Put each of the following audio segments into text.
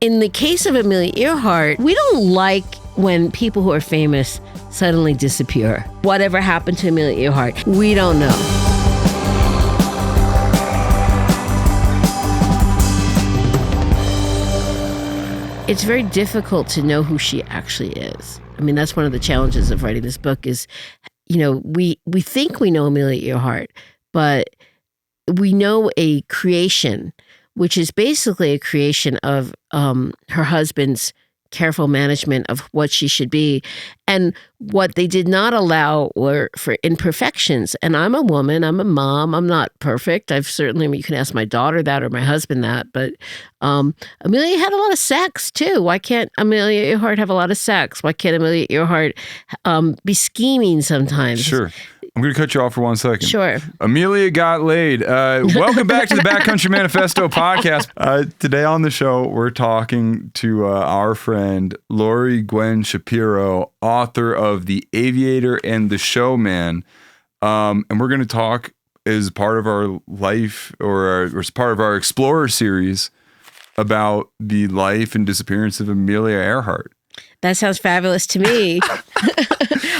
in the case of Amelia Earhart, we don't like when people who are famous suddenly disappear. Whatever happened to Amelia Earhart, we don't know. It's very difficult to know who she actually is. I mean, that's one of the challenges of writing this book is, we think we know Amelia Earhart, but we know a creation, which is basically a creation of her husband's careful management of what she should be. And what they did not allow were for imperfections. And I'm a woman, I'm a mom, I'm not perfect. You can ask my daughter that or my husband that, but Amelia had a lot of sex too. Why can't Amelia Earhart have a lot of sex? Why can't Amelia Earhart be scheming sometimes? Sure. I'm going to cut you off for 1 second. Sure. Amelia got laid. Welcome back to the Backcountry Manifesto podcast. Today on the show, we're talking to our friend Laurie Gwen Shapiro, author of The Aviator and The Showman. And we're going to talk as part of our life or as part of our Explorer series about the life and disappearance of Amelia Earhart. That sounds fabulous to me.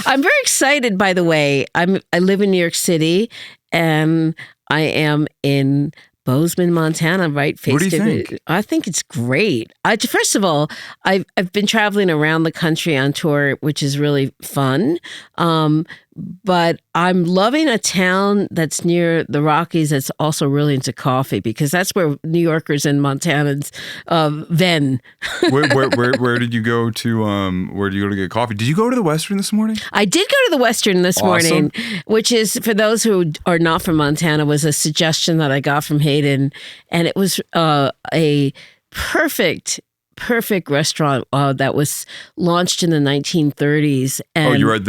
I'm very excited, by the way. I live in New York City, and I am in Bozeman, Montana, right? What do you think? I think it's great. First of all, I've been traveling around the country on tour, which is really fun. But I'm loving a town that's near the Rockies that's also really into coffee, because that's where New Yorkers and Montanans ven. Where did you go to? Where did you go to get coffee? Did you go to the Western this morning? I did go to the Western this morning, which is, for those who are not from Montana, was a suggestion that I got from Hayden, and it was a perfect restaurant that was launched in the 1930s. And, you read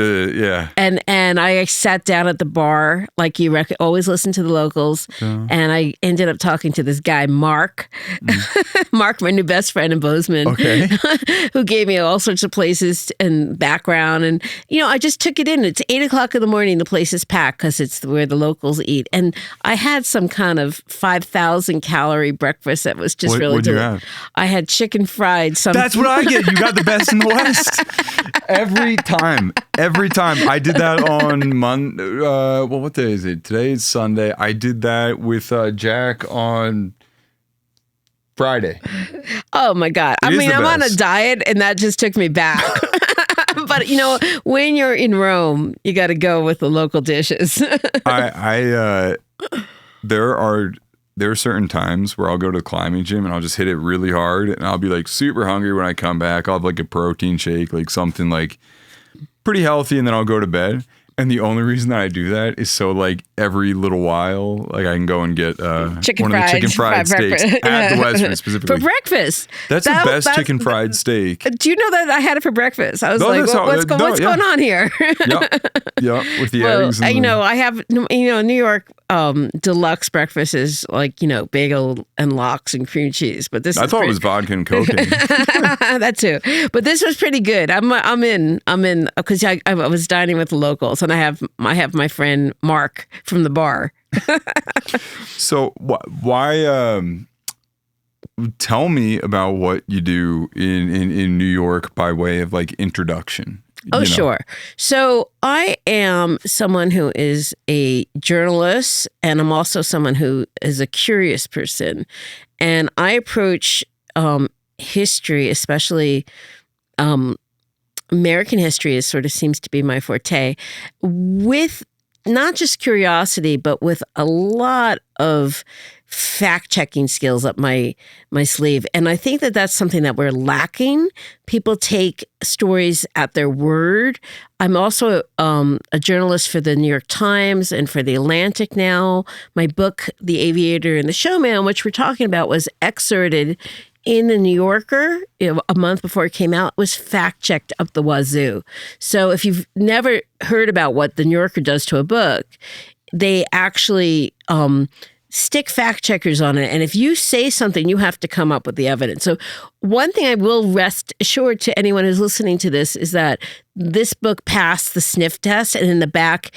And I sat down at the bar, like you always listen to the locals. Yeah. And I ended up talking to this guy, Mark. Mark, my new best friend in Bozeman, who gave me all sorts of places and background. And, I just took it in. It's 8:00 in the morning. The place is packed because it's where the locals eat. And I had some kind of 5,000 calorie breakfast that was just really delicious. What'd you have? I had chicken fried. That's what I get. You got the best in the West. Every time. I did that on Monday. What day is it? Today is Sunday. I did that with Jack on Friday. Oh my God. I'm on a diet, and that just took me back. But when you're in Rome, you got to go with the local dishes. There are certain times where I'll go to the climbing gym and I'll just hit it really hard, and I'll be like super hungry when I come back. I'll have like a protein shake, like something like pretty healthy, and then I'll go to bed. And the only reason that I do that is so like every little while, like I can go and get one of the chicken fried steaks at the Western specifically. For breakfast. That's the best chicken fried steak. Do you know that I had it for breakfast? I was what's going on here? Yeah, with the eggs. And I have, New York deluxe breakfast is like, bagel and lox and cream cheese. But this I thought it was vodka and cocaine. That too. But this was pretty good. I'm in because I was dining with the locals, and I have my friend Mark from the bar. So why? Tell me about what you do in New York by way of like introduction. Sure. So I am someone who is a journalist, and I'm also someone who is a curious person. And I approach history, especially American history, seems to be my forte, with not just curiosity, but with a lot of fact-checking skills up my sleeve. And I think that that's something that we're lacking. People take stories at their word. I'm also a journalist for the New York Times and for The Atlantic now. My book, The Aviator and the Showman, which we're talking about, was excerpted in the New Yorker a month before it came out. Was fact-checked up the wazoo. So if you've never heard about what the New Yorker does to a book, they actually stick fact checkers on it. And if you say something, you have to come up with the evidence. So one thing I will rest assured to anyone who's listening to this is that this book passed the sniff test. And in the back,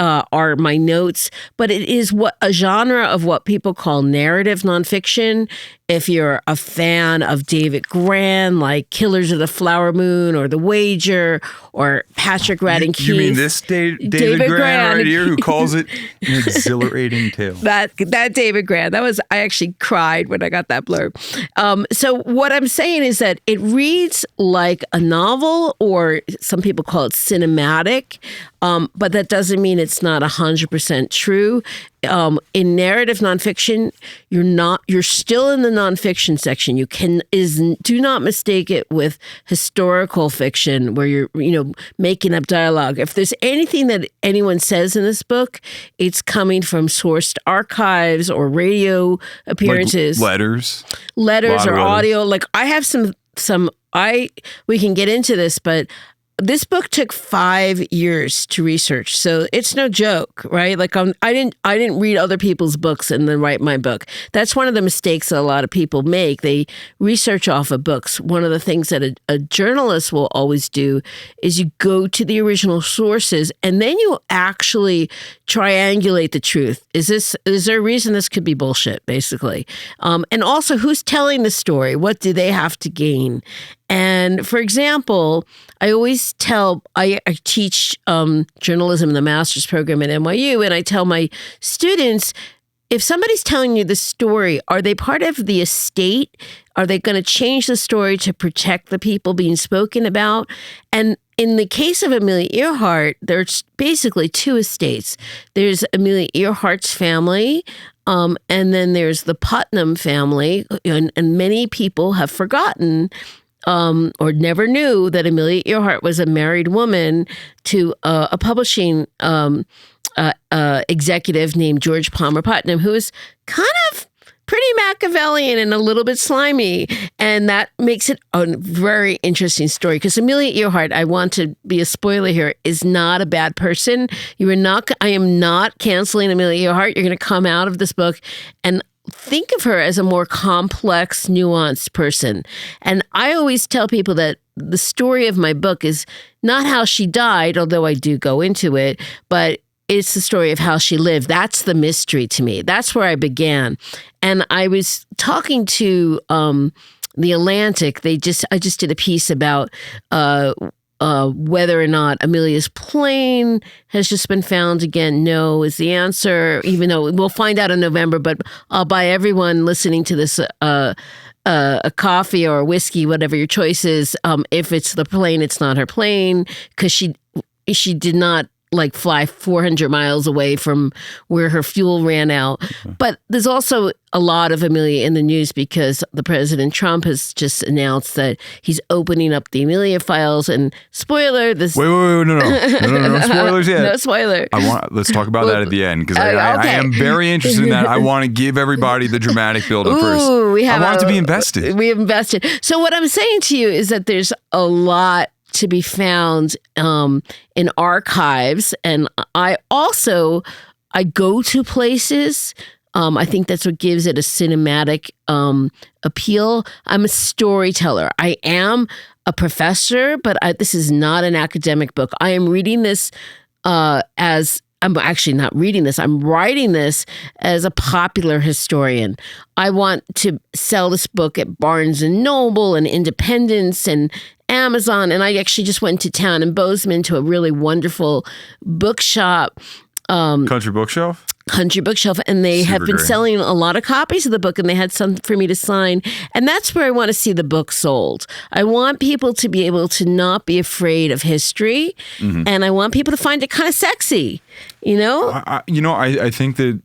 are my notes, but it is a genre of what people call narrative nonfiction. If you're a fan of David Grann, like Killers of the Flower Moon or The Wager or Patrick Radden Keefe. You mean this David Grann right here who calls it an exhilarating tale? That David Grann. I actually cried when I got that blurb. So what I'm saying is that it reads like a novel, or some people call it cinematic, but that doesn't mean it's not 100% true. In narrative nonfiction, you're still in the nonfiction section. Do not mistake it with historical fiction where you're, making up dialogue. If there's anything that anyone says in this book, it's coming from sourced archives or radio appearances. Like letters or audio. Like I have we can get into this, but this book took 5 years to research, so it's no joke, right? Like I didn't read other people's books and then write my book. That's one of the mistakes that a lot of people make. They research off of books. One of the things that a journalist will always do is you go to the original sources and then you actually triangulate the truth. Is there a reason this could be bullshit, basically? And also, who's telling the story? What do they have to gain? And for example, I always I teach journalism in the master's program at NYU, and I tell my students, if somebody's telling you the story, are they part of the estate? Are they going to change the story to protect the people being spoken about? And in the case of Amelia Earhart, there's basically 2 estates. There's Amelia Earhart's family, and then there's the Putnam family, and many people have forgotten or never knew that Amelia Earhart was a married woman to a publishing executive named George Palmer Putnam, who is kind of pretty Machiavellian and a little bit slimy. And that makes it a very interesting story, because Amelia Earhart, I want to be a spoiler here, is not a bad person. I am not canceling Amelia Earhart. You're going to come out of this book and think of her as a more complex, nuanced person. And I always tell people that the story of my book is not how she died, although I do go into it, but it's the story of how she lived. That's the mystery to me. That's where I began. And I was talking to The Atlantic. I just did a piece about whether or not Amelia's plane has just been found again. No is the answer, even though we'll find out in November. But I'll buy everyone listening to this a coffee or a whiskey, whatever your choice is. If it's the plane, it's not her plane, because she did not fly 400 miles away from where her fuel ran out. But there's also a lot of Amelia in the news because the President Trump has just announced that he's opening up the Amelia files. And spoiler, this... Wait, no spoilers yet. No spoiler. Let's talk about that at the end, because I am very interested in that. I want to give everybody the dramatic build-up first. I want it to be invested. We have invested. So what I'm saying to you is that there's a lot to be found in archives. And I go to places. I think that's what gives it a cinematic appeal. I'm a storyteller. I am a professor, but this is not an academic book. I am reading this I'm actually not reading this. I'm writing this as a popular historian. I want to sell this book at Barnes & Noble and Independence and Amazon. And I actually just went to town in Bozeman to a really wonderful bookshop. Country Bookshelf? Country Bookshelf, and they have been selling a lot of copies of the book, and they had some for me to sign. And that's where I want to see the book sold. I want people to be able to not be afraid of history, and I want people to find it kind of sexy, I think that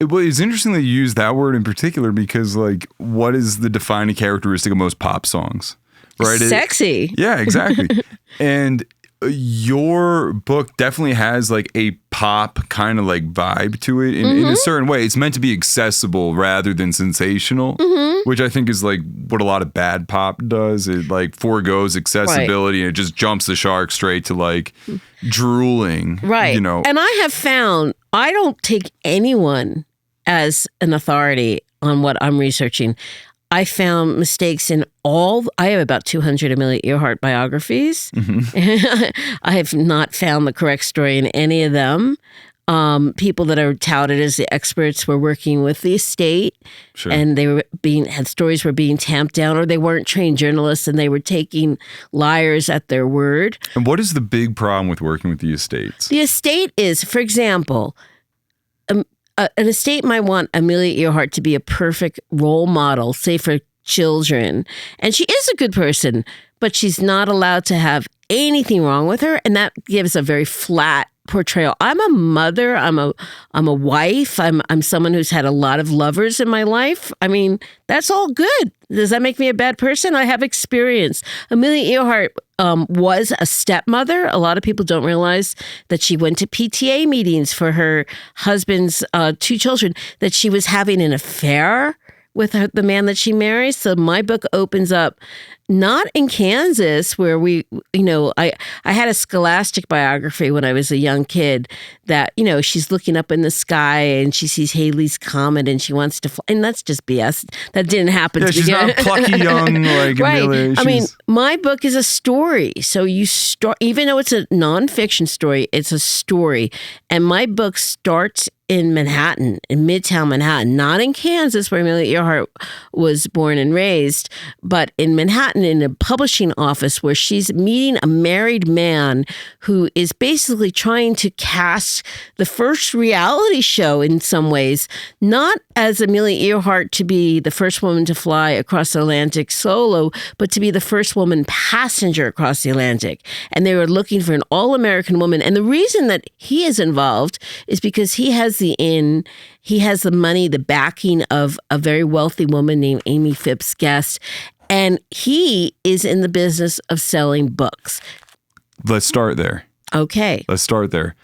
it's interesting that you use that word in particular, because what is the defining characteristic of most pop songs? Right? Sexy. Yeah, exactly. And your book definitely has a pop kind of vibe to it in a certain way. It's meant to be accessible rather than sensational, which I think is what a lot of bad pop does. It forgoes accessibility, and it just jumps the shark straight to drooling. Right. And I have found I don't take anyone as an authority on what I'm researching. I found mistakes in I have about 200 Amelia Earhart biographies. I have not found the correct story in any of them. People that are touted as the experts were working with the estate, and they were stories were being tamped down, or they weren't trained journalists and they were taking liars at their word. And what is the big problem with working with the estates? The estate is, for example, an estate might want Amelia Earhart to be a perfect role model, say for children, and she is a good person, but she's not allowed to have anything wrong with her, and that gives a very flat portrayal. I'm a mother. I'm a wife. I'm someone who's had a lot of lovers in my life. I mean, that's all good. Does that make me a bad person? I have experience. Amelia Earhart was a stepmother. A lot of people don't realize that she went to PTA meetings for her husband's 2 children, that she was having an affair with the man that she marries. So my book opens up not in Kansas, where I had a scholastic biography when I was a young kid that, she's looking up in the sky and she sees Halley's Comet and she wants to fly. And that's just BS. That didn't happen to she's not plucky young like right. Amelia. I mean, my book is a story. So you start, even though it's a nonfiction story, it's a story. And my book starts in Manhattan, in Midtown Manhattan, not in Kansas where Amelia Earhart was born and raised, but in Manhattan in a publishing office where she's meeting a married man who is basically trying to cast the first reality show in some ways, not as Amelia Earhart to be the first woman to fly across the Atlantic solo, but to be the first woman passenger across the Atlantic. And they were looking for an all-American woman. And the reason that he is involved is because he has the money, the backing of a very wealthy woman named Amy Phipps Guest, and he is in the business of selling books. Let's start there. Okay. Let's start there.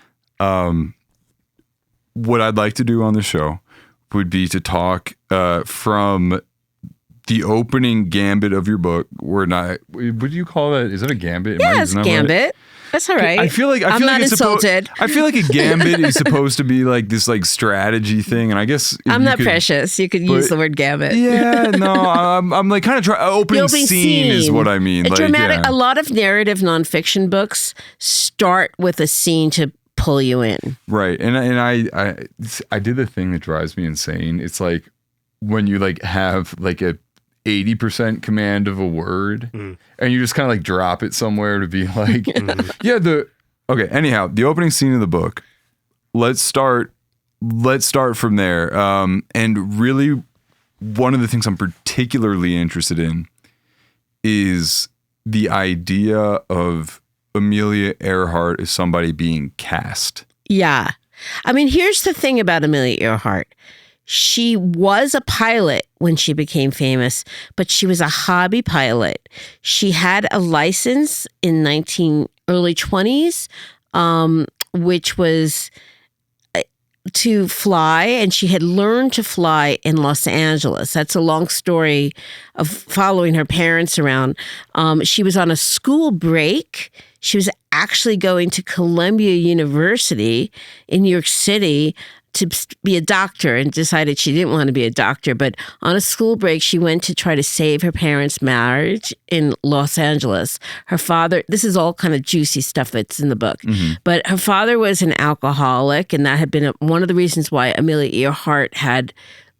What I'd like to do on the show would be to talk from the opening gambit of your book. What do you call that? Is it a gambit? Yes, gambit. Right? That's all right. I feel like I'm not insulted. I feel like a gambit is supposed to be like this like strategy thing, and I guess I'm not precious. You could use the word gambit. Yeah, no, I'm like kind of opening scene is what I mean. Like, dramatic. Yeah. A lot of narrative nonfiction books start with a scene to pull you in. Right, and I did the thing that drives me insane. It's like when you like have like a 80% command of a word and you just kind of like drop it somewhere to be like, okay. Anyhow, the opening scene of the book, let's start from there. And really one of the things I'm particularly interested in is the idea of Amelia Earhart as somebody being cast. Yeah. I mean, here's the thing about Amelia Earhart. She was a pilot when she became famous, but she was a hobby pilot. She had a license in early 20s, which was to fly, and she had learned to fly in Los Angeles. That's a long story of following her parents around. She was on a school break. She was actually going to Columbia University in New York City to be a doctor, and decided she didn't want to be a doctor. But on a school break, she went to try to save her parents' marriage in Los Angeles. Her father, this is all kind of juicy stuff that's in the book, but her father was an alcoholic, and that had been one of the reasons why Amelia Earhart had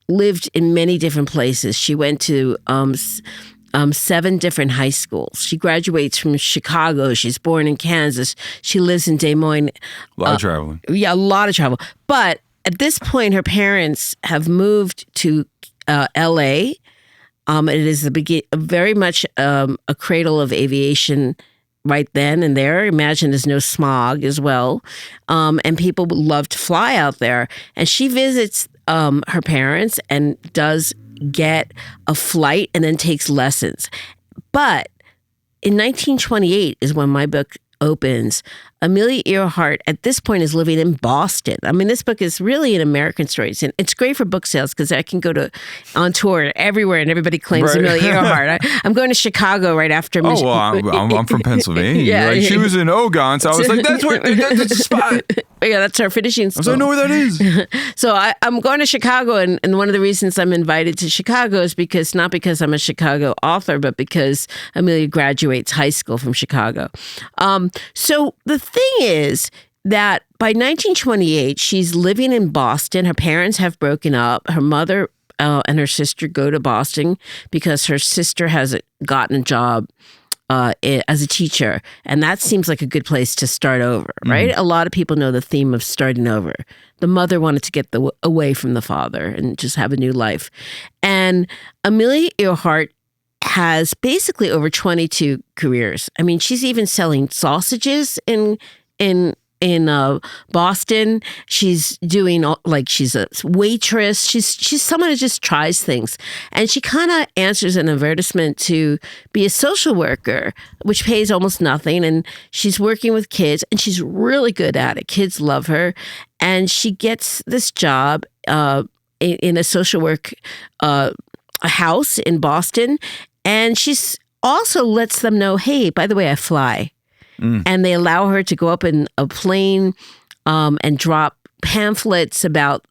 lived in many different places. She went to 7 different high schools. She graduates from Chicago. She's born in Kansas. She lives in Des Moines. A lot of traveling. Yeah, a lot of travel. But at this point, her parents have moved to L.A. It is very much a cradle of aviation right then and there. Imagine there's no smog as well. And people would love to fly out there. And she visits her parents and does get a flight and then takes lessons. But in 1928 is when my book opens. Amelia Earhart at this point is living in Boston. I mean, this book is really an American story. It's great for book sales because I can go on tour everywhere and everybody claims Amelia Earhart. I'm going to Chicago right after. Oh, well, I'm from Pennsylvania. Yeah, she was in Ogon, so I was like, that's the spot. Yeah, that's our finishing school. I don't know where that is. So I'm going to Chicago, and one of the reasons I'm invited to Chicago is not because I'm a Chicago author, but because Amelia graduates high school from Chicago. So the thing is that by 1928, she's living in Boston. Her parents have broken up. Her mother and her sister go to Boston because her sister has gotten a job as a teacher, and that seems like a good place to start over, right? A lot of people know the theme of starting over. The mother wanted to get away from the father and just have a new life. And Amelia Earhart has basically over 22 careers. I mean, she's even selling sausages in Boston. She's doing she's a waitress. She's someone who just tries things, and she kind of answers an advertisement to be a social worker, which pays almost nothing. And she's working with kids, and she's really good at it. Kids love her, and she gets this job in a social work a house in Boston, and she's also lets them know, hey, by the way, I fly. And they allow her to go up in a plane and drop pamphlets about,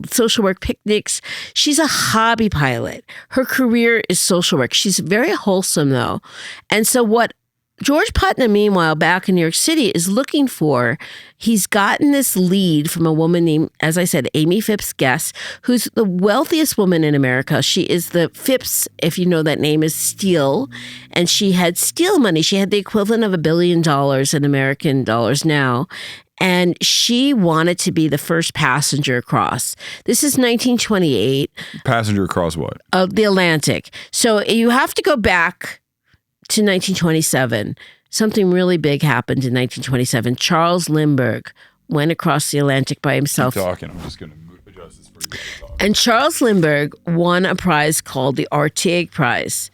social work picnics. She's a hobby pilot. Her career is social work. She's very wholesome, though. And so what George Putnam, meanwhile, back in New York City, is looking for, he's gotten this lead from a woman named, as I said, Amy Phipps Guest, who's the wealthiest woman in America. She is the Phipps, if you know that name, is steel. And she had steel money. She had the equivalent of $1 billion in American dollars now. And she wanted to be the first passenger across. This is 1928. Passenger across what? The Atlantic. So you have to go back to 1927. Something really big happened in 1927. Charles Lindbergh went across the Atlantic by himself. Keep talking. I'm just going to adjust this for you. And Charles Lindbergh won a prize called the Artigue Prize.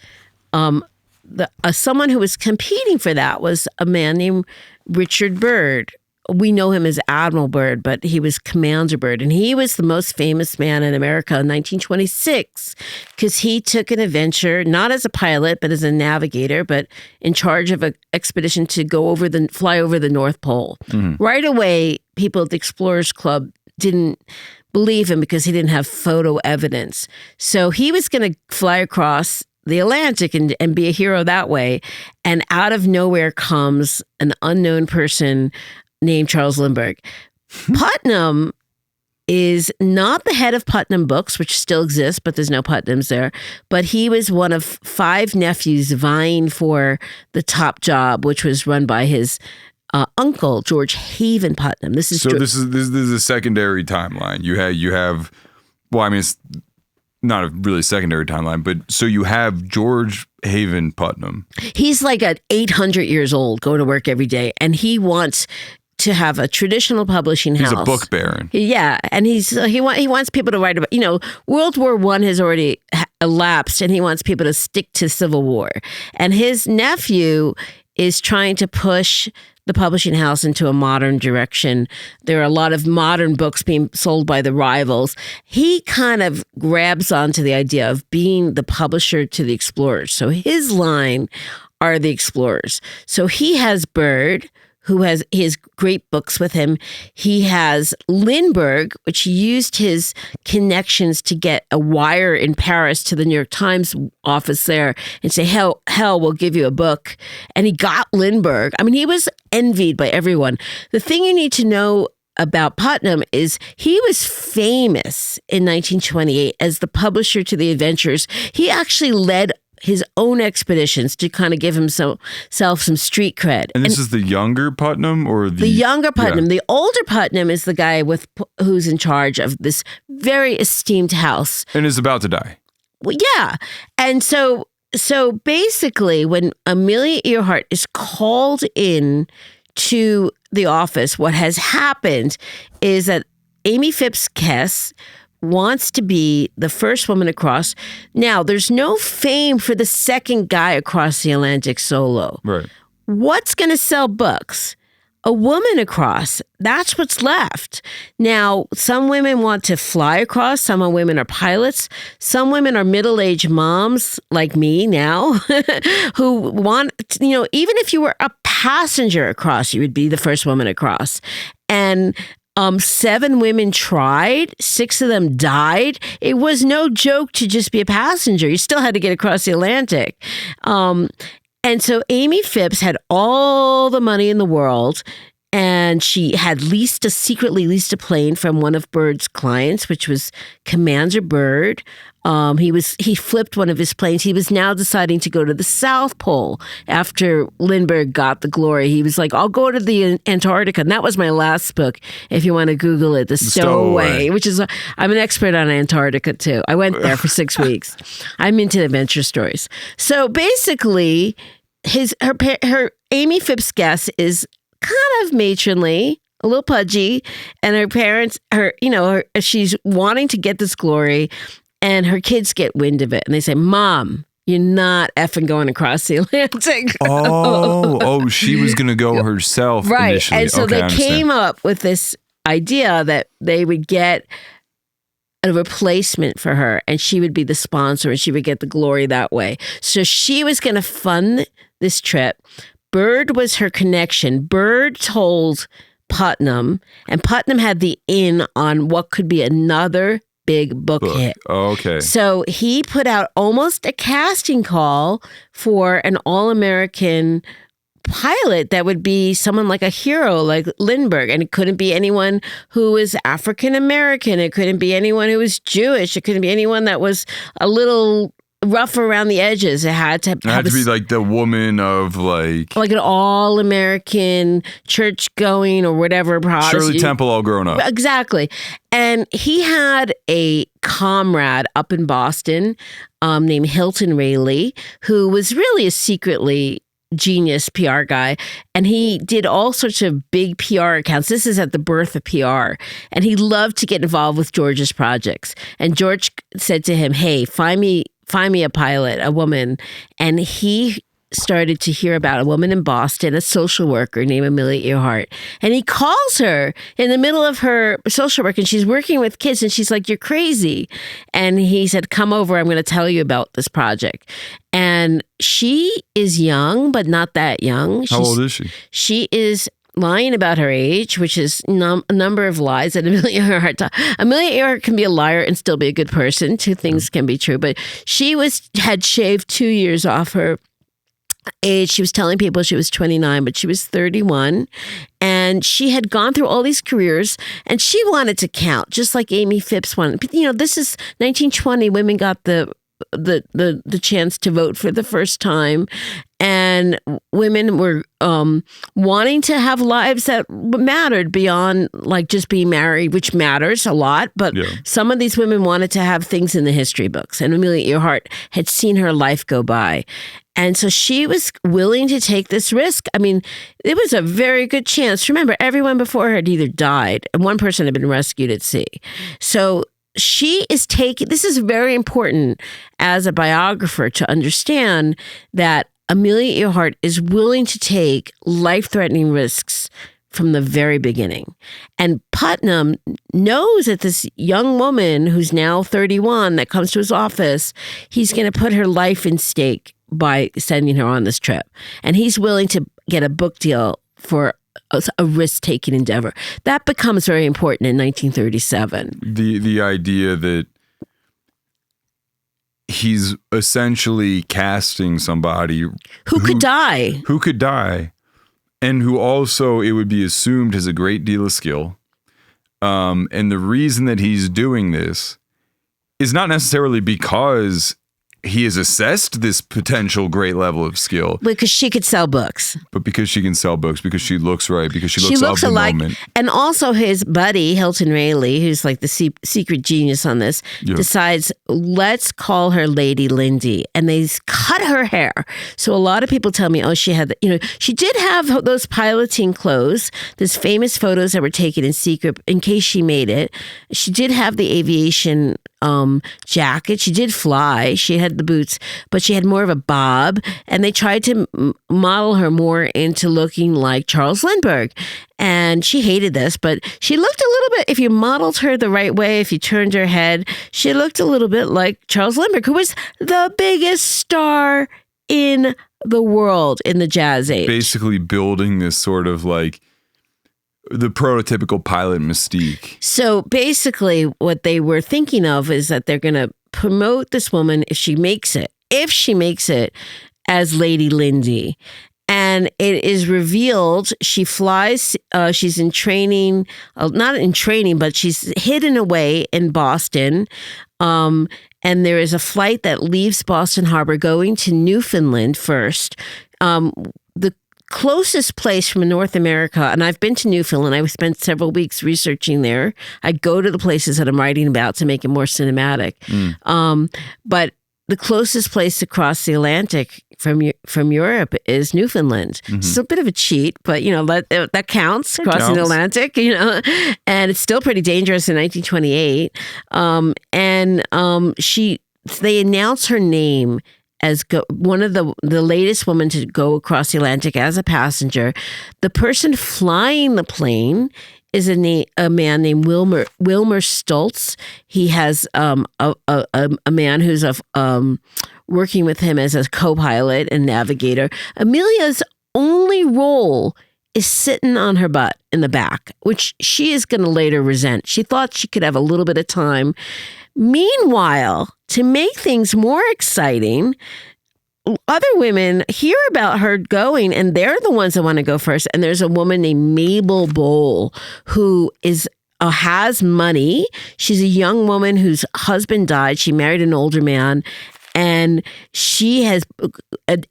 Someone who was competing for that was a man named Richard Byrd. We know him as Admiral Byrd, but he was Commander Byrd. And he was the most famous man in America in 1926 because he took an adventure, not as a pilot, but as a navigator, but in charge of an expedition to fly over the North Pole. Mm-hmm. Right away, people at the Explorers Club didn't believe him because he didn't have photo evidence. So he was going to fly across the Atlantic and be a hero that way. And out of nowhere comes an unknown person named Charles Lindbergh. Putnam is not the head of Putnam Books, which still exists, but there's no Putnams there. But he was one of 5 nephews vying for the top job, which was run by his uncle, George Haven Putnam. This is a secondary timeline. You have, well, I mean, it's not a really secondary timeline, but so you have George Haven Putnam. He's like at 800 years old, going to work every day, and he wants to have a traditional publishing house. He's a book baron. Yeah, and he wants people to write about, World War I has already elapsed, and he wants people to stick to Civil War. And his nephew is trying to push the publishing house into a modern direction. There are a lot of modern books being sold by the rivals. He kind of grabs onto the idea of being the publisher to the Explorers. So his line are the Explorers. So he has Byrd, who has his great books with him. He has Lindbergh, which he used his connections to get a wire in Paris to the New York Times office there and say, hell, we'll give you a book. And he got Lindbergh. I mean, he was envied by everyone. The thing you need to know about Putnam is he was famous in 1928 as the publisher to the adventurers. He actually led his own expeditions to kind of give himself some street cred. And this is the younger Putnam or the younger Putnam. Yeah. The older Putnam is the guy who's in charge of this very esteemed house. And is about to die. Well, yeah. And so basically when Amelia Earhart is called in to the office, what has happened is that Amy Phipps Guest wants to be the first woman across. Now, there's no fame for the second guy across the Atlantic solo. Right. What's going to sell books? a woman across. That's what's left. Now, some women want to fly across. Some women are pilots. Some women are middle-aged moms like me now who want, even if you were a passenger across, you would be the first woman across. And 7 women tried. 6 of them died. It was no joke to just be a passenger. You still had to get across the Atlantic. And so Amy Phipps had all the money in the world, and she had secretly leased a plane from one of Byrd's clients, which was Commander Byrd. He flipped one of his planes. He was now deciding to go to the South Pole after Lindbergh got the glory. He was like, I'll go to the Antarctica. And that was my last book, if you want to Google it, The Stowaway, which is, I'm an expert on Antarctica too. I went there for 6 weeks. I'm into adventure stories. So basically, her Amy Phipps' guess is kind of matronly, a little pudgy, and her parents, she's wanting to get this glory, and her kids get wind of it, and they say, Mom, you're not effing going across the Atlantic. She was going to go herself right. initially. And so they came up with this idea that they would get a replacement for her, and she would be the sponsor, and she would get the glory that way. So she was going to fund this trip. Byrd was her connection. Byrd told Putnam, and Putnam had the in on what could be another big book hit. Oh, okay. So he put out almost a casting call for an all-American pilot that would be someone like a hero like Lindbergh. And it couldn't be anyone who was African-American. It couldn't be anyone who was Jewish. It couldn't be anyone that was a little rough around the edges. It had to be like the woman of like an all-American church-going or whatever. Shirley Temple all grown up. Exactly. And he had a comrade up in Boston named Hilton Rayleigh, who was really a secretly genius PR guy, and he did all sorts of big PR accounts. This is at the birth of PR, and he loved to get involved with George's projects. And George said to him, hey, find me a pilot, a woman. And he started to hear about a woman in Boston, a social worker named Amelia Earhart. And he calls her in the middle of her social work, and she's working with kids, and she's like, you're crazy. And he said, come over, I'm going to tell you about this project. And she is young, but not that young. How old is she? She is lying about her age, which is a number of lies that Amelia Earhart Amelia Earhart can be a liar and still be a good person. 2 things can be true. But she had shaved 2 years off her age. She was telling people she was 29, but she was 31. And she had gone through all these careers, and she wanted to count, just like Amy Phipps wanted. This is 1920. Women got the chance to vote for the first time, and women were wanting to have lives that mattered beyond like just being married, which matters a lot. But some of these women wanted to have things in the history books, and Amelia Earhart had seen her life go by. And so she was willing to take this risk. I mean, it was a very good chance. Remember, everyone before her had either died, and one person had been rescued at sea. So she is taking, this is very important as a biographer to understand that Amelia Earhart is willing to take life-threatening risks from the very beginning. And Putnam knows that this young woman who's now 31 that comes to his office, he's going to put her life in stake by sending her on this trip. And he's willing to get a book deal for a risk-taking endeavor. That becomes very important in 1937. The idea that he's essentially casting somebody who could die. Who could die, and who also, it would be assumed, has a great deal of skill. And the reason that he's doing this is not necessarily because he has assessed this potential great level of skill. Because she could sell books. But because she can sell books, because she looks right, because she looks of the moment. And also his buddy, Hilton Rayleigh, who's like the secret genius on this, decides, let's call her Lady Lindy. And they cut her hair. So a lot of people tell me, she had, she did have those piloting clothes, those famous photos that were taken in secret in case she made it. She did have the aviation jacket. She did fly. She had the boots, but she had more of a bob. And they tried to model her more into looking like Charles Lindbergh. And she hated this, but she looked a little bit, if you modeled her the right way, if you turned her head, she looked a little bit like Charles Lindbergh, who was the biggest star in the world in the jazz age. Basically building this sort of like the prototypical pilot mystique. So basically what they were thinking of is that they're going to promote this woman if she makes it, as Lady Lindy. And it is revealed she flies, she's in training, not in training, but she's hidden away in Boston. And there is a flight that leaves Boston Harbor going to Newfoundland first. The closest place from North America, and I've been to Newfoundland. I spent several weeks researching there. I go to the places that I'm writing about to make it more cinematic. But the closest place across the Atlantic from Europe is Newfoundland. It's a bit of a cheat, but that counts, crossing the Atlantic. And it's still pretty dangerous in 1928. They announce her name as one of the latest women to go across the Atlantic as a passenger. The person flying the plane is a man named Wilmer Stoltz. He has a man who's working with him as a co-pilot and navigator. Amelia's only role is sitting on her butt in the back, which she is going to later resent. She thought she could have a little bit of time. Meanwhile, to make things more exciting, other women hear about her going, and they're the ones that want to go first. And there's a woman named Mabel Bowl who has money. She's a young woman whose husband died. She married an older man, and she has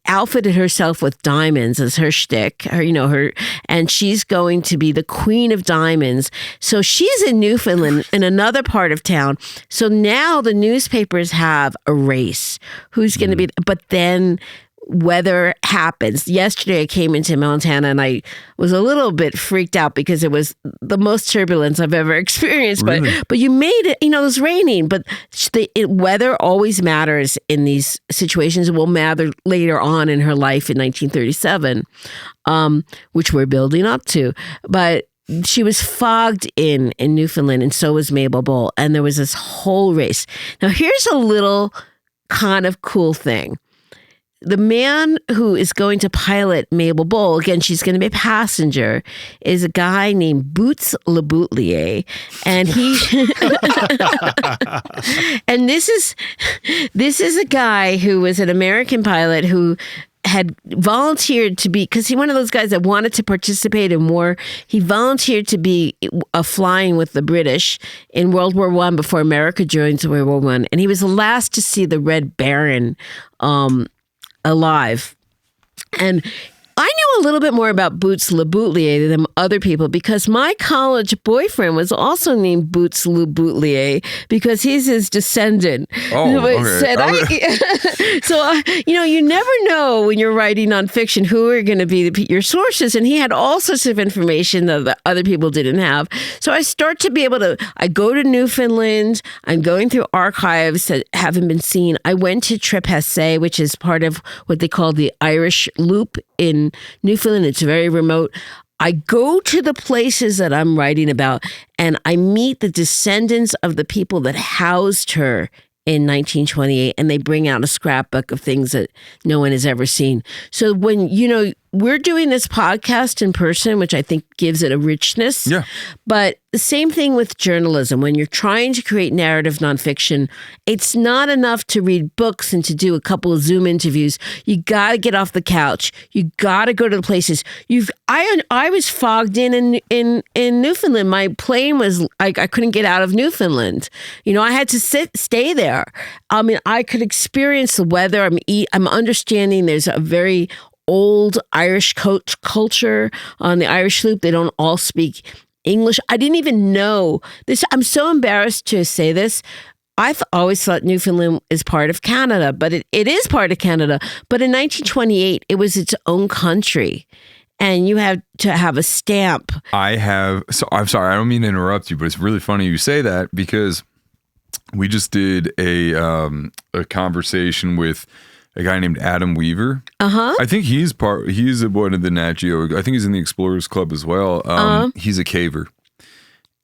outfitted herself with diamonds as her shtick. And she's going to be the queen of diamonds. So she's in Newfoundland, in another part of town. So now the newspapers have a race. Who's going to be? But then weather happens. Yesterday I came into Montana and I was a little bit freaked out because it was the most turbulence I've ever experienced. Really? But you made it, it was raining, but weather always matters in these situations. It will matter later on in her life in 1937, which we're building up to. But she was fogged in Newfoundland, and so was Mabel Bowl. And there was this whole race. Now here's a little kind of cool thing. The man who is going to pilot Mabel Bowl, again, she's going to be a passenger, is a guy named Boots Le Boutelier. And and this is a guy who was an American pilot who had volunteered to be, because he's one of those guys that wanted to participate in war. He volunteered to be flying with the British in World War I before America joins World War I. And he was the last to see the Red Baron alive. And I knew a little bit more about Boots Le Boutelier than other people because my college boyfriend was also named Boots Le Boutelier because he's his descendant. Oh, okay. So, you never know when you're writing nonfiction who are going to be your sources. And he had all sorts of information that the other people didn't have. So I start to be able to, I go to Newfoundland. I'm going through archives that haven't been seen. I went to Trepasset, which is part of what they call the Irish Loop in Newfoundland. It's very remote. I go to the places that I'm writing about and I meet the descendants of the people that housed her in 1928, and they bring out a scrapbook of things that no one has ever seen. So when, we're doing this podcast in person, which I think gives it a richness. Yeah. But the same thing with journalism. When you're trying to create narrative nonfiction, it's not enough to read books and to do a couple of Zoom interviews. You got to get off the couch. You got to go to the places. I was fogged in Newfoundland. My plane was, I couldn't get out of Newfoundland. I had to stay there. I mean, I could experience the weather. I'm understanding there's a very old Irish culture on the Irish Loop. They don't all speak English. I didn't even know this. I'm so embarrassed to say this. I've always thought Newfoundland is part of Canada, but it is part of Canada. But in 1928, it was its own country. And you have to have a stamp. I'm sorry, I don't mean to interrupt you, but it's really funny you say that because we just did a conversation with a guy named Adam Weaver. I think he's one of the Nat Geo. I think he's in the Explorers Club as well. He's a caver.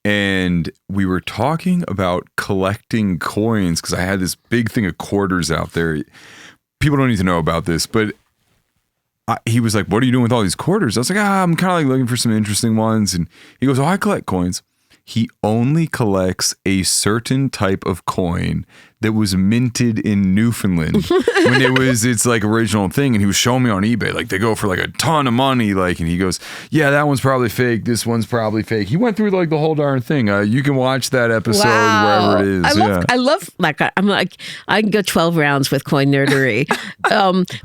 And we were talking about collecting coins because I had this big thing of quarters out there. People don't need to know about this, but he was like, "What are you doing with all these quarters?" I was like, "I'm kind of like looking for some interesting ones." And he goes, "Oh, I collect coins." He only collects a certain type of coin that was minted in Newfoundland when it's like original thing. And he was showing me on eBay, like they go for like a ton of money. Like, and he goes, "Yeah, that one's probably fake. This one's probably fake." He went through like the whole darn thing. You can watch that episode wherever it is. I love like, I'm like, I can go 12 rounds with coin nerdery.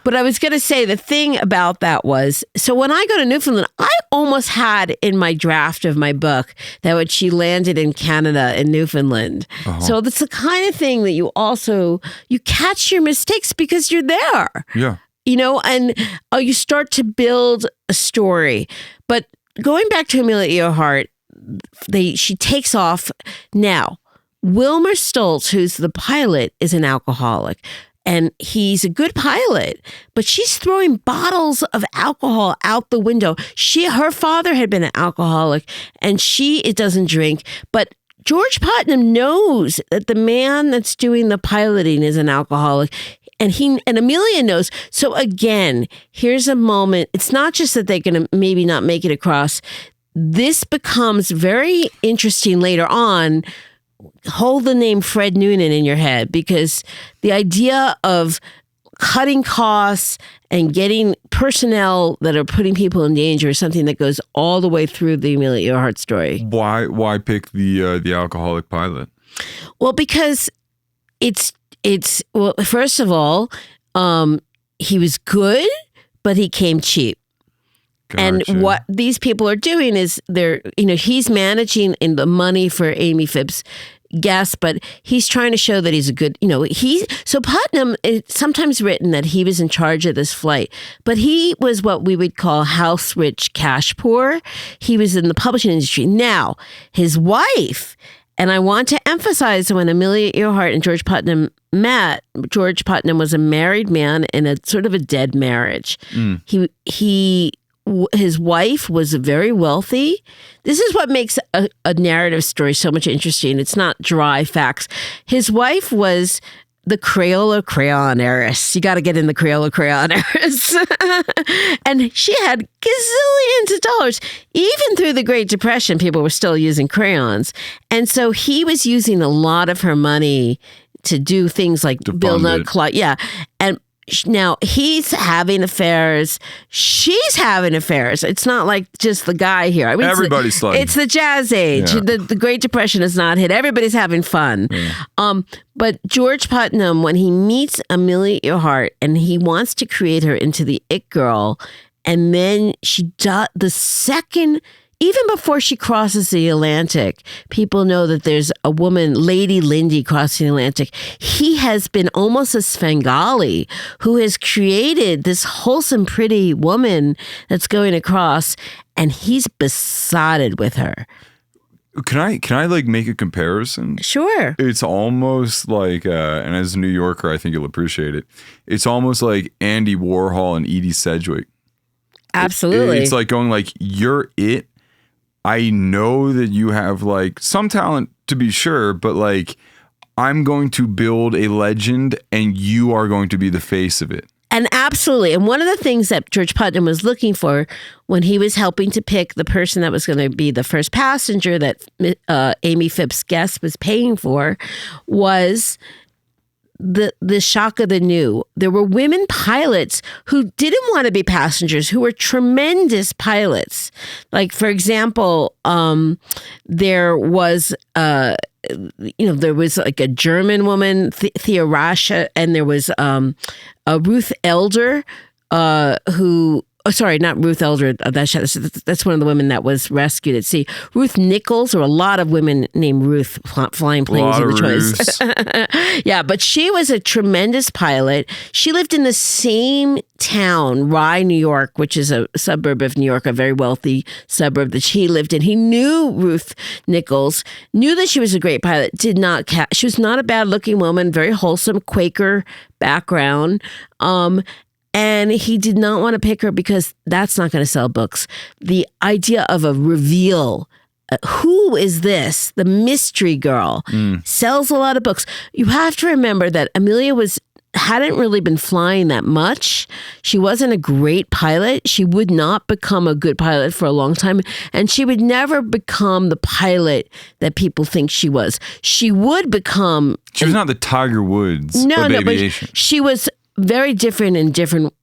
But I was going to say the thing about that was, so when I go to Newfoundland, I almost had in my draft of my book that when she landed in Canada in Newfoundland. So that's the kind of thing that you catch your mistakes because you're there. Yeah. And you start to build a story. But going back to Amelia Earhart, she takes off. Now, Wilmer Stoltz, who's the pilot, is an alcoholic. And he's a good pilot, but she's throwing bottles of alcohol out the window. Her father had been an alcoholic, and it doesn't drink. But George Putnam knows that the man that's doing the piloting is an alcoholic, and Amelia knows. So again, here's a moment. It's not just that they're going to maybe not make it across. This becomes very interesting later on. Hold the name Fred Noonan in your head, because the idea of cutting costs and getting personnel that are putting people in danger is something that goes all the way through the Amelia Earhart story. Why pick the alcoholic pilot? Well, because it's first of all, he was good, but he came cheap. Gotcha. And what these people are doing is he's managing in the money for Amy Phibbs' guests, but he's trying to show that he's a good, so Putnam, it's sometimes written that he was in charge of this flight, but he was what we would call house rich, cash poor. He was in the publishing industry. Now, his wife, and I want to emphasize when Amelia Earhart and George Putnam met, George Putnam was a married man in a sort of a dead marriage. His wife was very wealthy. This is what makes a narrative story so much interesting. It's not dry facts. His wife was the Crayola crayon heiress. You got to get in the Crayola crayon heiress. And she had gazillions of dollars. Even through the Great Depression, people were still using crayons. And so he was using a lot of her money to do things like build a clock. Yeah. And now he's having affairs. She's having affairs. It's not like just the guy here. I mean, everybody's slugging. It's the jazz age. Yeah. The Great Depression has not hit. Everybody's having fun. Yeah. But George Putnam, when he meets Amelia Earhart and he wants to create her into the it girl, and then the second. Even before she crosses the Atlantic, people know that there's a woman, Lady Lindy, crossing the Atlantic. He has been almost a Svengali who has created this wholesome, pretty woman that's going across, and he's besotted with her. Can I like make a comparison? Sure. It's almost like, and as a New Yorker, I think you'll appreciate it. It's almost like Andy Warhol and Edie Sedgwick. Absolutely. It's like going like, you're it. I know that you have like some talent to be sure, but like I'm going to build a legend and you are going to be the face of it. And absolutely. And one of the things that George Putnam was looking for when he was helping to pick the person that was going to be the first passenger that Amy Phibbs' guest was paying for was the shock of the new. There were women pilots who didn't want to be passengers, who were tremendous pilots. Like, for example, there was there was like a German woman, Thea Rasche, and there was a Ruth Elder, who sorry, not Ruth Eldred. That's one of the women that was rescued at sea. Ruth Nichols, or a lot of women named Ruth flying planes in the choice. Yeah, but she was a tremendous pilot. She lived in the same town, Rye, New York, which is a suburb of New York, a very wealthy suburb that she lived in. He knew Ruth Nichols, knew that she was a great pilot, she was not a bad-looking woman, very wholesome Quaker background. And he did not want to pick her because that's not going to sell books. The idea of a reveal, who is this? The mystery girl sells a lot of books. You have to remember that Amelia hadn't really been flying that much. She wasn't a great pilot. She would not become a good pilot for a long time. And she would never become the pilot that people think she was. She would become... She was not the Tiger Woods of aviation. But she was very different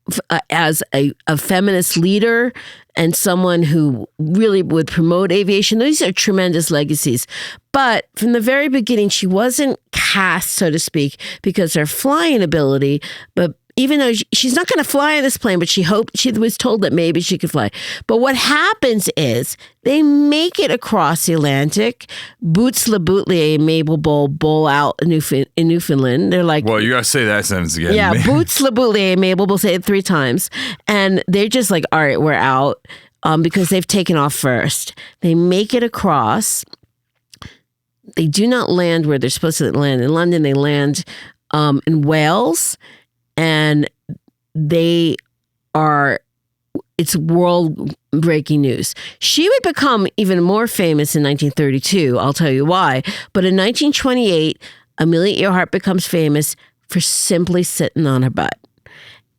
as a feminist leader and someone who really would promote aviation. These are tremendous legacies. But from the very beginning, she wasn't cast, so to speak, because her flying ability, but even though she's not going to fly in this plane, but she was told that maybe she could fly. But what happens is they make it across the Atlantic. Boots le bootlier, Mabel Bowl out in Newfoundland. They're like, well, you got to say that sentence again. Yeah, Boots le bootlier, Mabel will say it 3 times. And they're just like, all right, we're out because they've taken off first. They make it across. They do not land where they're supposed to land. In London, they land in Wales. And it's world-breaking news. She would become even more famous in 1932. I'll tell you why. But in 1928, Amelia Earhart becomes famous for simply sitting on her butt.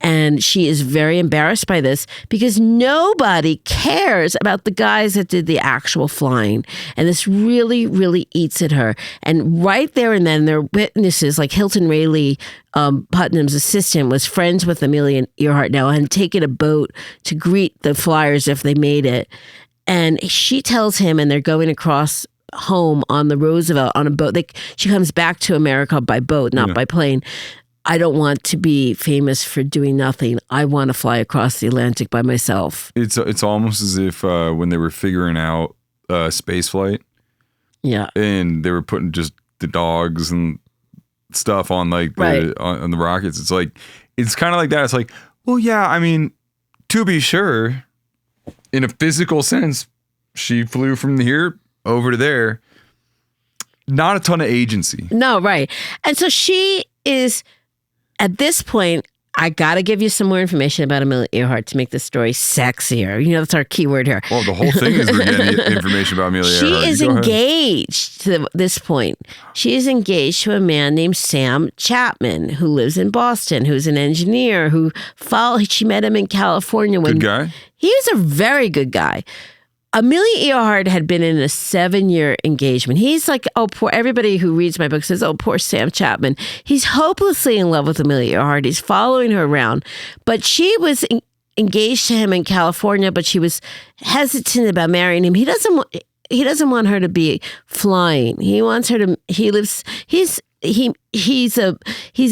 And she is very embarrassed by this because nobody cares about the guys that did the actual flying. And this really, really eats at her. And right there and then, there are witnesses like Hilton Rayleigh, Putnam's assistant, was friends with Amelia Earhart now and had taken a boat to greet the flyers if they made it. And she tells him, and they're going across home on the Roosevelt on a boat. She comes back to America by boat, not by plane. I don't want to be famous for doing nothing. I want to fly across the Atlantic by myself. It's almost as if when they were figuring out space flight, and they were putting just the dogs and stuff on on the rockets. It's kind of like that. It's like, well, yeah, I mean, to be sure, in a physical sense, she flew from here over to there. Not a ton of agency. No, right. And so she is... At this point, I got to give you some more information about Amelia Earhart to make the story sexier. You know, that's our key word here. Well, the whole thing is we're getting information about Amelia Earhart. She is engaged to this point. She is engaged to a man named Sam Chapman, who lives in Boston, who's an engineer, she met him in California. Good guy? He was a very good guy. Amelia Earhart had been in a 7-year engagement. He's like, oh, poor, everybody who reads my book says, oh, poor Sam Chapman. He's hopelessly in love with Amelia Earhart. He's following her around. But she was engaged to him in California, but she was hesitant about marrying him. He doesn't want her to be flying. He wants her to, he's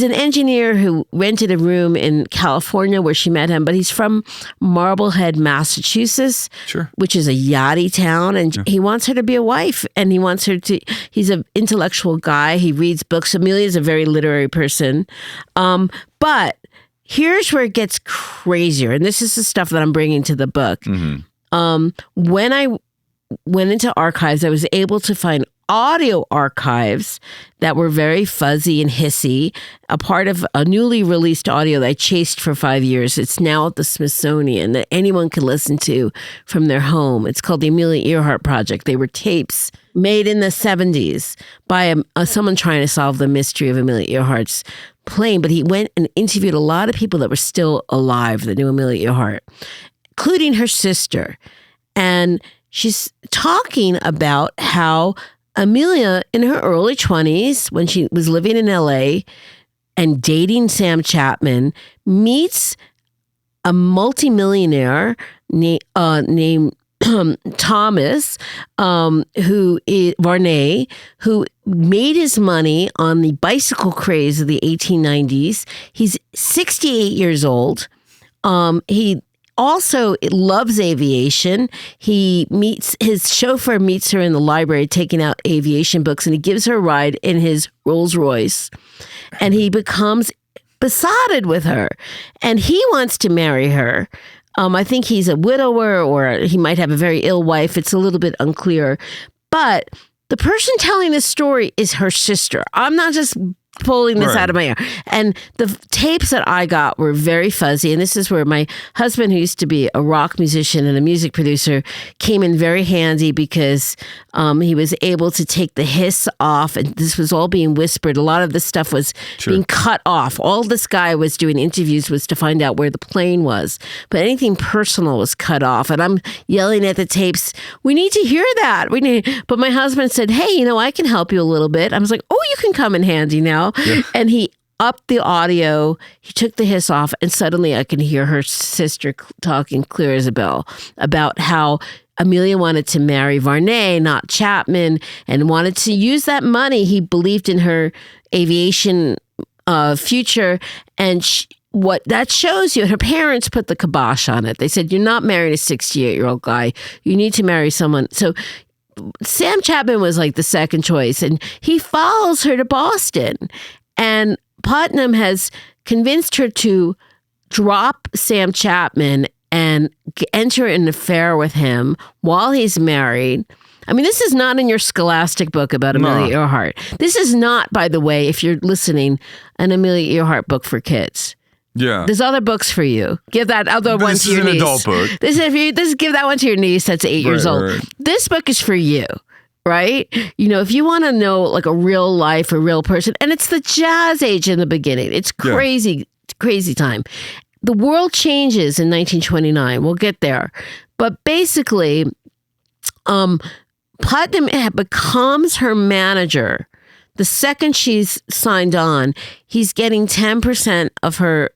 an engineer who rented a room in California where she met him, but he's from Marblehead, Massachusetts, which is a yachty town, and he wants her to be a wife, and he's an intellectual guy. He reads books. Amelia's a very literary person. But here's where it gets crazier, and this is the stuff that I'm bringing to the book. Mm-hmm. When I went into archives, I was able to find audio archives that were very fuzzy and hissy, a part of a newly released audio that I chased for 5 years. It's now at the Smithsonian that anyone can listen to from their home. It's called the Amelia Earhart Project. They were tapes made in the 70s by someone trying to solve the mystery of Amelia Earhart's plane. But he went and interviewed a lot of people that were still alive that knew Amelia Earhart, including her sister. And she's talking about how Amelia, in her early 20s, when she was living in LA and dating Sam Chapman, meets a multimillionaire named Thomas, Varney, who made his money on the bicycle craze of the 1890s. He's 68 years old. He also loves aviation. His chauffeur meets her in the library taking out aviation books, and he gives her a ride in his Rolls Royce. And he becomes besotted with her. And he wants to marry her. I think he's a widower, or he might have a very ill wife. It's a little bit unclear. But the person telling this story is her sister. I'm not just pulling this out of my ear. And the tapes that I got were very fuzzy. And this is where my husband, who used to be a rock musician and a music producer, came in very handy, because he was able to take the hiss off. And this was all being whispered. A lot of this stuff was being cut off. All this guy was doing interviews was to find out where the plane was. But anything personal was cut off. And I'm yelling at the tapes, we need to hear that. But my husband said, hey, I can help you a little bit. I was like, oh, you can come in handy now. Yeah. And he upped the audio. He took the hiss off, and suddenly I can hear her sister talking clear as a bell about how Amelia wanted to marry Varney, not Chapman, and wanted to use that money. He believed in her aviation future, and what that shows you, her parents put the kibosh on it. They said, you're not marrying a 68-year-old guy. You need to marry someone. So Sam Chapman was like the second choice, and he follows her to Boston. And Putnam has convinced her to drop Sam Chapman and enter an affair with him while he's married. I mean, this is not in your Scholastic book about Amelia Earhart. This is not, by the way, if you're listening, an Amelia Earhart book for kids. Yeah. There's other books for you. Give that other one to your niece. This is an adult book. Give that one to your niece that's 8 years old. Right. This book is for you, right? If you want to know like a real life, a real person, and it's the jazz age in the beginning. It's crazy, crazy time. The world changes in 1929. We'll get there. But basically, Putnam becomes her manager. The second she's signed on, he's getting 10% of her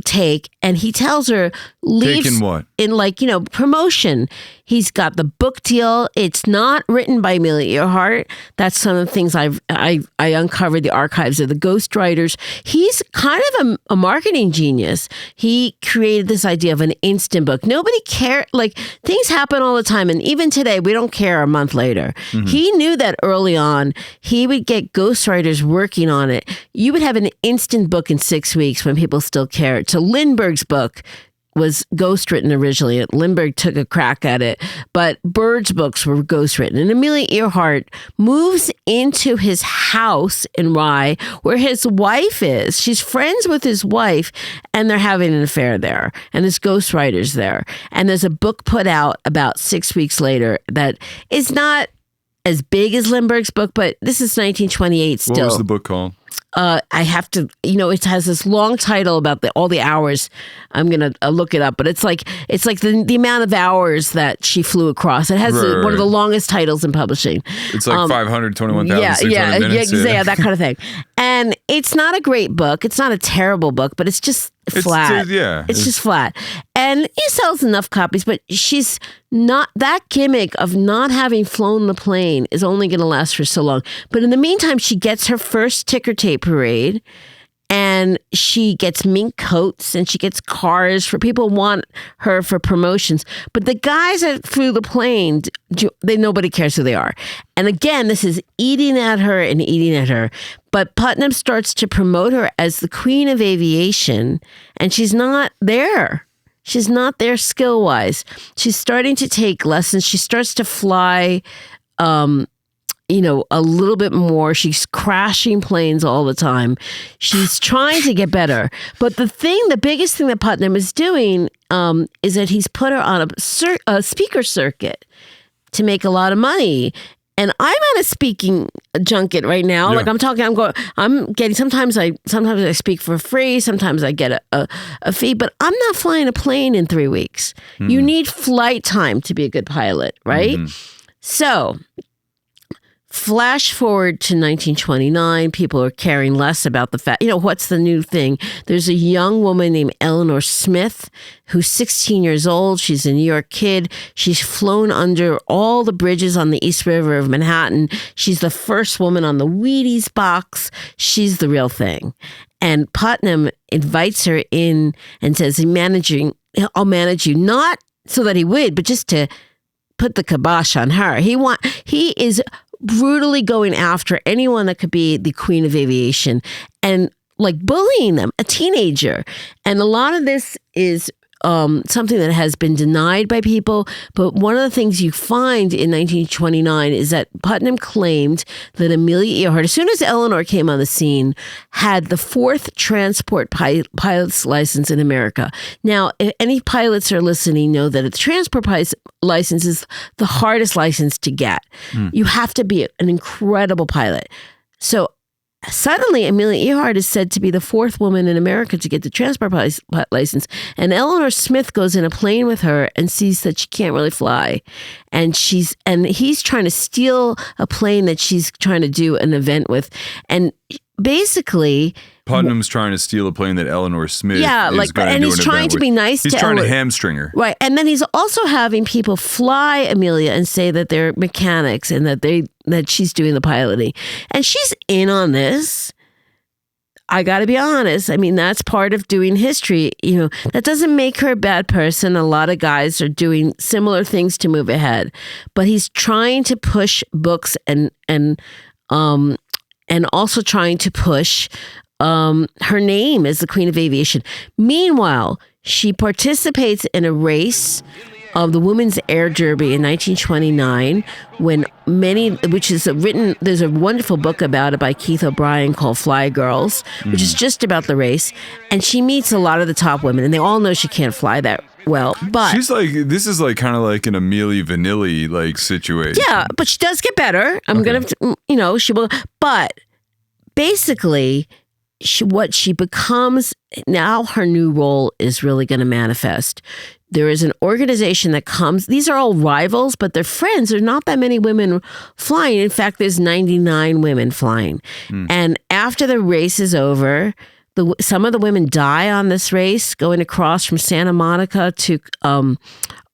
take, and he tells her leaves Taking what? In promotion. He's got the book deal. It's not written by Amelia Earhart. That's some of the things I uncovered, the archives of the Ghostwriters. He's kind of a marketing genius. He created this idea of an instant book. Nobody cared. Like, things happen all the time, and even today we don't care a month later. Mm-hmm. He knew that early on. He would get ghostwriters working on it. You would have an instant book in 6 weeks when people still cared. So Lindbergh's book was ghostwritten originally. Lindbergh took a crack at it, but Bird's books were ghostwritten. And Amelia Earhart moves into his house in Rye, where his wife is. She's friends with his wife, and they're having an affair there. And there's ghostwriters there. And there's a book put out about 6 weeks later that is not as big as Lindbergh's book, but this is 1928 still. What was the book called? I have to, it has this long title about all the hours. I'm going to look it up, but it's like the amount of hours that she flew across. It has one of the longest titles in publishing. It's like 521,600 minutes. Yeah, that kind of thing. And it's not a great book. It's not a terrible book, but it's just flat. It's just flat. And he sells enough copies, but she's not, that gimmick of not having flown the plane is only going to last for so long. But in the meantime, she gets her first ticker tape parade, and she gets mink coats, and she gets cars for people who want her for promotions. But the guys that flew the plane, nobody cares who they are. And again, this is eating at her and eating at her. But Putnam starts to promote her as the queen of aviation, and she's not there. She's not there skill-wise. She's starting to take lessons. She starts to fly, a little bit more. She's crashing planes all the time. She's trying to get better. But the biggest thing that Putnam is doing is that he's put her on a speaker circuit to make a lot of money. And I'm on a speaking junket right now. Yeah. Sometimes I speak for free. Sometimes I get a fee, but I'm not flying a plane in 3 weeks. Mm-hmm. You need flight time to be a good pilot, right? Mm-hmm. So flash forward to 1929, people are caring less about the fact, what's the new thing? There's a young woman named Eleanor Smith who's 16 years old. She's a New York kid. She's flown under all the bridges on the East River of Manhattan. She's the first woman on the Wheaties box. She's the real thing. And Putnam invites her in and says, I'll manage you, not so that he would, but just to put the kibosh on her. He is brutally going after anyone that could be the queen of aviation and like bullying them, a teenager. And a lot of this is something that has been denied by people. But one of the things you find in 1929 is that Putnam claimed that Amelia Earhart, as soon as Eleanor came on the scene, had the 4th transport pilot's license in America. Now, if any pilots are listening know that a transport license is the hardest license to get. You have to be an incredible pilot. So suddenly, Amelia Earhart is said to be the 4th woman in America to get the transport license. And Eleanor Smith goes in a plane with her and sees that she can't really fly. And he's trying to steal a plane that she's trying to do an event with. And basically, Putnam's trying to steal a plane that Eleanor Smith is and he's trying to be nice to Eleanor. He's trying to hamstring her. Right. And then he's also having people fly Amelia and say that they're mechanics and that she's doing the piloting. And she's in on this. I got to be honest. I mean, that's part of doing history. That doesn't make her a bad person. A lot of guys are doing similar things to move ahead. But he's trying to push books and also trying to push her name as the Queen of Aviation. Meanwhile, she participates in a race of the Women's Air Derby in 1929 there's a wonderful book about it by Keith O'Brien called Fly Girls, which is just about the race. And she meets a lot of the top women and they all know she can't fly that well, but she's like, this is like kind of like an Amelia Vanilli like situation. Yeah, but she does get better. She will, but basically, what she becomes now, her new role is really going to manifest. There is an organization that comes. These are all rivals, but they're friends. There's not that many women flying. In fact, there's 99 women flying. And after the race is over, some of the women die on this race, going across from Santa Monica to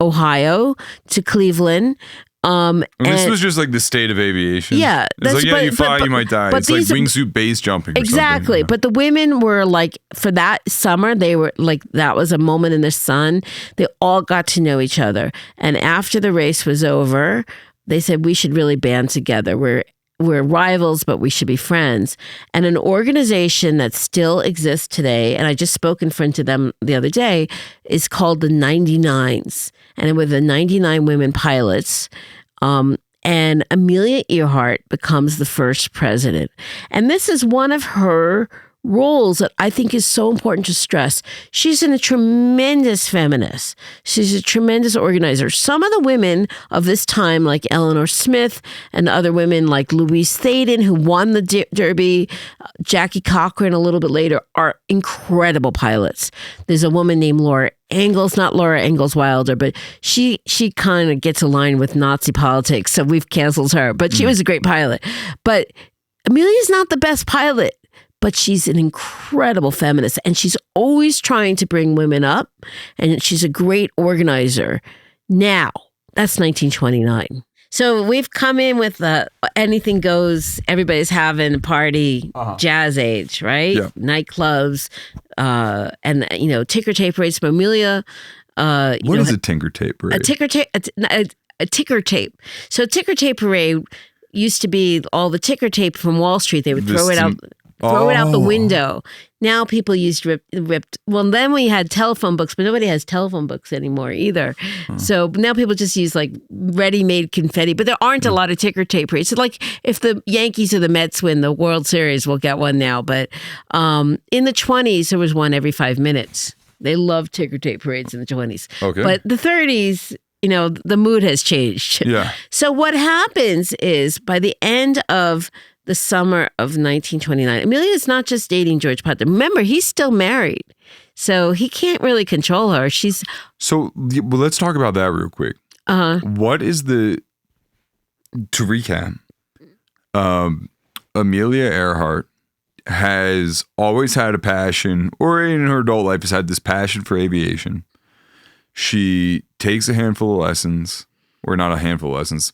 Ohio to Cleveland. And this was just like the state of aviation. Yeah. You fly, you might die. It's like wingsuit base jumping. Exactly. But the women were like, for that summer, they were like, that was a moment in the sun. They all got to know each other. And after the race was over, they said, we should really band together. We're rivals, but we should be friends. And an organization that still exists today, and I just spoke in front of them the other day, is called the 99s. And with the 99 women pilots, and Amelia Earhart becomes the first president. And this is one of her roles that I think is so important to stress. She's a tremendous feminist. She's a tremendous organizer. Some of the women of this time, like Eleanor Smith and other women like Louise Thaden, who won the Derby, Jackie Cochran a little bit later, are incredible pilots. There's a woman named Laura Ingalls, not Laura Ingalls Wilder, but she kind of gets aligned with Nazi politics, so we've canceled her. But she was a great pilot. But Amelia's not the best pilot. But she's an incredible feminist, and she's always trying to bring women up, and she's a great organizer. Now, that's 1929. So we've come in with anything goes, everybody's having a party, jazz age, right? Yeah. Nightclubs, and ticker tape parades. Amelia. What is a ticker tape parade? A ticker tape. So ticker tape parade used to be all the ticker tape from Wall Street. They would throw it out. Throw it out the window. Now people used ripped. Well, then we had telephone books, but nobody has telephone books anymore either. So now people just use like ready-made confetti, but there aren't a lot of ticker tape parades. So like if the Yankees or the Mets win the World Series, we'll get one now. But in the 20s, there was one every 5 minutes. They loved ticker tape parades in the 20s. Okay. But the 30s, the mood has changed. Yeah. So what happens is by the end of the summer of 1929, Amelia is not just dating George Putnam. Remember, he's still married, so he can't really control her. So let's talk about that real quick. What is to recap, Amelia Earhart has always had a passion, or in her adult life has had this passion for aviation. She takes a handful of lessons, or not a handful of lessons.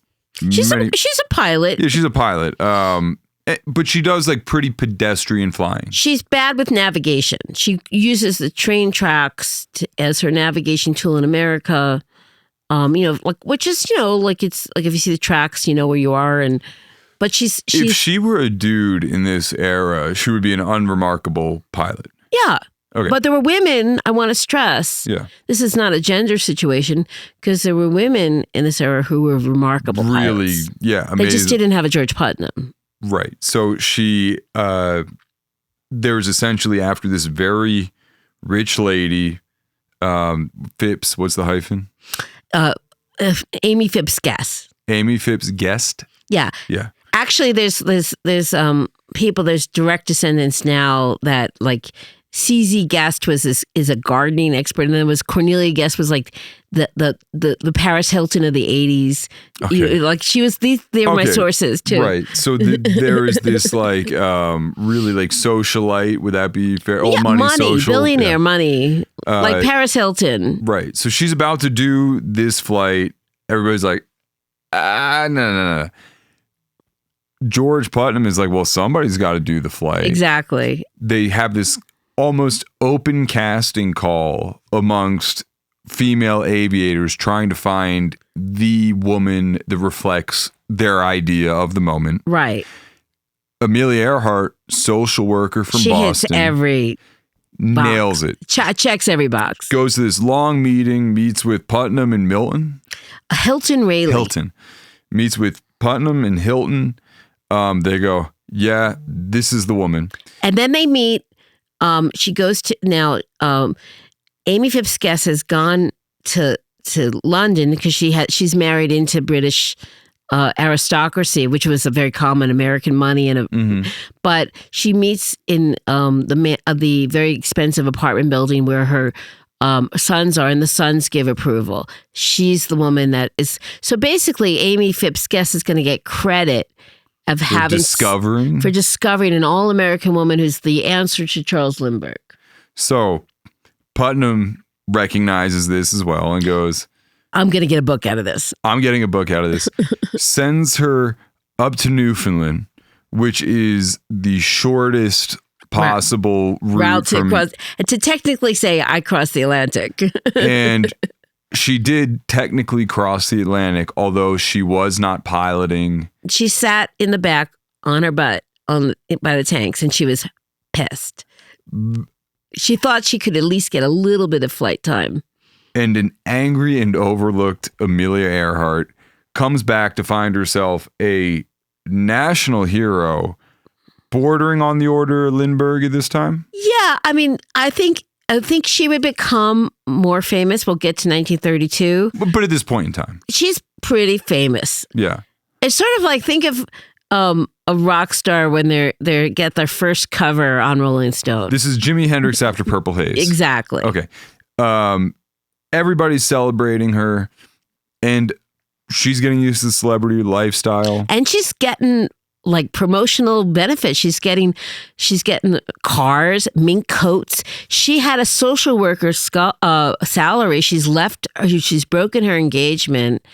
She's a pilot. Yeah, she's a pilot. But she does like pretty pedestrian flying. She's bad with navigation. She uses the train tracks as her navigation tool in America. Which is, like it's like if you see the tracks, you know where you are. But she's if she were a dude in this era, she would be an unremarkable pilot. Yeah. Okay. But there were women, I want to stress. Yeah. This is not a gender situation because there were women in this era who were remarkable pilots. Yeah. Amazing. They just didn't have a George Putnam. Right. So she, there was essentially after this very rich lady, Phipps, what's the hyphen? Amy Phipps Guest. Amy Phipps Guest? Yeah. Yeah. Actually, there's people, there's direct descendants now that like CZ Guest is a gardening expert, and then Cornelia Guest was like the Paris Hilton of the 80s. Okay. Like she was they were my sources too. Right. So there is this like really like socialite. Would that be fair? Yeah, money social. Billionaire money. Like Paris Hilton. Right. So she's about to do this flight. Everybody's like, no. George Putnam is like, well, somebody's got to do the flight. Exactly. They have this almost open casting call amongst female aviators trying to find the woman that reflects their idea of the moment. Right. Amelia Earhart, social worker from Boston. She hits every nails box. it. Checks every box. Goes to this long meeting, meets with Putnam and Milton. Hilton Rayleigh. Hilton. Meets with Putnam and Hilton. They go, yeah, this is the woman. And then they meet. She goes to now. Amy Phipps Guest has gone to London because she's married into British aristocracy, which was a very common American money, but she meets in the very expensive apartment building where her sons are, and the sons give approval. She's the woman that is. So basically, Amy Phipps Guest is going to get credit for discovering an all-American woman who's the answer to Charles Lindbergh. So Putnam recognizes this as well and goes, I'm going to get a book out of this. I'm getting a book out of this. Sends her up to Newfoundland, which is the shortest possible route to cross. To technically say I crossed the Atlantic. And she did technically cross the Atlantic, although she was not piloting. She sat in the back on her butt by the tanks, and she was pissed. She thought she could at least get a little bit of flight time. And an angry and overlooked Amelia Earhart comes back to find herself a national hero, bordering on the Order of Lindbergh at this time. Yeah, I mean, I think she would become more famous. We'll get to 1932. But at this point in time, she's pretty famous. Yeah. It's sort of like, think of a rock star when they get their first cover on Rolling Stone. This is Jimi Hendrix after Purple Haze. Exactly. Okay. Everybody's celebrating her, and she's getting used to the celebrity lifestyle. And she's getting like promotional benefits. She's getting cars, mink coats. She had a social worker salary. She's broken her engagement.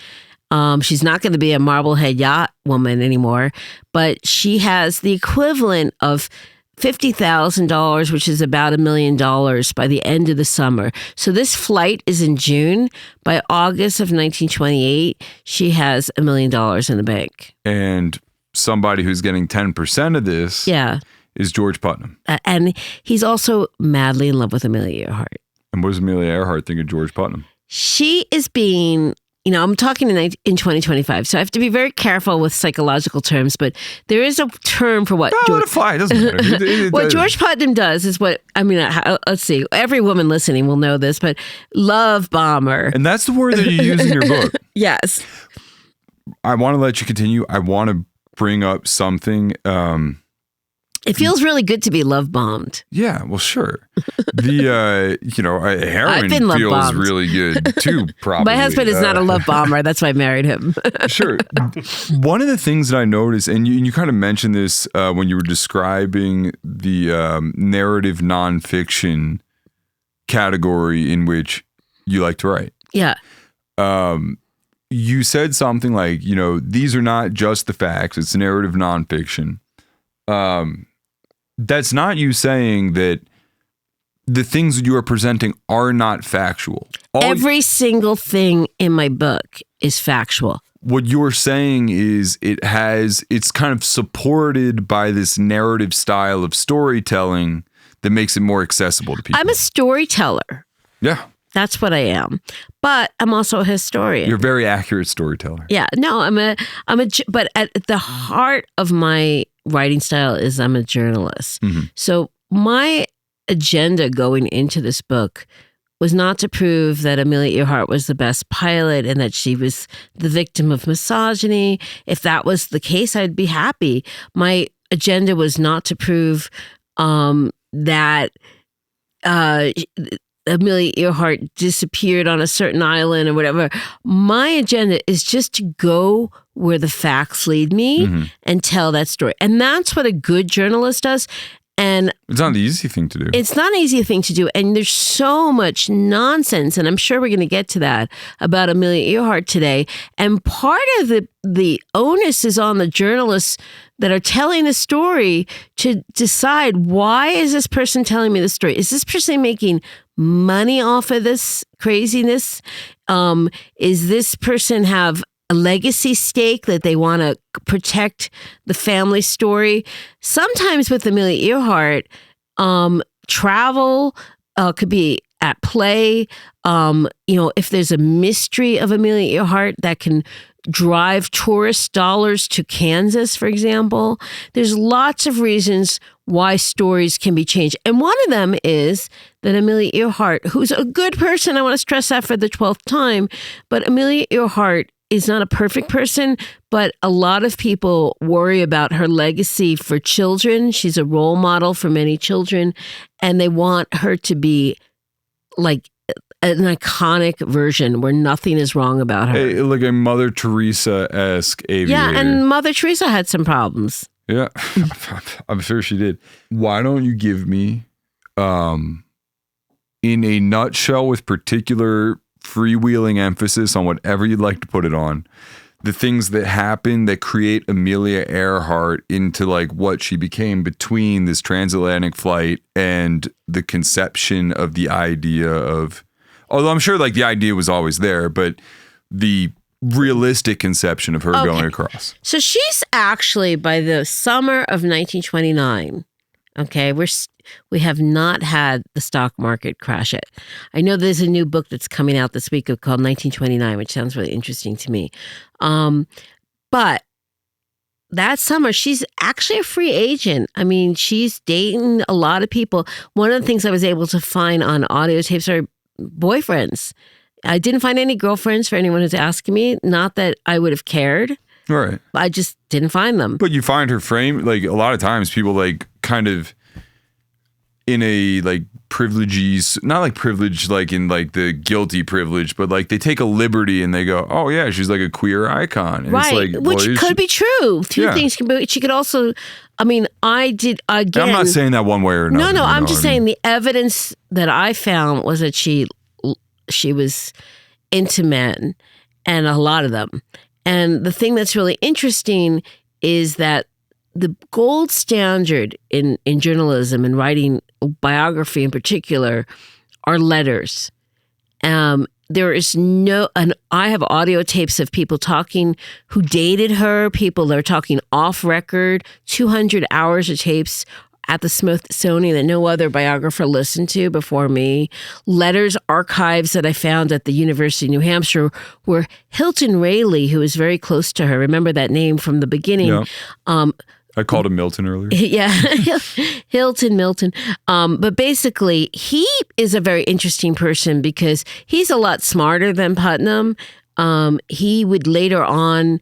She's not going to be a Marblehead yacht woman anymore, but she has the equivalent of $50,000, which is about $1 million by the end of the summer. So this flight is in June. By August of 1928, she has $1 million in the bank. And somebody who's getting 10% of this is George Putnam. And he's also madly in love with Amelia Earhart. And what does Amelia Earhart think of George Putnam? She is being... I'm talking in 2025, so I have to be very careful with psychological terms, but there is a term for what... let it fly. It doesn't matter. What George Putnam does is let's see, every woman listening will know this, but love bomber. And that's the word that you use in your book. Yes. I want to let you continue. I want to bring up something... It feels really good to be love bombed. Yeah, well, sure. The heroin feels bombed. Really good too. Probably. My husband is not a love bomber. That's why I married him. Sure. One of the things that I noticed, and you kind of mentioned this when you were describing the narrative nonfiction category in which you like to write. Yeah. You said something like, these are not just the facts. It's narrative nonfiction. that's not you saying that the things that you are presenting are not factual. Every single thing in my book is factual. What you're saying is it's kind of supported by this narrative style of storytelling that makes it more accessible to people. I'm a storyteller. Yeah. That's what I am. But I'm also a historian. You're a very accurate storyteller. Yeah. No, but at the heart of my writing style is I'm a journalist. Mm-hmm. So my agenda going into this book was not to prove that Amelia Earhart was the best pilot and that she was the victim of misogyny. If that was the case, I'd be happy. My agenda was not to prove that Amelia Earhart disappeared on a certain island or whatever. My agenda is just to go where the facts lead me and tell that story. And that's what a good journalist does. And it's not the easy thing to do. It's not an easy thing to do. And there's so much nonsense, and I'm sure we're going to get to that, about Amelia Earhart today. And part of the onus is on the journalists that are telling the story to decide, why is this person telling me the story? Is this person making money off of this craziness? Is this person have a legacy stake that they want to protect the family story? Sometimes with Amelia Earhart, travel could be at play. If there's a mystery of Amelia Earhart that can drive tourist dollars to Kansas, for example, there's lots of reasons why stories can be changed. And one of them is that Amelia Earhart, who's a good person, I want to stress that for the 12th time, but Amelia Earhart is not a perfect person, but a lot of people worry about her legacy for children. She's a role model for many children, and they want her to be like an iconic version where nothing is wrong about her. Like a Mother Teresa-esque aviator. Yeah, and Mother Teresa had some problems. Yeah, I'm sure she did. Why don't you give me, in a nutshell with particular freewheeling emphasis on whatever you'd like to put it on, the things that happen that create Amelia Earhart into like what she became between this transatlantic flight and the conception of the idea of, although I'm sure like the idea was always there, but the realistic conception of her going across. So she's actually, by the summer of 1929, okay, we have not had the stock market crash yet. I know there's a new book that's coming out this week called 1929, which sounds really interesting to me. But that summer, she's actually a free agent. I mean, she's dating a lot of people. One of the things I was able to find on audio tapes are boyfriends. I didn't find any girlfriends for anyone who's asking me. Not that I would have cared. Right. I just didn't find them. But you find her frame, like a lot of times people like kind of in a like privileges, not like privilege like in like the guilty privilege, but like they take a liberty and they go, oh yeah, she's like a queer icon. And right, it's like, which could be true. Two things can be. She could also, I mean, I did again. I'm not saying that one way or another. No, I'm just saying the evidence that I found was that she was into men, and a lot of them. And the thing that's really interesting is that the gold standard in journalism and writing biography in particular are letters. There is and I have audio tapes of people talking who dated her, people that are talking off record, 200 hours of tapes at the Smithsonian that no other biographer listened to before me. Letters, archives that I found at the University of New Hampshire where Hilton Rayleigh, who was very close to her, remember that name from the beginning. Yeah. I called him Milton earlier. Yeah, Milton. But basically, he is a very interesting person because he's a lot smarter than Putnam. He would later on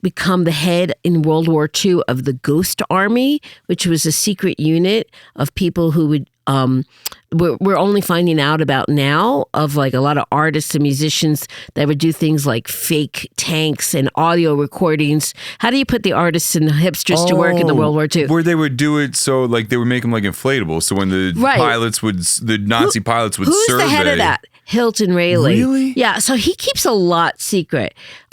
become the head in World War II of the Ghost Army, which was a secret unit of people who would, we're only finding out about now, of like a lot of artists and musicians that would do things like fake tanks and audio recordings. How do you put the artists and the hipsters to work in the World War II? Where they would do it so like they would make them like inflatable. So when the Nazi pilots would who's survey. Who's the head of that? Hilton Rayleigh. Really? Yeah, so he keeps a lot secret.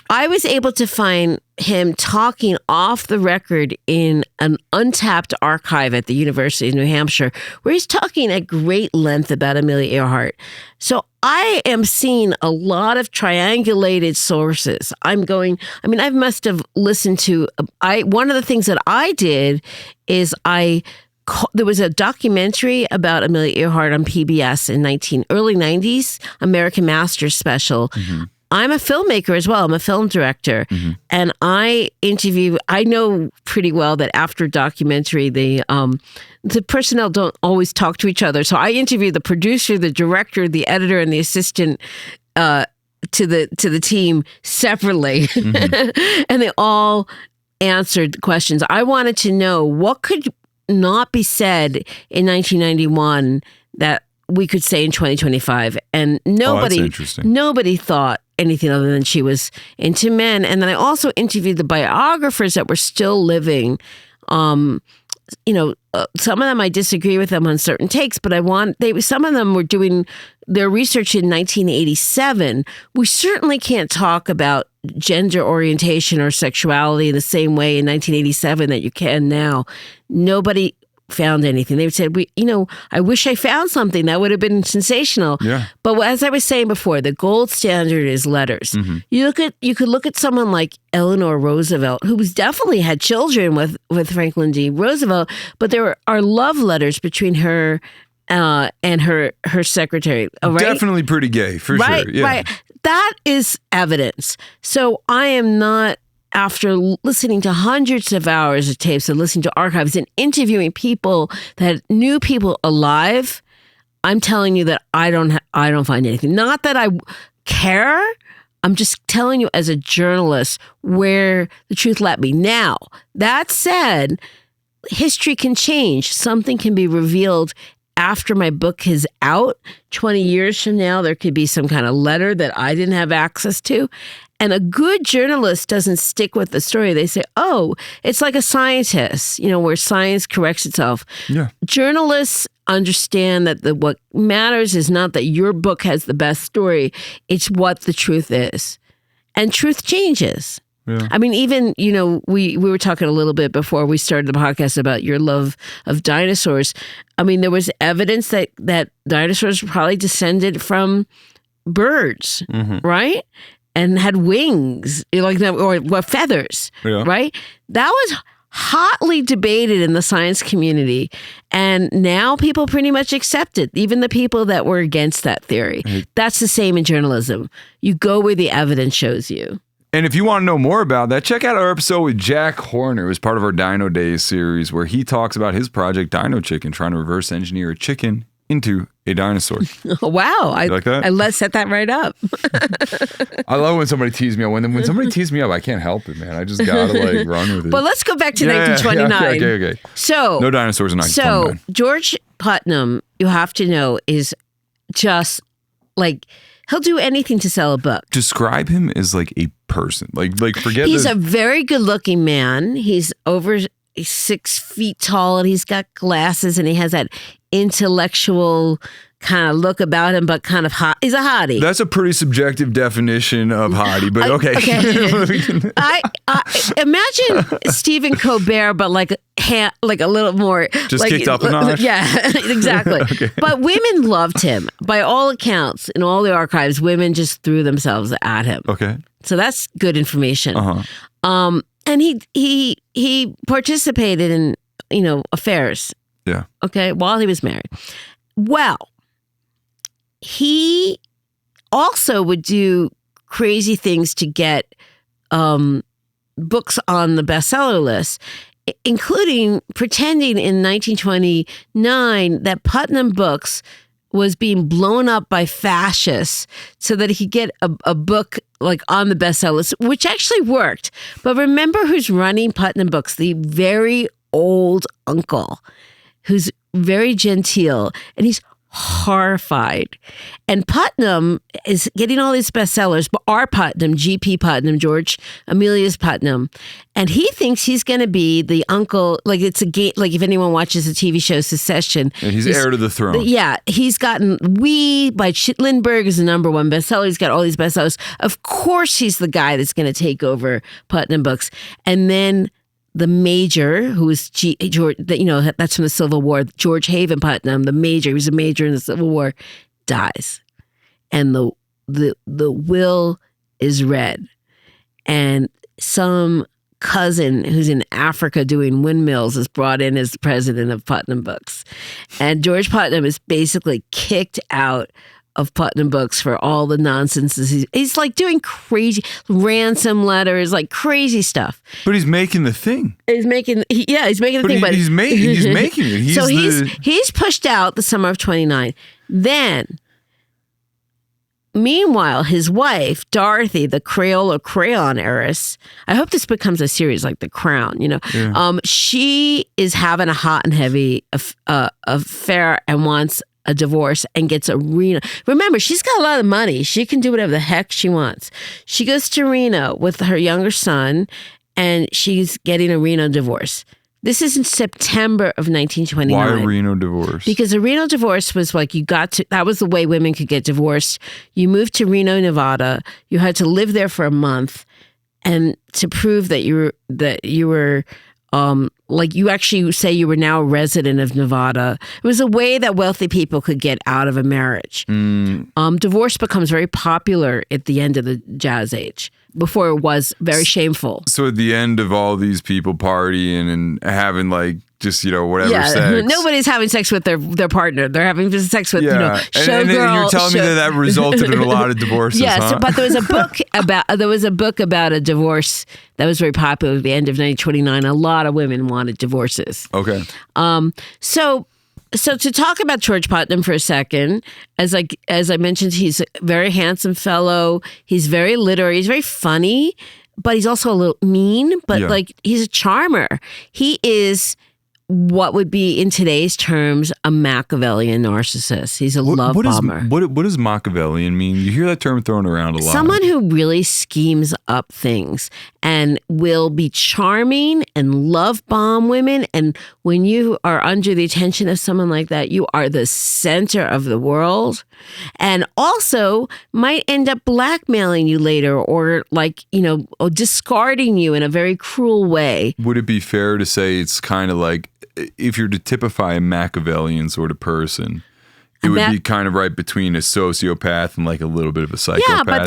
I was able to find him talking off the record in an untapped archive at the University of New Hampshire, where he's talking at great length about Amelia Earhart. So I am seeing a lot of triangulated sources. I must have listened to, one of the things that I did is there was a documentary about Amelia Earhart on PBS in early 90s, American Masters special. Mm-hmm. I'm a filmmaker as well. I'm a film director. Mm-hmm. And I know pretty well that after documentary, the personnel don't always talk to each other. So I interviewed the producer, the director, the editor, and the assistant to the team separately. Mm-hmm. And they all answered the questions. I wanted to know what could not be said in 1991 that we could say in 2025. And nobody thought anything other than she was into men. And then I also interviewed the biographers that were still living. Some of them I disagree with them on certain takes, but some of them were doing their research in 1987. We certainly can't talk about gender orientation or sexuality in the same way in 1987 that you can now. Nobody found anything. They said, I wish I found something that would have been sensational. Yeah. But as I was saying before, the gold standard is letters. Mm-hmm. You could look at someone like Eleanor Roosevelt, who definitely had children with Franklin D. Roosevelt, but there are love letters between her and her secretary. Right? Definitely pretty gay, for sure. Yeah. Right. That is evidence. So I am not, after listening to hundreds of hours of tapes and listening to archives and interviewing people that knew people alive, I'm telling you that I don't find anything. Not that I care. I'm just telling you as a journalist where the truth led me. Now, that said, history can change. Something can be revealed after my book is out. 20 years from now, there could be some kind of letter that I didn't have access to. And a good journalist doesn't stick with the story. They say, oh, it's like a scientist, where science corrects itself. Yeah. Journalists understand that what matters is not that your book has the best story. It's what the truth is. And truth changes. Yeah. I mean, even, we were talking a little bit before we started the podcast about your love of dinosaurs. I mean, there was evidence that dinosaurs probably descended from birds, mm-hmm. right? And had wings, or feathers, yeah. right? That was hotly debated in the science community. And now people pretty much accept it, even the people that were against that theory. Right. That's the same in journalism. You go where the evidence shows you. And if you want to know more about that, check out our episode with Jack Horner. It was part of our Dino Days series where he talks about his project Dino Chicken, trying to reverse engineer a chicken into a dinosaur. Wow. You like that? I set that right up. I love when somebody teases me up. When somebody teases me up, I can't help it, man. I just gotta run with it. Well, let's go back to 1929. Yeah, okay. So, no dinosaurs in 1929. So George Putnam, you have to know, is just he'll do anything to sell a book. Describe him as like a person. Forget He's a very good looking man. He's 6 feet tall and he's got glasses and he has that intellectual kind of look about him, but kind of hot. He's a hottie. That's a pretty subjective definition of hottie, but okay. I imagine Stephen Colbert, but like a little more just kicked up a notch. Yeah, exactly. Okay. But women loved him. By all accounts, in all the archives, women just threw themselves at him. Okay, so that's good information. Uh-huh. And he participated in affairs. Yeah. Okay, while he was married. Well, he also would do crazy things to get books on the bestseller list, including pretending in 1929 that Putnam Books was being blown up by fascists so that he could get a book on the bestseller list, which actually worked. But remember who's running Putnam Books? The very old uncle who's very genteel, and he's horrified. And Putnam is getting all these bestsellers, but our Putnam, G.P. Putnam, George Amelia's Putnam, and he thinks he's going to be the uncle, like it's a game, like if anyone watches the TV show Succession. And he's heir to the throne. Yeah, he's gotten We by Lindbergh is the #1 bestseller. He's got all these bestsellers. Of course he's the guy that's going to take over Putnam Books. And then the major, who was George, that's from the Civil War, George Haven Putnam, the major, he was a major in the Civil War, dies. And the will is read. And some cousin who's in Africa doing windmills is brought in as the president of Putnam Books. And George Putnam is basically kicked out of Putnam Books for all the nonsense. He's like doing crazy ransom letters, like crazy stuff. But he's making the thing. He's making the thing. But he's making it. He's pushed out the summer of 29. Then, meanwhile, his wife, Dorothy, the Crayola crayon heiress, I hope this becomes a series like The Crown, Yeah. She is having a hot and heavy affair and wants a divorce and gets a Reno. Remember, she's got a lot of money. She can do whatever the heck she wants. She goes to Reno with her younger son, and she's getting a Reno divorce. This is in September of 1929. Why a Reno divorce? Because a Reno divorce was like that was the way women could get divorced. You moved to Reno, Nevada. You had to live there for a month, and to prove that you were like you actually say you were now a resident of Nevada. It was a way that wealthy people could get out of a marriage. Divorce becomes very popular at the end of the Jazz Age. Before it was very shameful. So at the end of all these people partying and having like just, whatever sex. Nobody's having sex with their partner. They're having sex with, showgirl. And you're telling me that resulted in a lot of divorces, yes, huh? But there was a book about a divorce that was very popular at the end of 1929. A lot of women wanted divorces. Okay. So to talk about George Putnam for a second, as I mentioned, he's a very handsome fellow. He's very literary. He's very funny, but he's also a little mean. But he's a charmer. He is what would be in today's terms a Machiavellian narcissist. He's a love bomber. What does Machiavellian mean? You hear that term thrown around a lot. Someone who really schemes up things and will be charming and love bomb women. And when you are under the attention of someone like that, you are the center of the world. And also might end up blackmailing you later or or discarding you in a very cruel way. Would it be fair to say it's kind of like, if you're to typify a Machiavellian sort of person, it would be kind of right between a sociopath and like a little bit of a psychopath? Yeah, but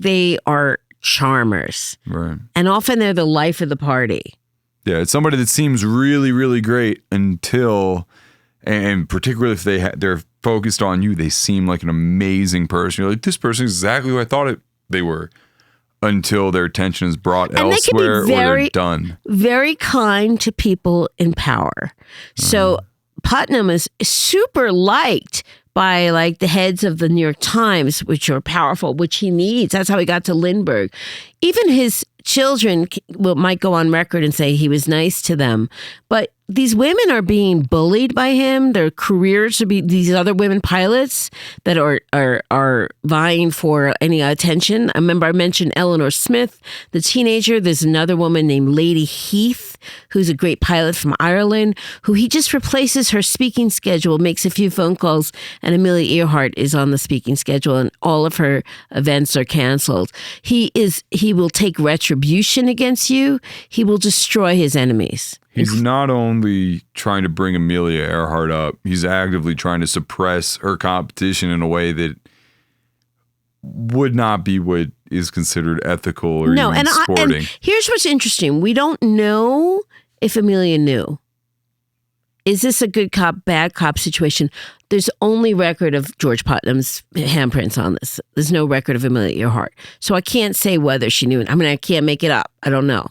they are charmers. Right. And often they're the life of the party. Yeah, it's somebody that seems really, really great until, and particularly if they're focused on you, they seem like an amazing person. You're like, this person is exactly who I thought they were. Until their attention is brought elsewhere or they're done. Very kind to people in power. So Putnam is super liked by like the heads of the New York Times, which are powerful, which he needs. That's how he got to Lindbergh. Even his children might go on record and say he was nice to them. But these women are being bullied by him. Their careers to be these other women pilots that are vying for any attention. I remember I mentioned Eleanor Smith, the teenager. There's another woman named Lady Heath, who's a great pilot from Ireland, who he just replaces her speaking schedule, makes a few phone calls, and Amelia Earhart is on the speaking schedule, and all of her events are canceled. He will take retribution against you. He will destroy his enemies. He's not only trying to bring Amelia Earhart up, he's actively trying to suppress her competition in a way that would not be what is considered ethical or even sporting. And here's what's interesting. We don't know if Amelia knew. Is this a good cop, bad cop situation? There's only record of George Putnam's handprints on this. There's no record of Amelia Earhart. So I can't say whether she knew. I mean, I can't make it up. I don't know.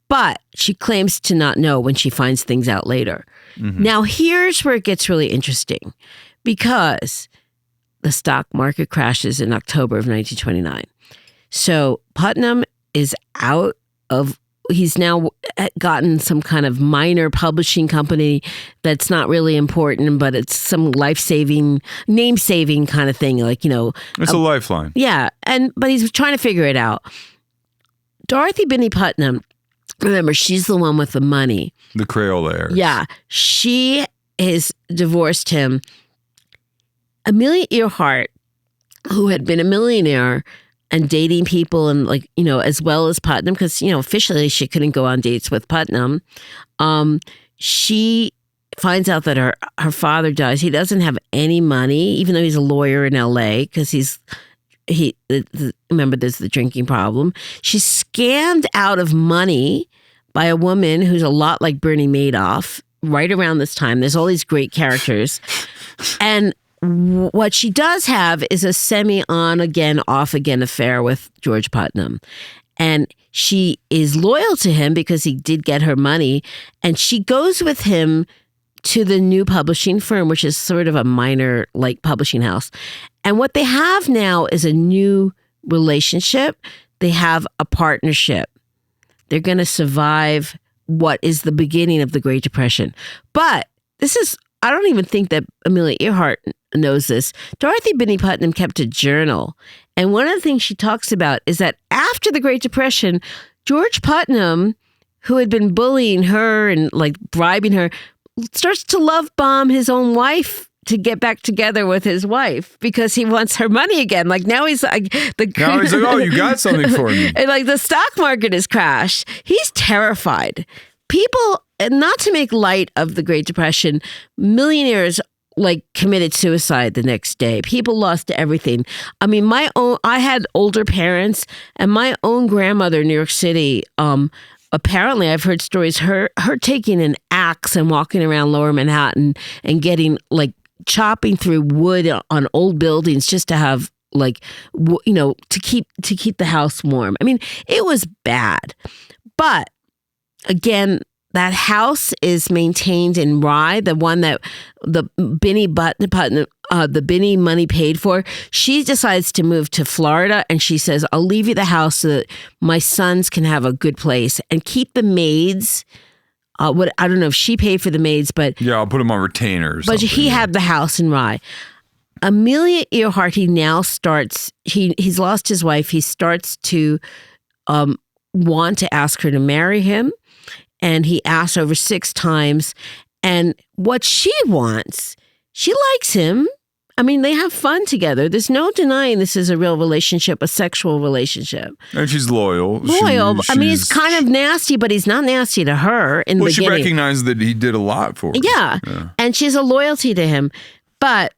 But she claims to not know when she finds things out later. Mm-hmm. Now, here's where it gets really interesting, because the stock market crashes in October of 1929. So Putnam is he's now gotten some kind of minor publishing company that's not really important, but it's some life-saving, name-saving kind of thing. Like, It's a lifeline. Yeah. But he's trying to figure it out. Dorothy Binney Putnam, remember, she's the one with the money. The Crayola heirs. Yeah. She has divorced him. Amelia Earhart, who had been a millionaire and dating people and as well as Putnam, because, officially she couldn't go on dates with Putnam. She finds out that her father dies. He doesn't have any money, even though he's a lawyer in LA, because remember, there's the drinking problem. She's scammed out of money by a woman who's a lot like Bernie Madoff right around this time. There's all these great characters. And what she does have is a semi-on again, off again affair with George Putnam. And she is loyal to him because he did get her money. And she goes with him to the new publishing firm, which is sort of a minor publishing house. And what they have now is a new relationship. They have a partnership. They're going to survive what is the beginning of the Great Depression. But I don't even think that Amelia Earhart knows this. Dorothy Binney Putnam kept a journal. And one of the things she talks about is that after the Great Depression, George Putnam, who had been bullying her and bribing her, starts to love bomb his own wife to get back together with his wife because he wants her money again. Now he's like, oh, you got something for me. And the stock market has crashed. He's terrified. People, and not to make light of the Great Depression, millionaires committed suicide the next day. People lost everything. I mean, I had older parents, and my own grandmother in New York City, apparently I've heard stories, her taking an axe and walking around Lower Manhattan and getting chopping through wood on old buildings just to have to keep the house warm. I mean, it was bad. But again, that house is maintained in Rye, the one that the Binney Putnam, the Binney money paid for. She decides to move to Florida, and she says, "I'll leave you the house so that my sons can have a good place and keep the maids." I don't know if she paid for the maids, but yeah, I'll put them on retainers. But he had the house in Rye. Amelia Earhart, he now starts. He's lost his wife. He starts to want to ask her to marry him. And he asks over 6 times. And what she wants, she likes him. I mean, they have fun together. There's no denying this is a real relationship, a sexual relationship. And she's loyal. I mean, he's kind of nasty, but he's not nasty to her in the beginning. Well, she recognizes that he did a lot for her. Yeah. And she's a loyalty to him. But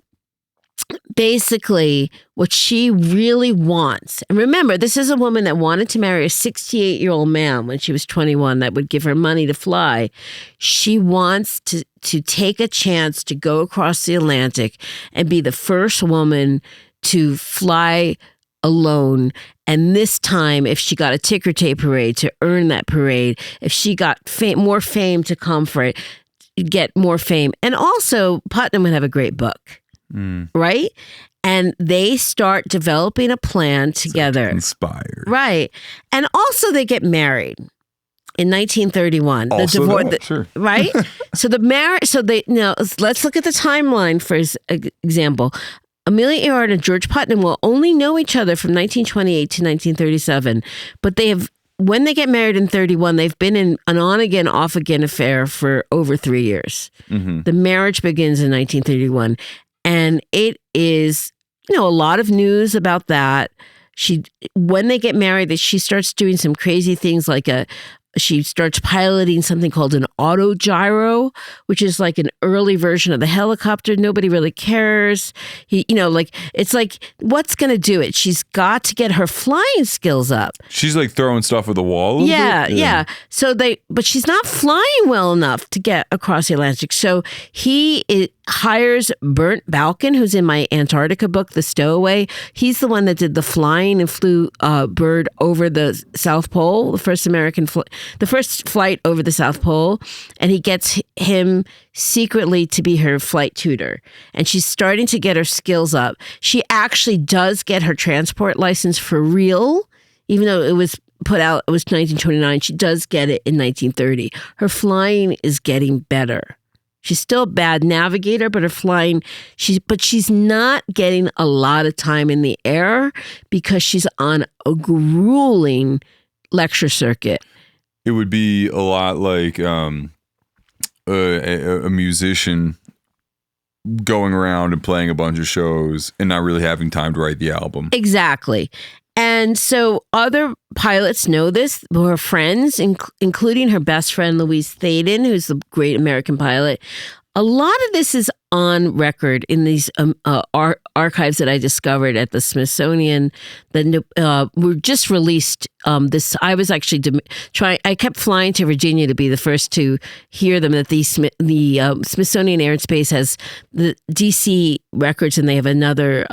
basically, what she really wants, and remember, this is a woman that wanted to marry a 68-year-old man when she was 21 that would give her money to fly. She wants to take a chance to go across the Atlantic and be the first woman to fly alone. And this time, if she got a ticker tape parade, to earn that parade, if she got more fame to come for it, get more fame. And also, Putnam would have a great book. Right? And they start developing a plan together. Inspired. Right. And also they get married in 1931. Sure. Right? So let's look at the timeline for example. Amelia Earhart and George Putnam will only know each other from 1928 to 1937, but when they get married in 31, they've been in an on-again, off-again affair for over 3 years. Mm-hmm. The marriage begins in 1931. And it is, a lot of news about that. When they get married, she starts doing some crazy things she starts piloting something called an autogyro, which is like an early version of the helicopter. Nobody really cares. It's like, what's going to do it? She's got to get her flying skills up. She's throwing stuff at the wall. Yeah. But she's not flying well enough to get across the Atlantic. So he hires Burnt Balkin, who's in my Antarctica book, The Stowaway. He's the one that did the flying and flew Bird over the South Pole, the first flight over the South Pole. And he gets him secretly to be her flight tutor. And she's starting to get her skills up. She actually does get her transport license for real, even though it was put out, it was 1929. She does get it in 1930. Her flying is getting better. She's still a bad navigator, but her flying, she's not getting a lot of time in the air because she's on a grueling lecture circuit. It would be a lot like a musician going around and playing a bunch of shows and not really having time to write the album. Exactly. And so other pilots know this, who are friends, including her best friend, Louise Thaden, who's the great American pilot. A lot of this is on record in these archives that I discovered at the Smithsonian that were just released. I was actually I kept flying to Virginia to be the first to hear them. That the Smithsonian Air and Space has the DC records, and they have another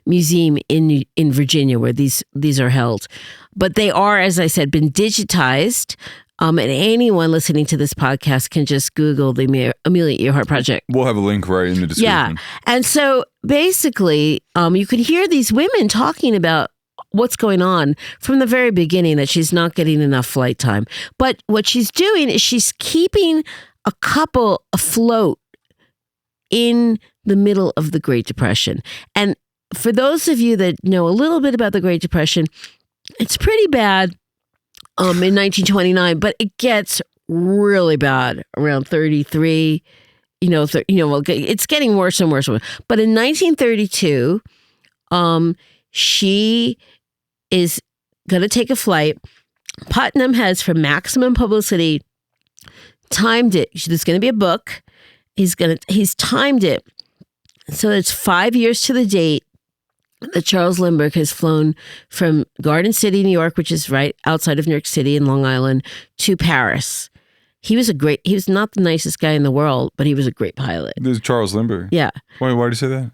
museum in Virginia where these are held. But they are, as I said, been digitized. And anyone listening to this podcast can just Google the Amelia Earhart Project. We'll have a link right in the description. Yeah. And so basically, you could hear these women talking about what's going on from the very beginning, that she's not getting enough flight time. But what she's doing is she's keeping a couple afloat in the middle of the Great Depression. And for those of you that know a little bit about the Great Depression, it's pretty bad. In 1929, but it gets really bad around 33. It's getting worse and worse. But in 1932, she is going to take a flight. Putnam has, for maximum publicity, timed it. There's going to be a book. He's timed it so it's 5 years to the date that Charles Lindbergh has flown from Garden City, New York, which is right outside of New York City in Long Island, to Paris. He was not the nicest guy in the world, but he was a great pilot. This is Charles Lindbergh. Yeah. Why did you say that?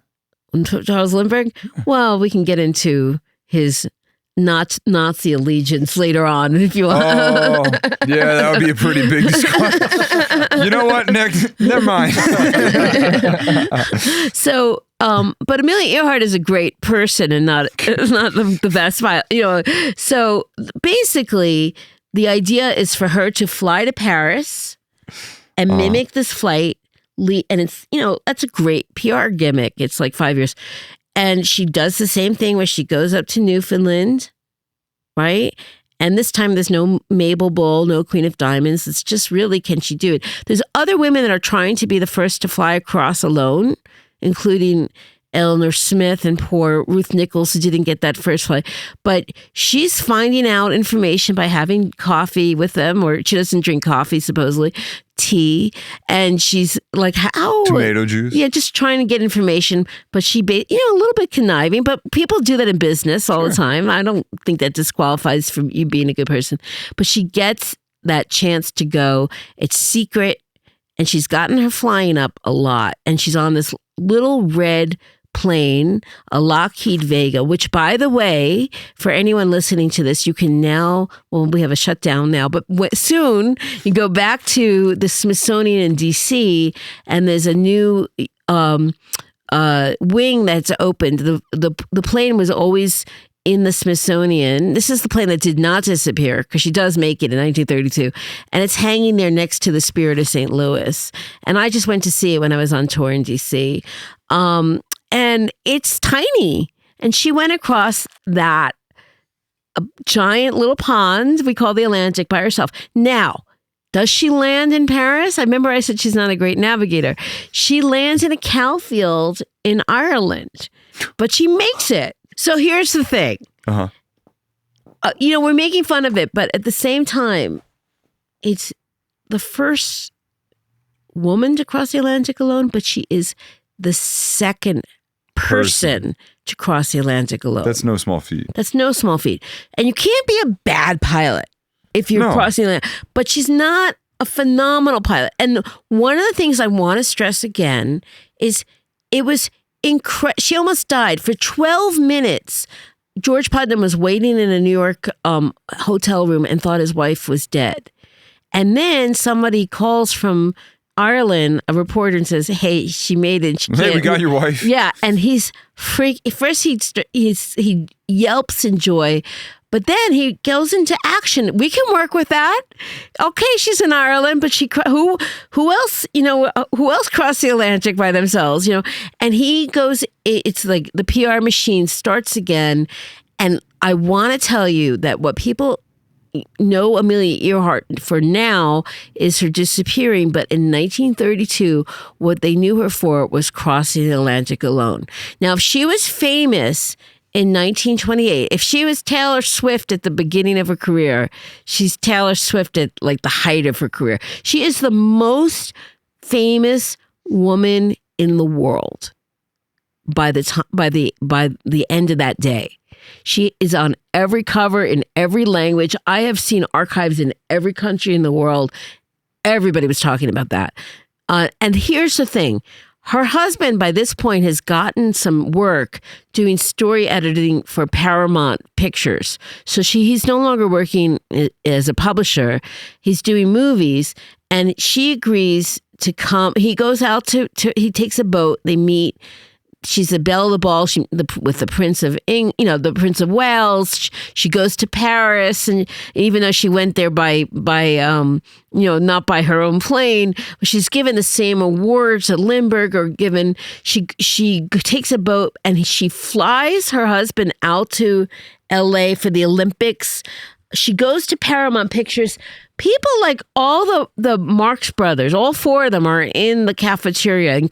Charles Lindbergh? Well, we can get into his Nazi allegiance later on if you want. Oh, yeah, that would be a pretty big discussion. You know what? Never mind. So, but Amelia Earhart is a great person and not the best pilot. So basically, the idea is for her to fly to Paris and mimic this flight. And it's, that's a great PR gimmick. It's like 5 years. And she does the same thing where she goes up to Newfoundland, right? And this time there's no Mabel Bull, no Queen of Diamonds. It's just really, can she do it? There's other women that are trying to be the first to fly across alone, including Eleanor Smith and poor Ruth Nichols, who didn't get that first flight. But she's finding out information by having coffee with them, or she doesn't drink coffee, supposedly, tea. And she's like, how? Tomato juice? Yeah, just trying to get information. But she, a little bit conniving, but people do that in business all the time. I don't think that disqualifies from you being a good person. But she gets that chance to go. It's secret. And she's gotten her flying up a lot. And she's on this little red plane, a Lockheed Vega, which, by the way, for anyone listening to this, you can now, well, we have a shutdown now, but soon you go back to the Smithsonian in DC and there's a new wing that's opened. The plane was always in the Smithsonian. This is the plane that did not disappear, because she does make it in 1932. And it's hanging there next to the Spirit of St. Louis. And I just went to see it when I was on tour in DC. And it's tiny. And she went across that giant little pond we call the Atlantic by herself. Now, does she land in Paris? I remember I said she's not a great navigator. She lands in a cow field in Ireland, but she makes it. So here's the thing. We're making fun of it, but at the same time, it's the first woman to cross the Atlantic alone, but she is the second person to cross the Atlantic alone. That's no small feat. And you can't be a bad pilot if you're crossing the Atlantic. But she's not a phenomenal pilot. And one of the things I want to stress again is it was incredible. She almost died. For 12 minutes, George Putnam was waiting in a New York hotel room and thought his wife was dead. And then somebody calls from Ireland, a reporter, and says, "Hey, she made it. Hey, we got your wife." Yeah, and he's freak. First, he yelps in joy, But then he goes into action. We can work with that. Okay, she's in Ireland, but who else? Who else crossed the Atlantic by themselves? And he goes. It's like the PR machine starts again. And I want to tell you that what people know Amelia Earhart for now is her disappearing, but in 1932, what they knew her for was crossing the Atlantic alone. Now, if she was famous in 1928, if she was Taylor Swift at the beginning of her career, she's Taylor Swift at like the height of her career. She is the most famous woman in the world by the end of that day. She is on every cover in every language. I have seen archives in every country in the world. Everybody was talking about that. And here's the thing. Her husband, by this point, has gotten some work doing story editing for Paramount Pictures. So he's no longer working as a publisher. He's doing movies, and she agrees to come. He goes out he takes a boat. They meet. She's the belle of the ball. With the Prince of the Prince of Wales. She goes to Paris, and even though she went there by not by her own plane, she's given the same awards at Lindbergh, or given. She takes a boat and she flies her husband out to L.A. for the Olympics. She goes to Paramount Pictures. People like all the Marx Brothers, all four of them are in the cafeteria, and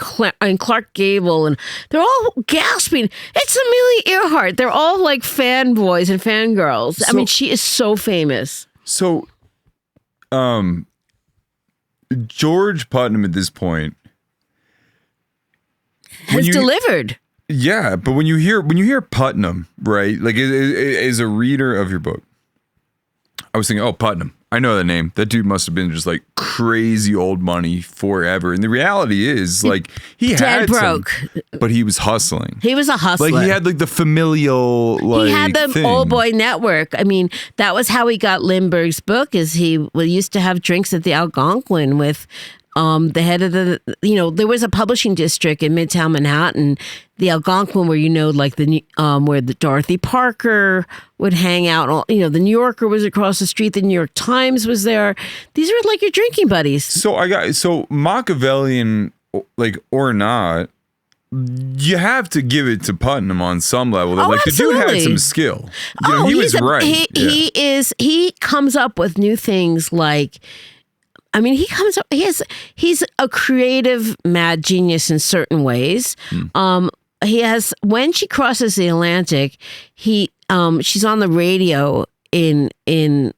Clark Gable, and they're all gasping. It's Amelia Earhart. They're all like fanboys and fangirls. I mean, she is so famous. So, George Putnam at this point has delivered. Yeah, but when you hear Putnam, right? Like as a reader of your book, I was thinking, oh, Putnam. I know that name. That dude must have been just like crazy old money forever. And the reality is, like, he had broke, but he was hustling. He was a hustler. Like, he had like the familial, like, he had the thing. Old boy network. I mean, that was how he got Lindbergh's book. Is he used to have drinks at the Algonquin with the head of there was a publishing district in Midtown Manhattan, the Algonquin, where like where the Dorothy Parker would hang out. The New Yorker was across the street. The New York Times was there. These were like your drinking buddies. So Machiavellian, like, or not, you have to give it to Putnam on some level. That, the dude had some skill. He was right. He comes up with new things like. I mean, he's a creative mad genius in certain ways. He has, when she crosses the Atlantic, she's on the radio in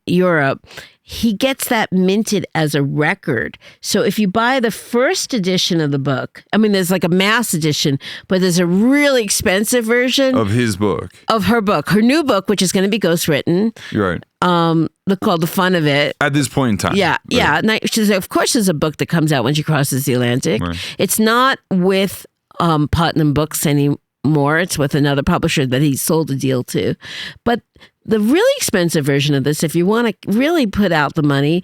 Europe. He gets that minted as a record. So if you buy the first edition of the book, I mean, there's like a mass edition, but there's a really expensive version of his book, of her book, her new book, which is going to be ghostwritten. You're right. Called The Fun of It. At this point in time. Yeah, right. Yeah. And of course, there's a book that comes out when she crosses the Atlantic. Right. It's not with Putnam Books anymore. It's with another publisher that he sold a deal to. But the really expensive version of this, if you want to really put out the money,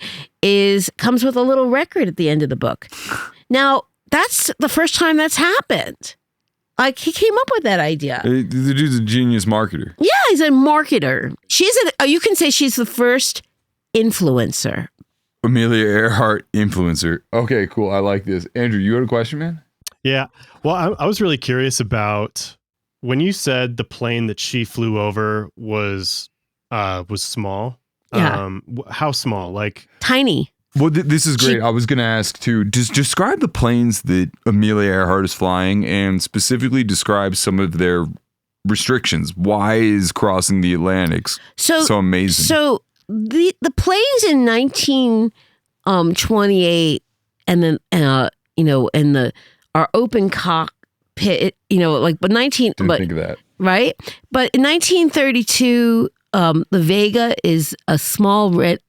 comes with a little record at the end of the book. Now, that's the first time that's happened. Like, he came up with that idea. The dude's a genius marketer. Yeah, he's a marketer. You can say she's the first influencer. Amelia Earhart influencer. Okay, cool. I like this. Andrew, you had a question, man? Yeah. Well, I was really curious about when you said the plane that she flew over was small. Yeah. How small? Like tiny. Well, this is great. I was going to ask too. Just describe the planes that Amelia Earhart is flying, and specifically describe some of their restrictions. Why is crossing the Atlantic so amazing? So the planes in 1928, and then our open cockpit. But 19. Didn't think of that. Right, but in 1932. The Vega is a small red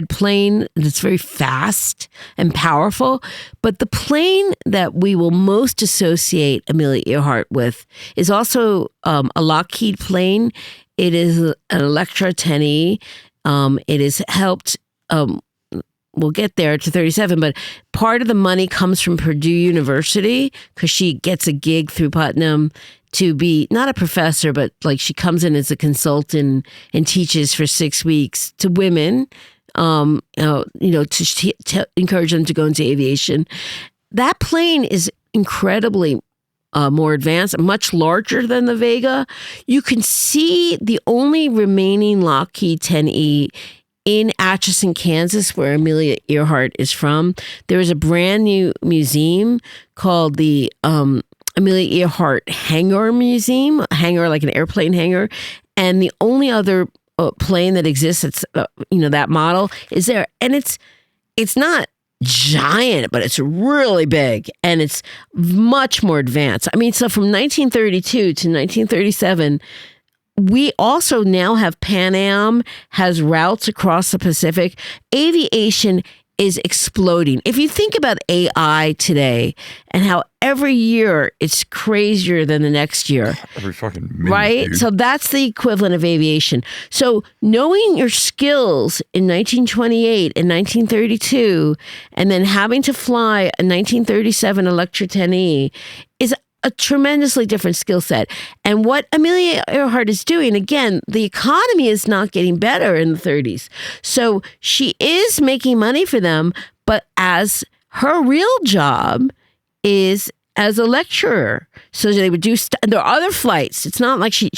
plane that's very fast and powerful. But the plane that we will most associate Amelia Earhart with is also a Lockheed plane. It is an Electra 10E. It has helped. We'll get there to 37, but part of the money comes from Purdue University because she gets a gig through Putnam to be not a professor, but like she comes in as a consultant and teaches for 6 weeks to women, to encourage them to go into aviation. That plane is incredibly more advanced, much larger than the Vega. You can see the only remaining Lockheed 10E in Atchison, Kansas, where Amelia Earhart is from. There is a brand new museum called the Amelia Earhart Hangar Museum, hangar like an airplane hangar. And the only other plane that exists, it's that model is there. And it's not giant, but it's really big and it's much more advanced. I mean, so from 1932 to 1937, we also now have Pan Am has routes across the Pacific. Aviation is exploding. If you think about AI today and how every year it's crazier than the next year. Every fucking minute, right? dude. So that's the equivalent of aviation. So knowing your skills in 1928 and 1932 and then having to fly a 1937 Electra 10E is a tremendously different skill set. And what Amelia Earhart is doing, again, the economy is not getting better in the 30s. So she is making money for them, but as her real job is as a lecturer. So they would do, there are other flights. It's not like she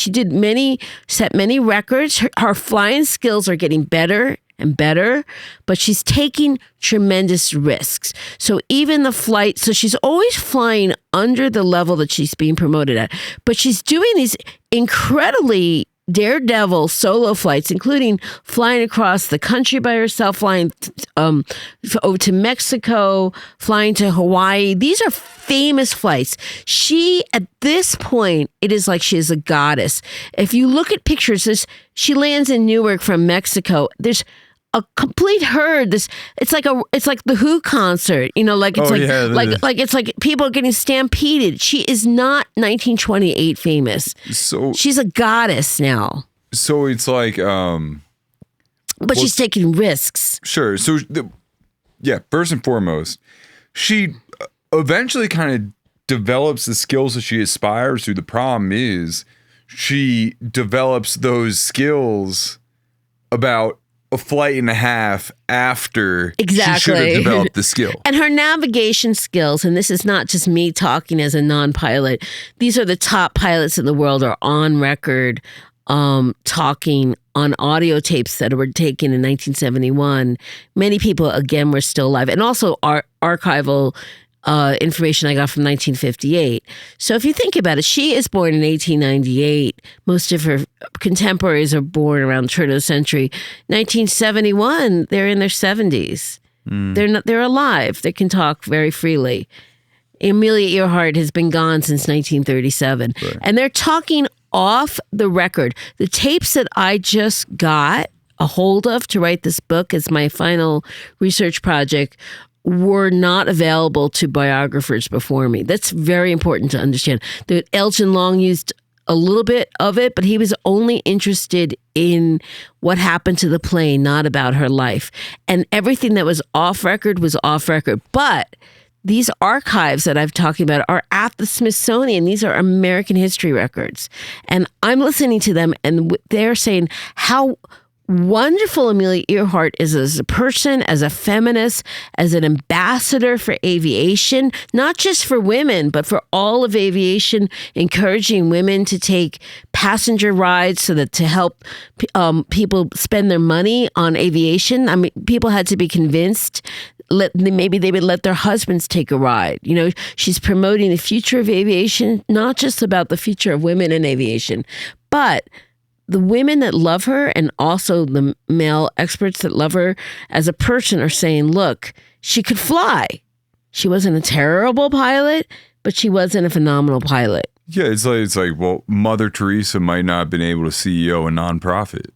set many records. Her flying skills are getting better and better, but she's taking tremendous risks. So even the flight, so she's always flying under the level that she's being promoted at, but she's doing these incredibly daredevil solo flights, including flying across the country by herself, flying over to Mexico, flying to Hawaii. These are famous flights. She, at this point, it is like she is a goddess. If you look at pictures, she lands in Newark from Mexico. There's a complete herd. It's like the Who concert, it's like people are getting stampeded. She is not 1928 famous. So she's a goddess now. So it's like, but she's taking risks. Sure. So first and foremost, she eventually kind of develops the skills that she aspires to. The problem is she develops those skills about a flight and a half after she should have developed the skill. And her navigation skills, and this is not just me talking as a non-pilot, these are the top pilots in the world are on record talking on audio tapes that were taken in 1971. Many people, again, were still alive. And also archival information I got from 1958. So if you think about it, she is born in 1898. Most of her contemporaries are born around the turn of the century. 1971, they're in their 70s. They're alive. They can talk very freely. Amelia Earhart has been gone since 1937. Right. And they're talking off the record. The tapes that I just got a hold of to write this book as my final research project were not available to biographers before me. That's very important to understand. That Elgin Long used a little bit of it, but he was only interested in what happened to the plane, not about her life. And everything that was off record was off record. But these archives that I'm talking about are at the Smithsonian. These are American history records. And I'm listening to them and they're saying how wonderful Amelia Earhart is as a person, as a feminist, as an ambassador for aviation, not just for women, but for all of aviation, encouraging women to take passenger rides so that to help people spend their money on aviation. I mean, people had to be convinced. Maybe they would let their husbands take a ride. You know, she's promoting the future of aviation, not just about the future of women in aviation, but the women that love her and also the male experts that love her as a person are saying, look, she could fly. She wasn't a terrible pilot, but she wasn't a phenomenal pilot. Yeah, it's like, well, Mother Teresa might not have been able to CEO a nonprofit.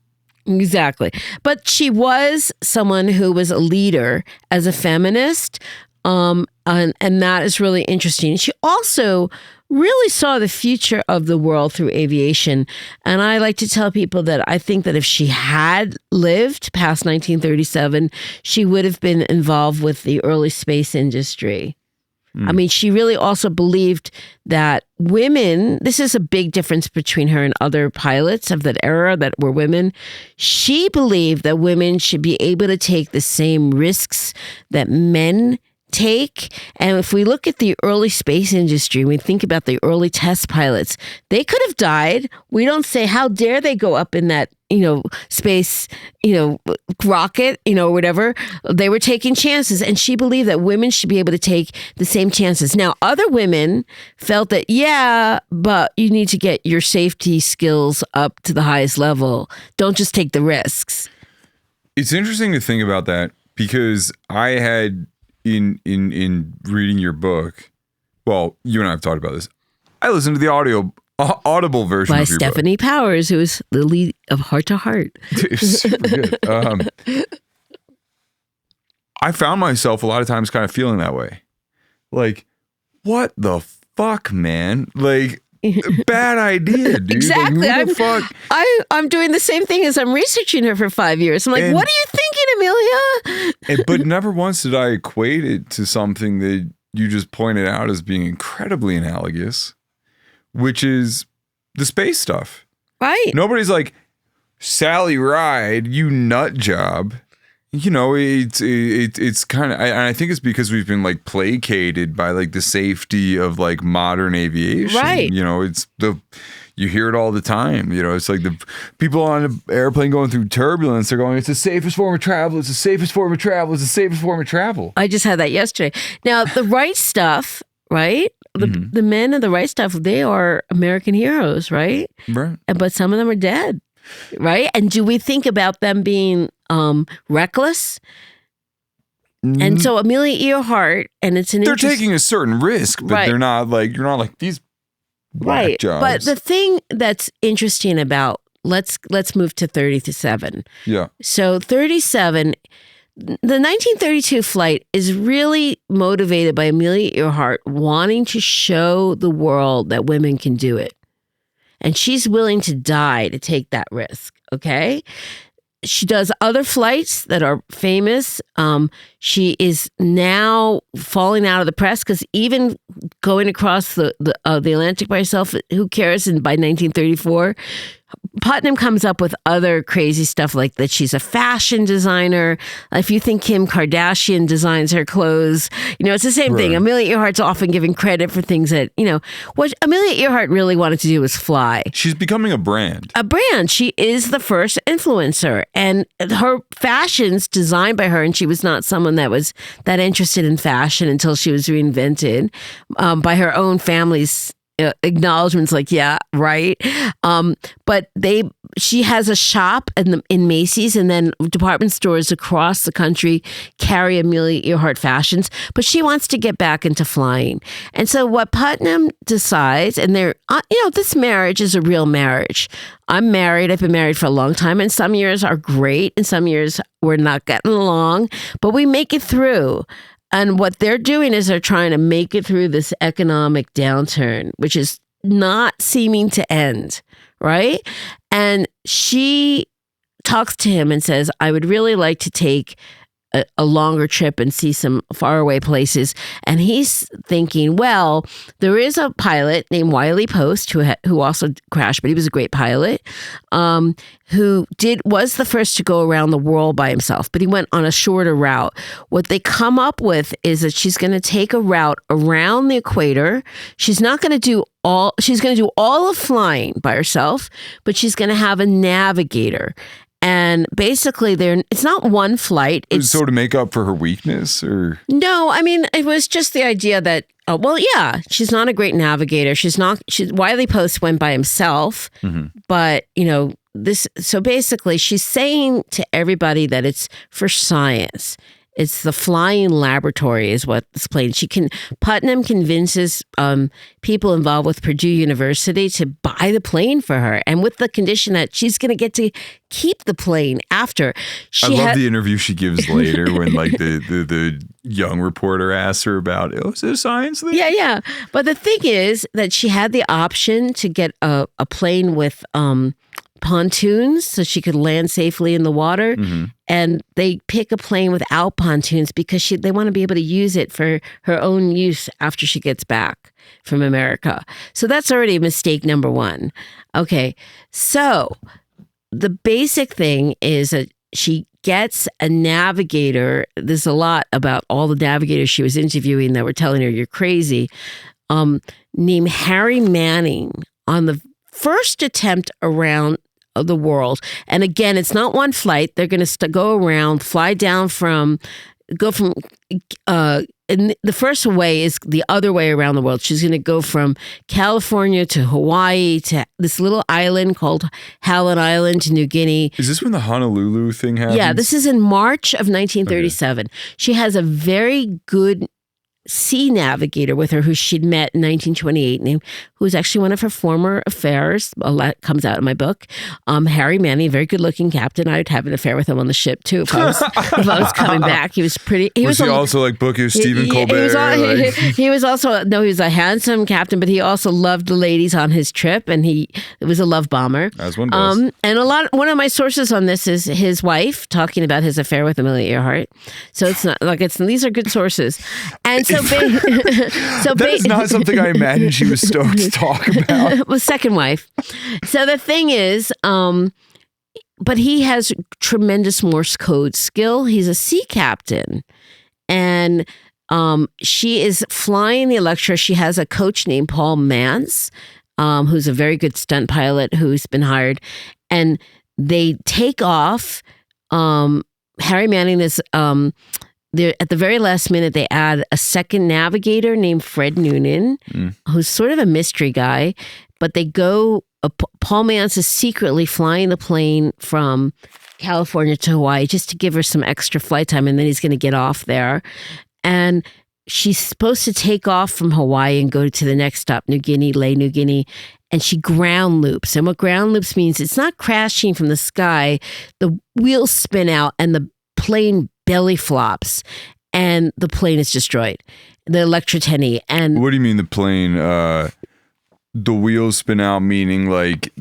Exactly. But she was someone who was a leader as a feminist, and that is really interesting. She also really saw the future of the world through aviation. And I like to tell people that I think that if she had lived past 1937, she would have been involved with the early space industry. I mean, she really also believed that women, this is a big difference between her and other pilots of that era that were women. She believed that women should be able to take the same risks that men take. And if we look at the early space industry, we think about the early test pilots, they could have died. We don't say, how dare they go up in that, space, rocket, whatever. They were taking chances. And she believed that women should be able to take the same chances. Now, other women felt that, yeah, but you need to get your safety skills up to the highest level. Don't just take the risks. It's interesting to think about that because I had in reading your book, well, you and I have talked about this. I listened to the audible version by of your Stephanie book. Powers, who is the lead of Heart to Heart. Super good. I found myself a lot of times kind of feeling that way. Like, what the fuck, man? Like, bad idea, dude. Exactly. Like, who the fuck? I'm doing the same thing as I'm researching her for 5 years. I'm like, what are you thinking, Amelia? But never once did I equate it to something that you just pointed out as being incredibly analogous, which is the space stuff. Right. Nobody's like, Sally Ride, you nut job. It's kind of, I think it's because we've been like placated by like the safety of like modern aviation. Right. You hear it all the time. It's like the people on an airplane going through turbulence, they're going, it's the safest form of travel. It's the safest form of travel. It's the safest form of travel. I just had that yesterday. Now, the right stuff, right? The men of the right stuff, they are American heroes, right? Right. But some of them are dead, right? And do we think about them being reckless? And so Amelia Earhart, and it's an they're taking a certain risk, but Right. they're not like, you're not like these whack right. jobs. But the thing that's interesting about let's move to 37. Yeah. So 37, the 1932 flight is really motivated by Amelia Earhart wanting to show the world that women can do it. And she's willing to die to take that risk, okay? She does other flights that are famous. She is now falling out of the press because even going across the Atlantic by herself, who cares? And by 1934, Putnam comes up with other crazy stuff like that she's a fashion designer. If you think Kim Kardashian designs her clothes, it's the same thing. Right. Amelia Earhart's often given credit for things that, what Amelia Earhart really wanted to do was fly. She's becoming a brand. A brand. She is the first influencer, and her fashion's designed by her, and she was not someone that was that interested in fashion until she was reinvented by her own family's acknowledgments, like, yeah, right. But she has a shop in Macy's, and then department stores across the country carry Amelia Earhart fashions. But she wants to get back into flying, and so what Putnam decides, and this marriage is a real marriage. I'm married. I've been married for a long time, and some years are great, and some years we're not getting along, but we make it through. And what they're doing is they're trying to make it through this economic downturn, which is not seeming to end, right? And she talks to him and says, I would really like to take a longer trip and see some faraway places. And he's thinking, well, there is a pilot named Wiley Post who also crashed, but he was a great pilot, who was the first to go around the world by himself, but he went on a shorter route. What they come up with is that she's going to take a route around the equator. She's not going to do she's going to do all of flying by herself, but she's going to have a navigator. And basically, it's not one flight. It's So to make up for her weakness, or no, I mean, it was just the idea that, she's not a great navigator. Wiley Post went by himself, but so basically, she's saying to everybody that it's for science. It's the flying laboratory is what this plane. Putnam convinces people involved with Purdue University to buy the plane for her, and with the condition that she's going to get to keep the plane after. I love the interview she gives later when like the young reporter asks her about, is it a science thing? Yeah. But the thing is that she had the option to get a plane with pontoons so she could land safely in the water. and they pick a plane without pontoons because they want to be able to use it for her own use after she gets back from America. So that's already mistake number one. Okay, so the basic thing is that she gets a navigator. There's a lot about all the navigators she was interviewing that were telling her, you're crazy, named Harry Manning on the first attempt around the world. And again, it's not one flight. They're going to go around, and the first way is the other way around the world. She's going to go from California to Hawaii to this little island called Howland Island to New Guinea. Is this when the Honolulu thing happened? Yeah, this is in March of 1937. Okay. She has a very good sea navigator with her who she'd met in 1928, who was actually one of her former affairs. A lot comes out in my book. Harry Manning, a very good-looking captain. I'd have an affair with him on the ship too if I was coming back. He was pretty. Was he also like bookish Stephen Colbert? He was a handsome captain, but he also loved the ladies on his trip, and it was a love bomber. As one does. And one of my sources on this is his wife talking about his affair with Amelia Earhart. So it's not like these are good sources, and. That is not something I imagine she was stoked to talk about. Well, second wife. So the thing is, but he has tremendous Morse code skill. He's a sea captain. And she is flying the Electra. She has a coach named Paul Mance, who's a very good stunt pilot who's been hired. And they take off. Harry Manning is... at the very last minute, they add a second navigator named Fred Noonan, who's sort of a mystery guy. But they go, Paul Mance is secretly flying the plane from California to Hawaii just to give her some extra flight time. And then he's going to get off there. And she's supposed to take off from Hawaii and go to the next stop, New Guinea. And she ground loops. And what ground loops means, it's not crashing from the sky. The wheels spin out and the plane belly flops and the plane is destroyed. The Electra 10E. And what do you mean the plane? The wheels spin out, meaning like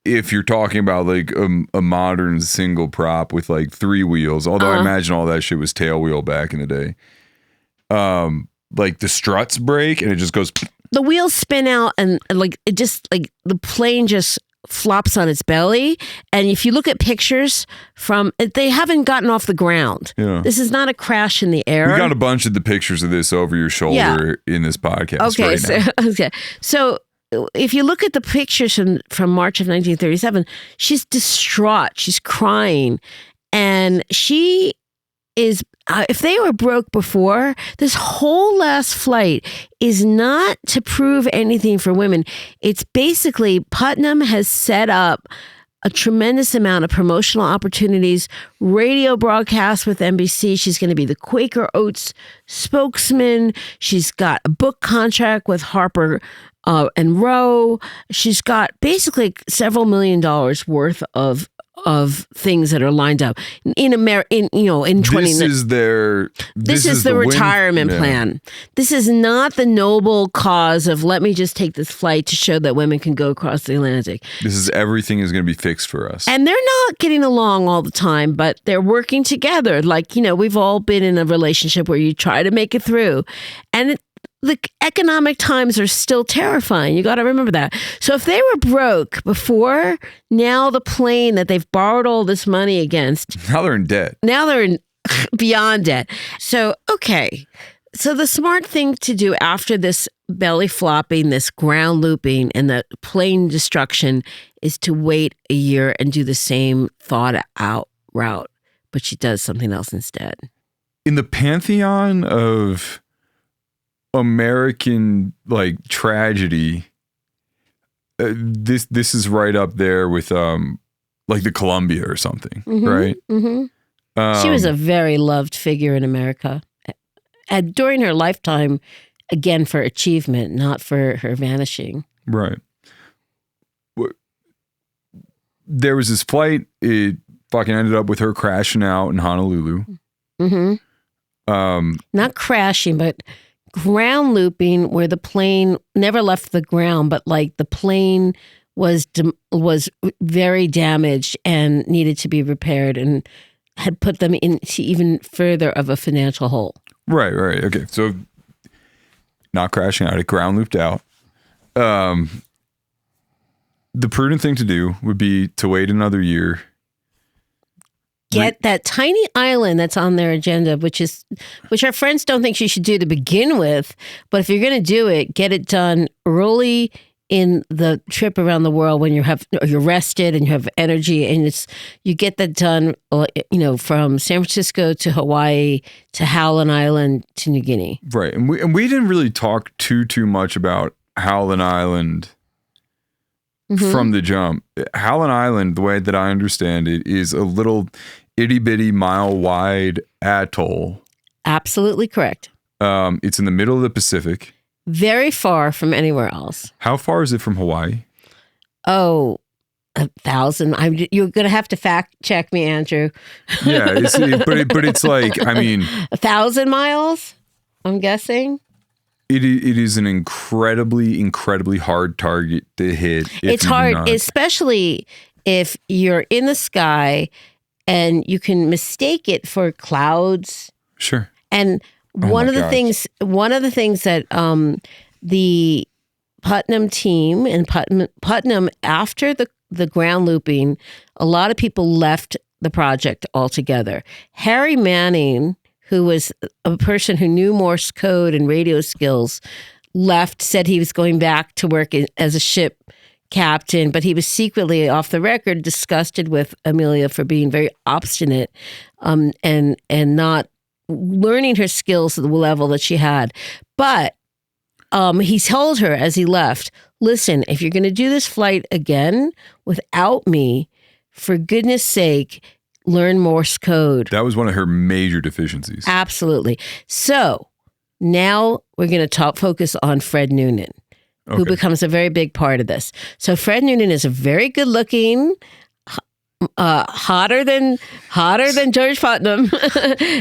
if you're talking about like a modern single prop with like 3 wheels, although I imagine all that shit was tail wheel back in the day. Like the struts break and it just goes. The wheels spin out and like it just like the plane just flops on its belly. And if you look at pictures they haven't gotten off the ground. Yeah. This is not a crash in the air. We got a bunch of the pictures of this over your shoulder in this podcast now. So if you look at the pictures from March of 1937, she's distraught. She's crying. And she is, if they were broke before, this whole last flight is not to prove anything for women. It's basically Putnam has set up a tremendous amount of promotional opportunities, radio broadcasts with NBC. She's going to be the Quaker Oats spokesman. She's got a book contract with Harper and Row. She's got basically several $1 million worth of things that are lined up in America. In 20. This is the retirement plan. This is not the noble cause of let me just take this flight to show that women can go across the Atlantic. This is everything is going to be fixed for us. And they're not getting along all the time, but they're working together. Like, we've all been in a relationship where you try to make it through, and the economic times are still terrifying. You got to remember that. So if they were broke before, now the plane that they've borrowed all this money against. Now they're in debt. Now they're in beyond debt. So, okay. So the smart thing to do after this belly flopping, this ground looping, and the plane destruction is to wait a year and do the same thought out route. But she does something else instead. In the pantheon of American like tragedy, this is right up there with like the Columbia or something, right? She was a very loved figure in America, and during her lifetime, again for achievement, not for her vanishing. Right. There was this flight. It fucking ended up with her crashing out in Honolulu. Not crashing, but ground looping, where the plane never left the ground, but like the plane was very damaged and needed to be repaired, and had put them into even further of a financial hole. Right. Okay. So not crashing out, it ground looped out. The prudent thing to do would be to wait another year. Get that tiny island that's on their agenda, which our friends don't think she should do to begin with. But if you're going to do it, get it done early in the trip around the world when you're rested and you have energy, and you get that done, from San Francisco to Hawaii to Howland Island to New Guinea. Right, and we didn't really talk too much about Howland Island. From the jump. Howland Island, the way that I understand it, is a little itty bitty mile wide atoll. Absolutely correct. It's in the middle of the Pacific. Very far from anywhere else. How far is it from Hawaii? Oh, 1,000. You're going to have to fact check me, Andrew. Yeah, but it's like, I mean, 1,000 miles, I'm guessing. It is an incredibly hard target to hit. It's hard, especially if you're in the sky and you can mistake it for clouds. Sure. And one of the things that the Putnam team and Putnam, after the ground looping, a lot of people left the project altogether. Harry Manning, who was a person who knew Morse code and radio skills, left, said he was going back to work as a ship captain, but he was secretly, off the record, disgusted with Amelia for being very obstinate and not learning her skills at the level that she had. But he told her as he left, listen, if you're going to do this flight again without me, for goodness sake, learn Morse code. That was one of her major deficiencies. Absolutely. So now we're going to focus on Fred Noonan, who becomes a very big part of this. So Fred Noonan is a very good looking, hotter than George Putnam,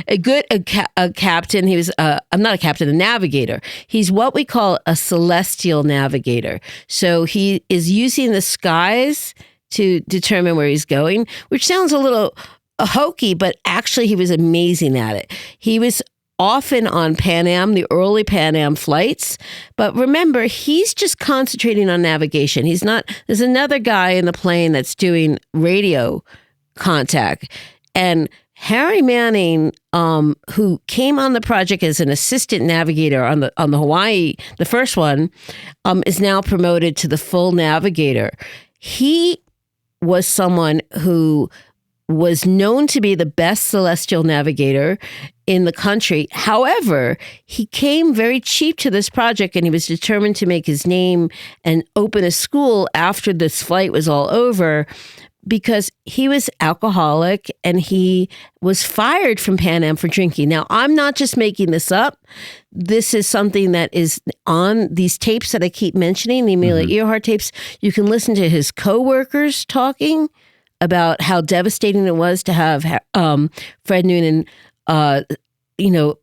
a captain. He was I'm not a captain, a navigator. He's what we call a celestial navigator. So he is using the skies to determine where he's going, which sounds a little hokey, but actually he was amazing at it. He was often on Pan Am, the early Pan Am flights. But remember, he's just concentrating on navigation. He's not, there's another guy in the plane that's doing radio contact. And Harry Manning, who came on the project as an assistant navigator on the Hawaii, the first one, is now promoted to the full navigator. He was someone who was known to be the best celestial navigator in the country. However, he came very cheap to this project, and he was determined to make his name and open a school after this flight was all over, because he was alcoholic and he was fired from Pan Am for drinking. Now, I'm not just making this up. This is something that is on these tapes that I keep mentioning, the Amelia Earhart tapes. You can listen to his coworkers talking about how devastating it was to have Fred Noonan,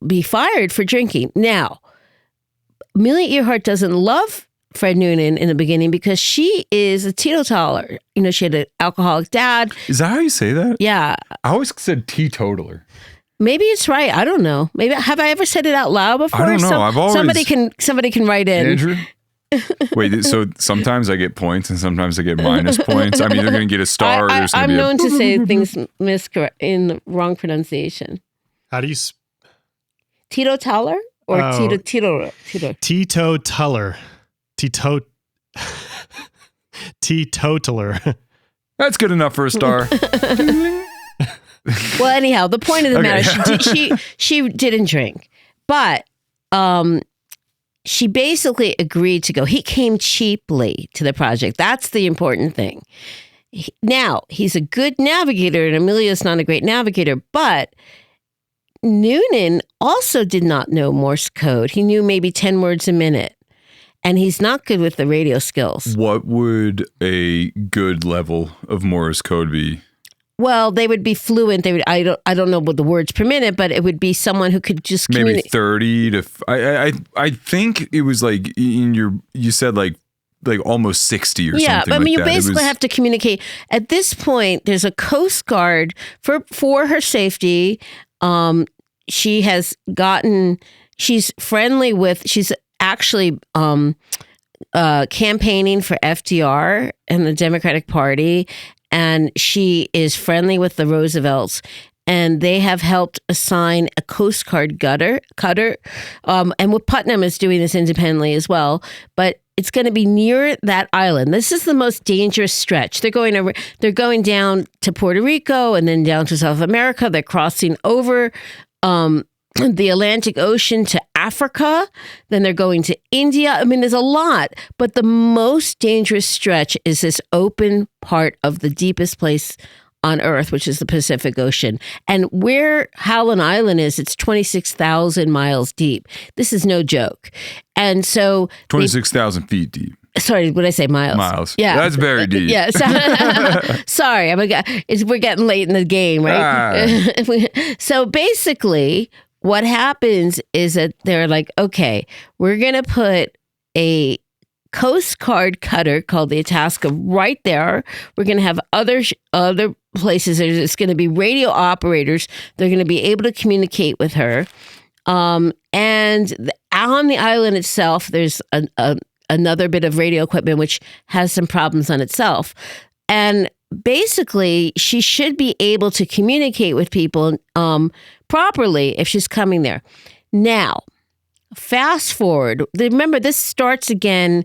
be fired for drinking. Now, Amelia Earhart doesn't love Fred Noonan in the beginning because she is a teetotaler. She had an alcoholic dad. Is that how you say that? Yeah. I always said teetotaler. Maybe it's right. I don't know. Maybe have I ever said it out loud before? I don't know. I've always somebody can write in. Andrew. Wait, so sometimes I get points and sometimes I get minus points. I'm either going to get a star or there's going to be I'm known to say things in the wrong pronunciation. How do you... Teetotaler or teetotaler? Teetotaler. Teetotaler. That's good enough for a star. Well, anyhow, the point of the matter, she didn't drink, but she basically agreed to go. He came cheaply to the project. That's the important thing. Now, he's a good navigator, and Amelia's not a great navigator, but Noonan also did not know Morse code. He knew maybe 10 words a minute, and he's not good with the radio skills. What would a good level of Morse code be? Well, they would be fluent. They would. I don't know what the words per minute, but it would be someone who could just maybe 30 to. I think it was like you said like like almost 60 or yeah, something I mean, like you that. basically have to communicate. At this point, there's a Coast Guard for her safety. She has gotten, she's friendly with, she's actually campaigning for FDR and the Democratic Party, and she is friendly with the Roosevelts. And they have helped assign a Coast Guard cutter. And what Putnam is doing this independently as well. But it's going to be near that island. This is the most dangerous stretch. They're going down to Puerto Rico and then down to South America. They're crossing over the Atlantic Ocean to Africa. Then they're going to India. I mean, there's a lot. But the most dangerous stretch is this open part of the deepest place on Earth, which is the Pacific Ocean. And where Howland Island is, it's 26,000 miles deep. This is no joke. And so 26,000 feet deep. Sorry, what did I say? Miles. Miles. Yeah. That's very deep. Yeah. Sorry. We're getting late in the game, right? So basically, what happens is that they're like, okay, we're going to put a Coast Guard cutter called the Itasca right there. We're going to have other places. It's going to be radio operators. They're going to be able to communicate with her. And on the island itself, there's another bit of radio equipment which has some problems on itself. And basically, she should be able to communicate with people properly if she's coming there. Now, fast forward. Remember, this starts again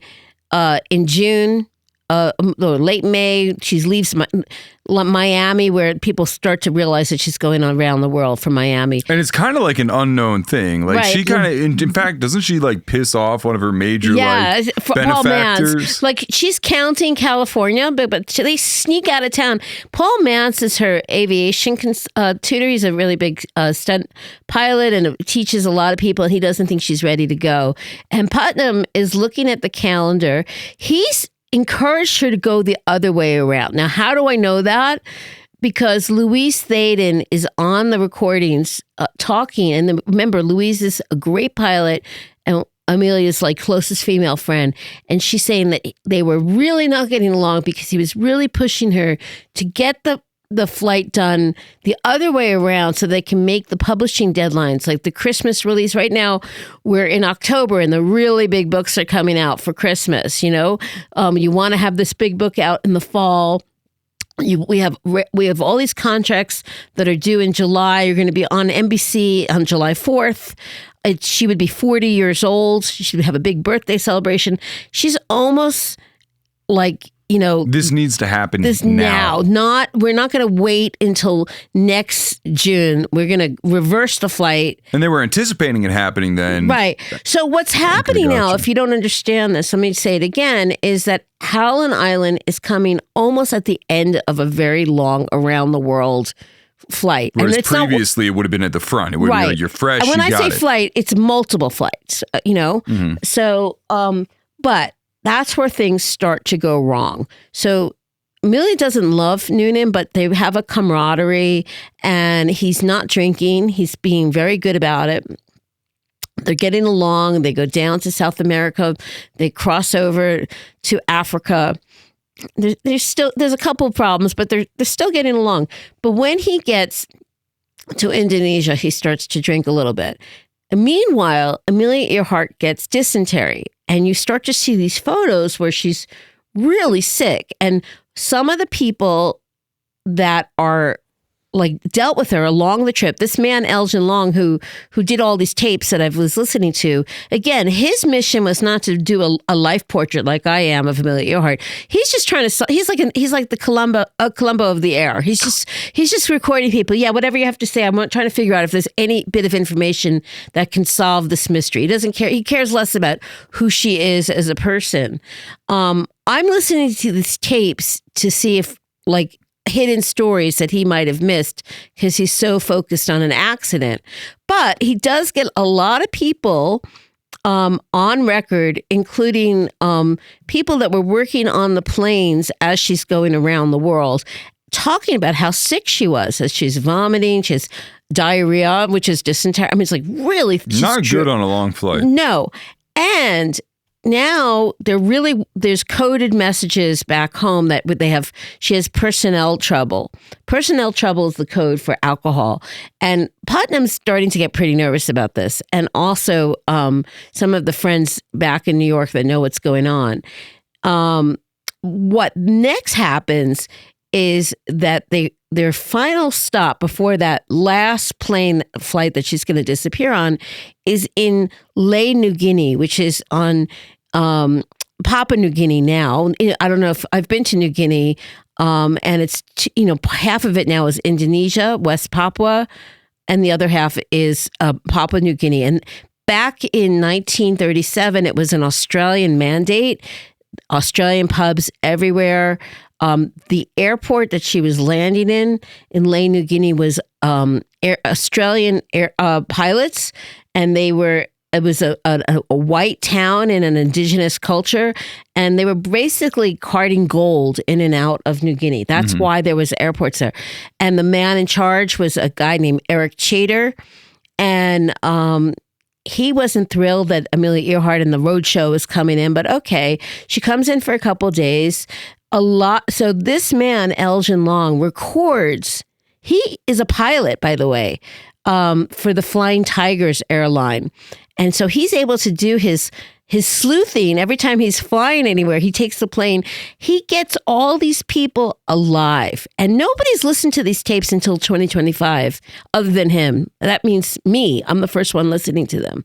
in June, late May. She leaves Miami, where people start to realize that she's going around the world from Miami. And it's kind of like an unknown thing. Like she kind of, in fact, doesn't she like piss off one of her major Paul benefactors? Mance. Like she's counting California, but they sneak out of town. Paul Mance is her aviation tutor. He's a really big stunt pilot and teaches a lot of people, and he doesn't think she's ready to go. And Putnam is looking at the calendar. He's encouraged her to go the other way around. Now, how do I know that? Because Louise Thaden is on the recordings talking. And remember, Louise is a great pilot and Amelia's like closest female friend. And she's saying that they were really not getting along because he was really pushing her to get the flight done the other way around so they can make the publishing deadlines, like the Christmas release. Right now, we're in October and the really big books are coming out for Christmas. You want to have this big book out in the fall. We have all these contracts that are due in July. You're going to be on NBC on July 4th. She would be 40 years old. She would have a big birthday celebration. She's almost like, this needs to happen now. We're not going to wait until next June. We're going to reverse the flight. And they were anticipating it happening then. Right. So what's happening now, if you don't understand this, let me say it again, is that Howland Island is coming almost at the end of a very long around the world flight. Whereas previously it would have been at the front. It would be like you're fresh. And when I say it. flight, it's multiple flights, Mm-hmm. So, but that's where things start to go wrong. So Amelia doesn't love Noonan, but they have a camaraderie and he's not drinking. He's being very good about it. They're getting along. They go down to South America. They cross over to Africa. There's a couple of problems, but they're still getting along. But when he gets to Indonesia, he starts to drink a little bit. And meanwhile, Amelia Earhart gets dysentery. And you start to see these photos where she's really sick. And some of the people that are like dealt with her along the trip, this man, Elgin Long, who did all these tapes that I was listening to, again, his mission was not to do a life portrait like I am of Amelia Earhart. He's just trying to, he's like the Columbo of the air. He's just recording people. Yeah, whatever you have to say. I'm trying to figure out if there's any bit of information that can solve this mystery. He doesn't care. He cares less about who she is as a person. I'm listening to these tapes to see if like hidden stories that he might have missed because he's so focused on an accident. But he does get a lot of people on record, including people that were working on the planes as she's going around the world, talking about how sick she was, as she's vomiting, she has diarrhea, which is dysentery. I mean, it's like really not good on a long flight. No. And now there's coded messages back home that she has personnel trouble. Personnel trouble is the code for alcohol. And Putnam's starting to get pretty nervous about this. And also some of the friends back in New York that know what's going on. What next happens is that their final stop before that last plane flight that she's going to disappear on is in Lae, New Guinea, which is on Papua New Guinea now. I don't know if I've been to New Guinea, and it's, half of it now is Indonesia, West Papua, and the other half is Papua New Guinea. And back in 1937, it was an Australian mandate, Australian pubs everywhere. The airport that she was landing in Lae, New Guinea, was Australian pilots, and it was a white town in an indigenous culture, and they were basically carting gold in and out of New Guinea. That's why there was airports there. And the man in charge was a guy named Eric Chater, and he wasn't thrilled that Amelia Earhart and the roadshow was coming in, but okay, she comes in for a couple of days. So this man, Elgin Long, records. He is a pilot, by the way, for the Flying Tigers airline. And so he's able to do his sleuthing every time he's flying anywhere. He takes the plane. He gets all these people alive. And nobody's listened to these tapes until 2025 other than him. That means me. I'm the first one listening to them.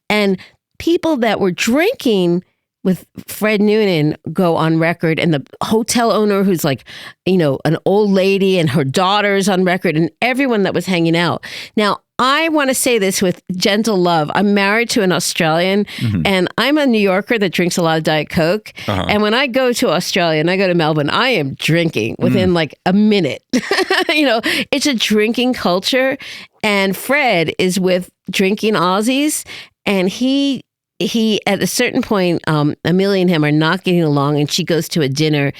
And people that were drinking with Fred Noonan go on record, and the hotel owner who's like, an old lady, and her daughter's on record, and everyone that was hanging out. Now, I want to say this with gentle love. I'm married to an Australian, and I'm a New Yorker that drinks a lot of Diet Coke. And when I go to Australia and I go to Melbourne, I am drinking within like a minute. It's a drinking culture. And Fred is with drinking Aussies, and he at a certain point, Amelia and him are not getting along, and she goes to a dinner,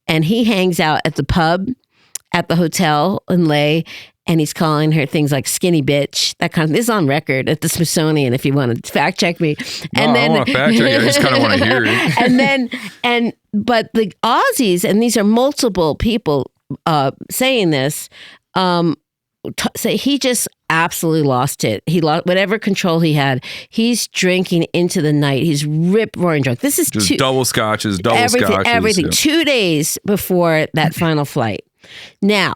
and he hangs out at the pub at the hotel in Lae, and he's calling her things like skinny bitch. That kind of, this is on record at the Smithsonian if you want to fact check me. And I want to fact check it. I just kind of want to hear it. But the Aussies, and these are multiple people saying this, say he just absolutely lost it. He lost whatever control he had. He's drinking into the night. He's rip-roaring drunk. This is just double scotches. Everything. Yeah. 2 days before that final flight. Now,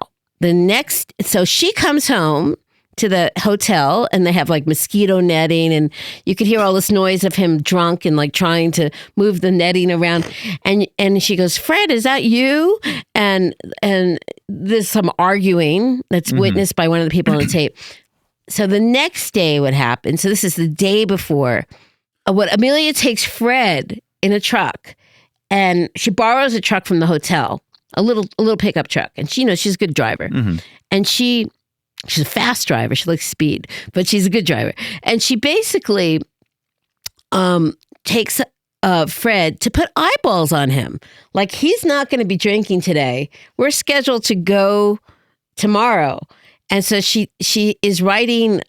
so she comes home to the hotel, and they have like mosquito netting, and you could hear all this noise of him drunk and like trying to move the netting around. And she goes, "Fred, is that you?" And there's some arguing that's witnessed by one of the people on the tape. So the next day, what happened? So this is the day before. Amelia takes Fred in a truck, and she borrows a truck from the hotel, a little pickup truck, and she's a good driver, and she's a fast driver. She likes speed, but she's a good driver. And she basically takes Fred to put eyeballs on him. Like, he's not going to be drinking today. We're scheduled to go tomorrow. And so she is writing,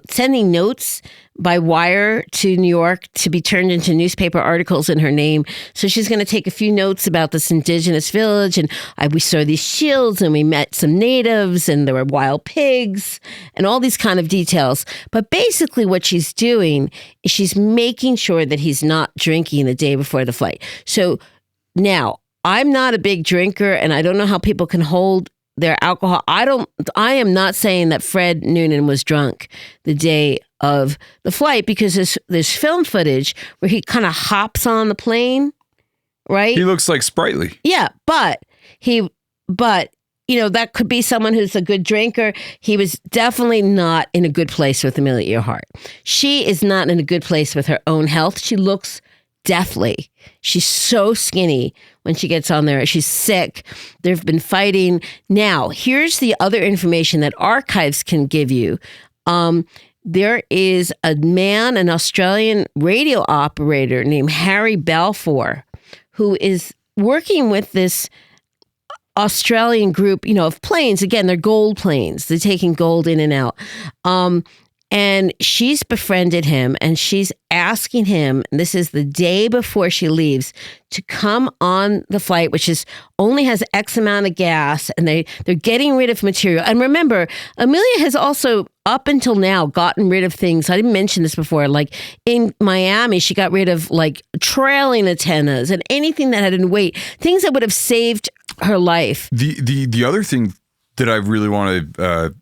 sending notes by wire to New York to be turned into newspaper articles in her name. So she's going to take a few notes about this indigenous village, and we saw these shields, and we met some natives, and there were wild pigs, and all these kind of details. But basically what she's doing is she's making sure that he's not drinking the day before the flight. So now, I'm not a big drinker, and I don't know how people can hold their alcohol. I am not saying that Fred Noonan was drunk the day of the flight, because there's film footage where he kind of hops on the plane, right? He looks like sprightly. Yeah, but that could be someone who's a good drinker. He was definitely not in a good place with Amelia Earhart. She is not in a good place with her own health. She looks deathly. She's so skinny when she gets on there. She's sick. They've been fighting. Now, here's the other information that archives can give you. There is a man, an Australian radio operator named Harry Balfour, who is working with this Australian group, of planes. Again, they're gold planes. They're taking gold in and out. And she's befriended him, and she's asking him, and this is the day before she leaves, to come on the flight, which is only has X amount of gas, and they're getting rid of material. And remember, Amelia has also, up until now, gotten rid of things. I didn't mention this before. Like in Miami, she got rid of like trailing antennas and anything that had in weight, things that would have saved her life. The other thing that I really want to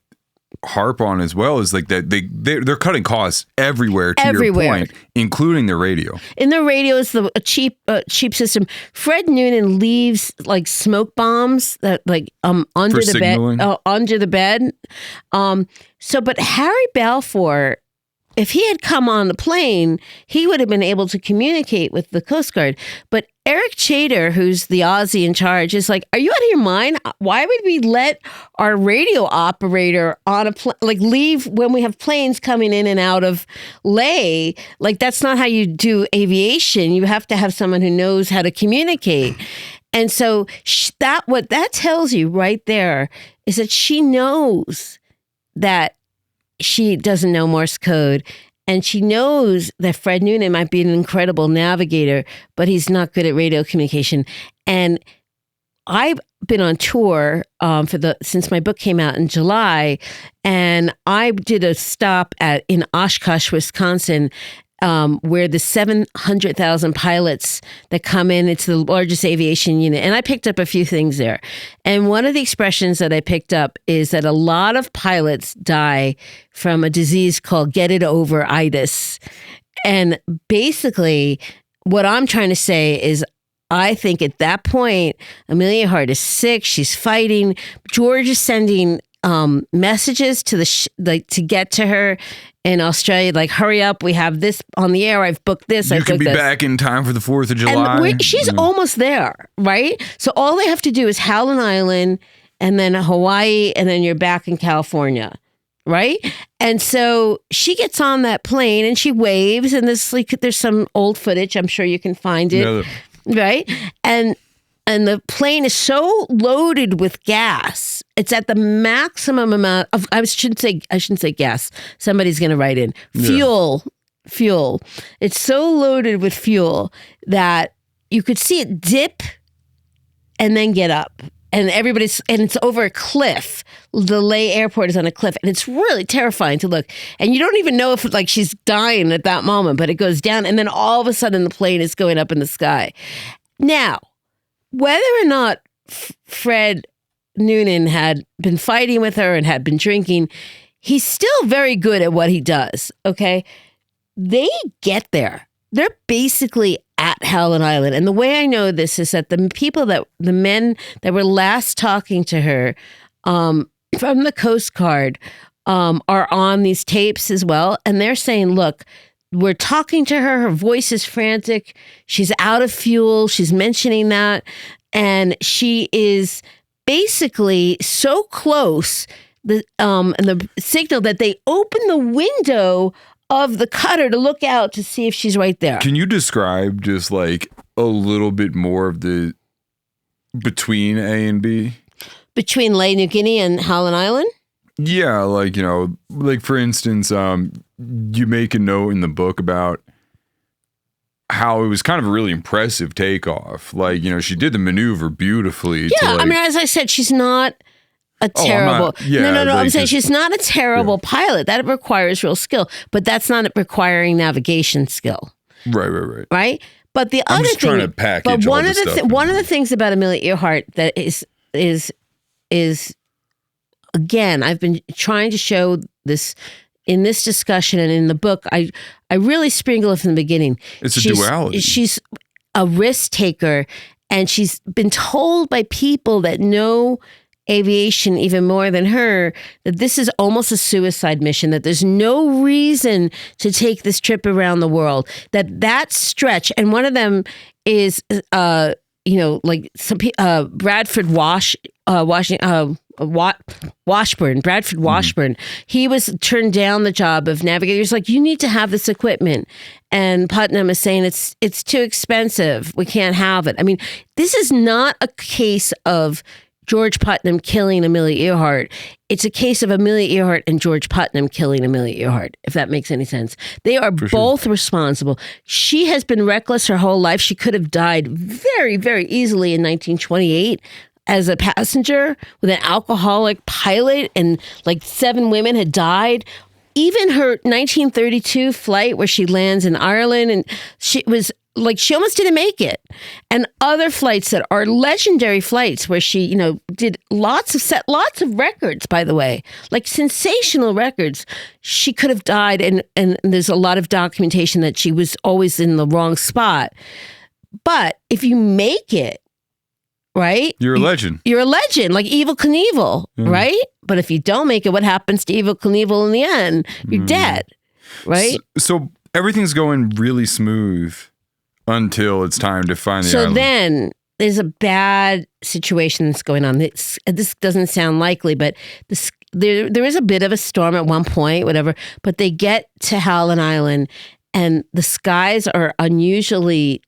harp on as well is like that they're cutting costs everywhere, to your point, including the radio. In the radio is a cheap system. Fred Noonan leaves like smoke bombs that under For signaling? Under the bed. But Harry Balfour, if he had come on the plane, he would have been able to communicate with the Coast Guard. But Eric Chater, who's the Aussie in charge, is like, are you out of your mind? Why would we let our radio operator on a leave when we have planes coming in and out of lay? Like, that's not how you do aviation. You have to have someone who knows how to communicate. And so what that tells you right there is that she knows that she doesn't know Morse code. And she knows that Fred Noonan might be an incredible navigator, but he's not good at radio communication. And I've been on tour since my book came out in July, and I did a stop in Oshkosh, Wisconsin, where the 700,000 pilots that come in, it's the largest aviation unit. And I picked up a few things there. And one of the expressions that I picked up is that a lot of pilots die from a disease called Get-There-Itis. And basically, what I'm trying to say is, I think at that point, Amelia Earhart is sick. She's fighting. George is sending messages to to get to her in Australia, like, hurry up, we have this on the air, I've booked this, you can be back in time for the 4th of July. And she's almost there, right? So all they have to do is Howland Island, and then Hawaii, and then you're back in California, right? And so she gets on that plane, and she waves, and there's some old footage, I'm sure you can find it, right? And the plane is so loaded with gas. It's at the maximum amount of, I shouldn't say gas. Somebody's going to write in. Fuel. It's so loaded with fuel that you could see it dip and then get up. And it's over a cliff. The Lay airport is on a cliff, and it's really terrifying to look. And you don't even know if she's dying at that moment, but it goes down, and then all of a sudden the plane is going up in the sky. Now, whether or not Fred Noonan had been fighting with her and had been drinking, he's still very good at what he does, okay? They get there. They're basically at Howland Island. And the way I know this is that the men that were last talking to her from the Coast Guard are on these tapes as well. And they're saying, look, we're talking to her. Her voice is frantic. She's out of fuel. She's mentioning that. And she is basically so close, and the signal that they open the window of the cutter to look out to see if she's right there. Can you describe just like a little bit more of the between A and B? Between Lay, New Guinea and Howland Island? Yeah, like for instance, you make a note in the book about how it was kind of a really impressive takeoff. Like, she did the maneuver beautifully. Yeah, I mean, as I said, she's not a terrible... I'm saying she's not a terrible pilot. That requires real skill, but that's not requiring navigation skill. Right. Right? But the I'm other just thing... trying to package one all of the stuff. One of the things about Amelia Earhart that is again, I've been trying to show this in this discussion and in the book. I really sprinkle it from the beginning. It's a duality. She's a risk taker, and she's been told by people that know aviation even more than her that this is almost a suicide mission, that there's no reason to take this trip around the world, that stretch. And one of them is, Bradford Washburn. He was turned down the job of navigator. He's like, you need to have this equipment. And Putnam is saying it's too expensive. We can't have it. I mean, this is not a case of George Putnam killing Amelia Earhart. It's a case of Amelia Earhart and George Putnam killing Amelia Earhart, if that makes any sense. They are both responsible. She has been reckless her whole life. She could have died very, very easily in 1928 as a passenger with an alcoholic pilot, and like 7 women had died. Even her 1932 flight where she lands in Ireland, and she almost didn't make it. And other flights that are legendary flights where she, did set lots of records, by the way, like sensational records. She could have died, and there's a lot of documentation that she was always in the wrong spot. But if you make it, right? You're a legend. You're a legend, like Evel Knievel, right? But if you don't make it, what happens to Evel Knievel in the end? You're dead, right? So everything's going really smooth until it's time to find the island. So then there's a bad situation that's going on. This doesn't sound likely, but there is a bit of a storm at one point, whatever. But they get to Howland Island, and the skies are unusually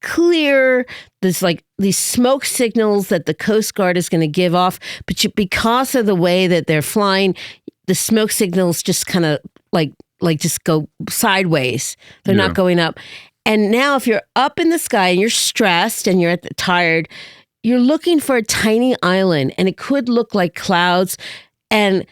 clear. There's these smoke signals that the Coast Guard is going to give off, but because of the way that they're flying, the smoke signals just kind of just go sideways. They're not going up. And now if you're up in the sky and you're stressed and you're tired, you're looking for a tiny island, and it could look like clouds. And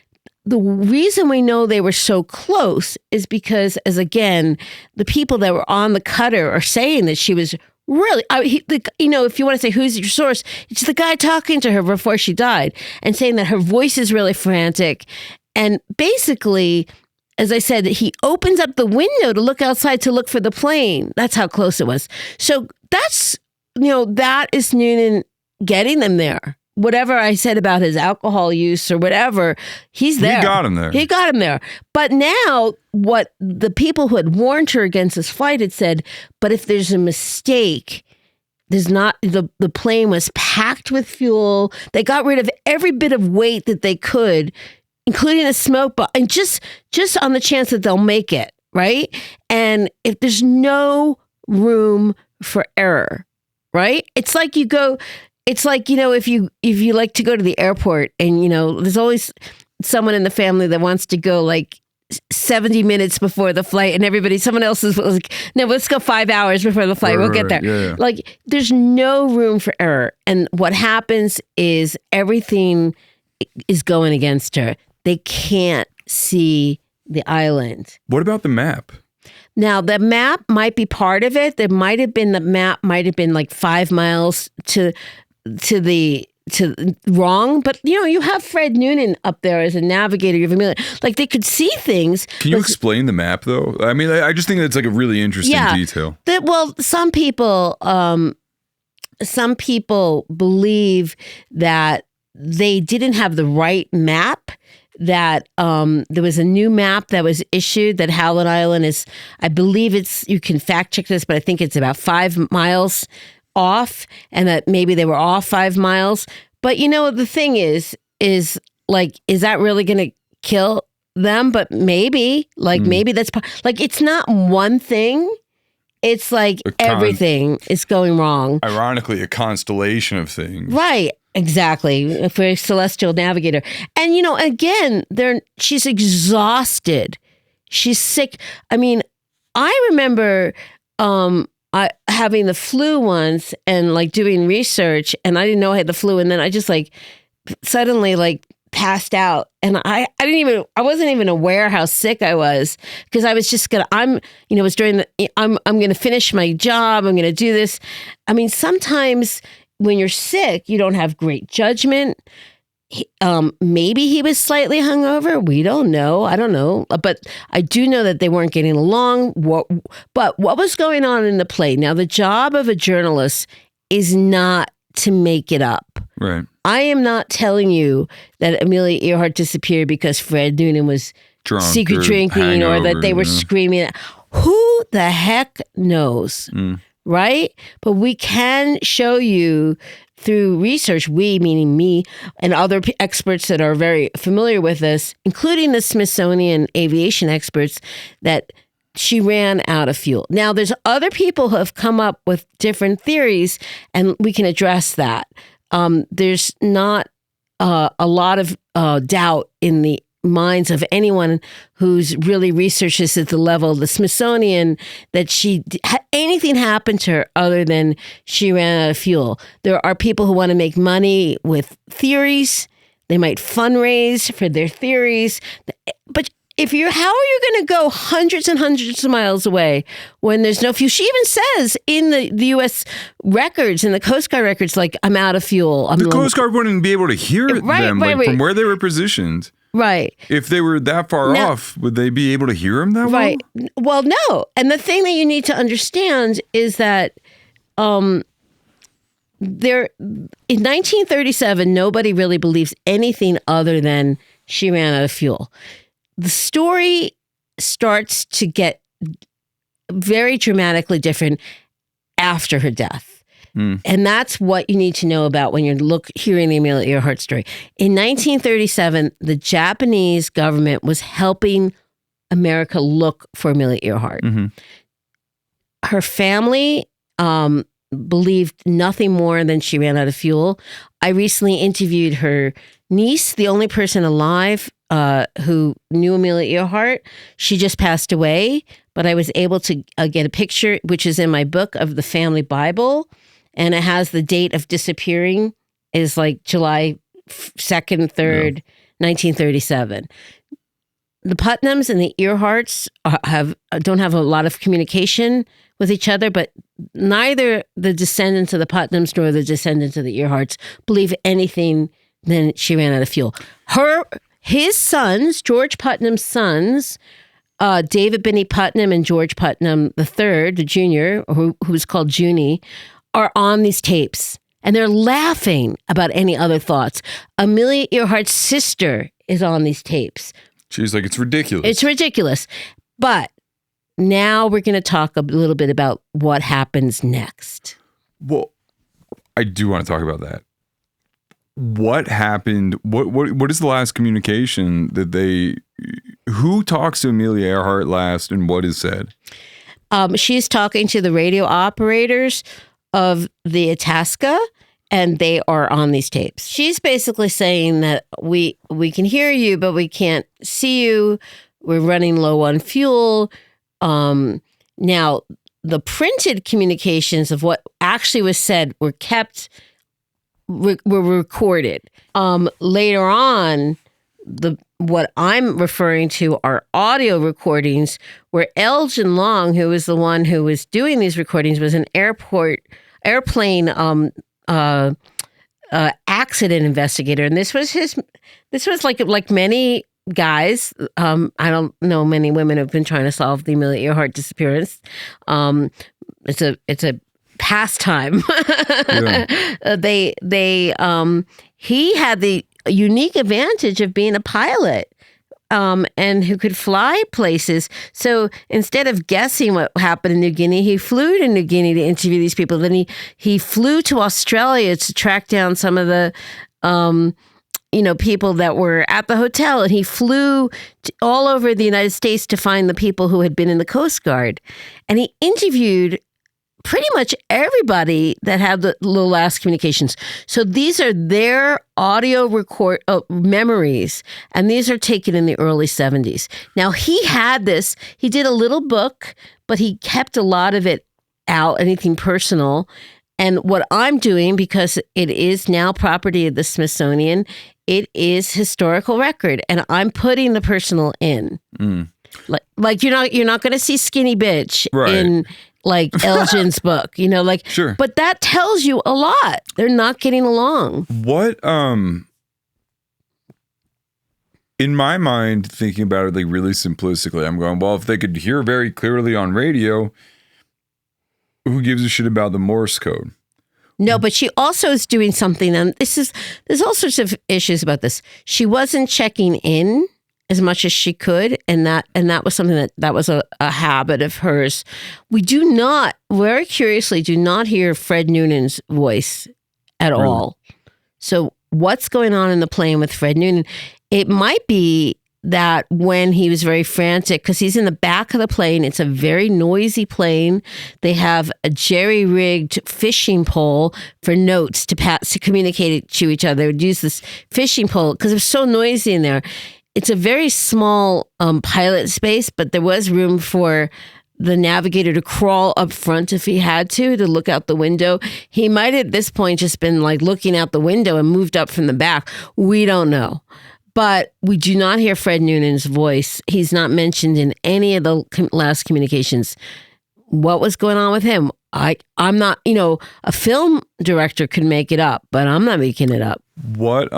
the reason we know they were so close is because, the people that were on the cutter are saying that she was really, if you want to say who's your source, it's the guy talking to her before she died and saying that her voice is really frantic. And basically, as I said, he opens up the window to look outside to look for the plane. That's how close it was. So that is Noonan getting them there. Whatever I said about his alcohol use or whatever, he's there. He got him there. He got him there. But now what the people who had warned her against this flight had said, but if there's a mistake, there's not, the plane was packed with fuel. They got rid of every bit of weight that they could, including a smoke bomb, and just on the chance that they'll make it, right? And if there's no room for error, right? It's like if you like to go to the airport and, there's always someone in the family that wants to go 70 minutes before the flight, and someone else is like, no, let's go 5 hours before the flight. We'll get there. Yeah. There's no room for error. And what happens is everything is going against her. They can't see the island. What about the map? Now, the map might be part of it. The map might have been 5 miles to wrong, but you have Fred Noonan up there as a navigator. You have Amelia. They could see things. Can you explain the map though? I mean, I just think it's a really interesting detail. Some people believe that they didn't have the right map. That there was a new map that was issued that Howland Island is, I believe you can fact check this, but I think it's about 5 miles off, and that maybe they were off 5 miles. But the thing is that really going to kill them? But maybe, maybe that's, it's not one thing. It's everything is going wrong. Ironically, a constellation of things. Right. Exactly. For a celestial navigator. And, again, she's exhausted. She's sick. I mean, I remember having the flu once and doing research, and I didn't know I had the flu. And then I just suddenly passed out. And I wasn't even aware how sick I was, because I was just I'm going to finish my job. I'm going to do this. I mean, sometimes when you're sick, you don't have great judgment. Maybe he was slightly hungover. We don't know. I don't know. But I do know that they weren't getting along. But what was going on in the play? Now, the job of a journalist is not to make it up. Right. I am not telling you that Amelia Earhart disappeared because Fred Noonan was secret drinking or that they were screaming. Who the heck knows? Right? But we can show you through research, we, meaning me, and other experts that are very familiar with this, including the Smithsonian aviation experts, that she ran out of fuel. Now, there's other people who have come up with different theories, and we can address that. there's not a lot of doubt in the minds of anyone who's really researched this at the level of the Smithsonian that anything happened to her other than she ran out of fuel. There are people who want to make money with theories. They might fundraise for their theories. But how are you going to go hundreds and hundreds of miles away when there's no fuel? She even says in the U.S. records, in the Coast Guard records, like, I'm out of fuel. The Coast Guard wouldn't be able to hear them from where they were positioned. Right. If they were that far off, would they be able to hear him that well? Right. Well, no. And the thing that you need to understand is that in 1937, nobody really believes anything other than she ran out of fuel. The story starts to get very dramatically different after her death. And that's what you need to know about when you're hearing the Amelia Earhart story. In 1937, the Japanese government was helping America look for Amelia Earhart. Mm-hmm. Her family believed nothing more than she ran out of fuel. I recently interviewed her niece, the only person alive who knew Amelia Earhart. She just passed away, but I was able to get a picture, which is in my book, of the family Bible. And it has the date of disappearing is like July 2nd, 3rd, 1937. The Putnams and the Earharts don't have a lot of communication with each other, but neither the descendants of the Putnams nor the descendants of the Earharts believe anything than she ran out of fuel. His sons, George Putnam's sons, David Binney Putnam and George Putnam III, the junior, who's called Junie, are on these tapes, and they're laughing about any other thoughts. Amelia Earhart's sister is on these tapes. She's like, it's ridiculous. It's ridiculous. But now we're going to talk a little bit about what happens next. Well, I do want to talk about that. What happened? What is the last communication that who talks to Amelia Earhart last, and what is said? She's talking to the radio operators of the Itasca, and they are on these tapes. She's basically saying that we can hear you, but we can't see you. We're running low on fuel. Now, the printed communications of what actually was said were recorded. Later on, what I'm referring to are audio recordings where Elgin Long, who was the one who was doing these recordings, was an airplane accident investigator, and this was like many guys. I don't know many women who've been trying to solve the Amelia Earhart disappearance. It's a pastime. Yeah. He had the unique advantage of being a pilot. And who could fly places. So instead of guessing what happened in New Guinea, he flew to New Guinea to interview these people. Then he flew to Australia to track down some of the people that were at the hotel. And he flew all over the United States to find the people who had been in the Coast Guard. And he interviewed pretty much everybody that had the last communications. So these are their audio record memories, and these are taken in the early 70s. Now, he did a little book, but he kept a lot of it out, anything personal. And what I'm doing, because it is now property of the Smithsonian, it is historical record, and I'm putting the personal in. Like you're not going to see Skinny Bitch in like Elgin's book, sure. But that tells you a lot. They're not getting along. What, in my mind, thinking about it like really simplistically, I'm going, well, if they could hear very clearly on radio, who gives a shit about the Morse code? No, but she also is doing something, and there's all sorts of issues about this. She wasn't checking in as much as she could, and that was something that was a habit of hers. We very curiously do not hear Fred Noonan's voice at all. So what's going on in the plane with Fred Noonan? It might be that when he was very frantic, because he's in the back of the plane, it's a very noisy plane. They have a jerry-rigged fishing pole for notes to communicate to each other. They would use this fishing pole because it was so noisy in there. It's a very small pilot space, but there was room for the navigator to crawl up front if he had to look out the window. He might at this point just been like looking out the window and moved up from the back. We don't know. But we do not hear Fred Noonan's voice. He's not mentioned in any of the last communications. What was going on with him? I'm not, a film director could make it up, but I'm not making it up. What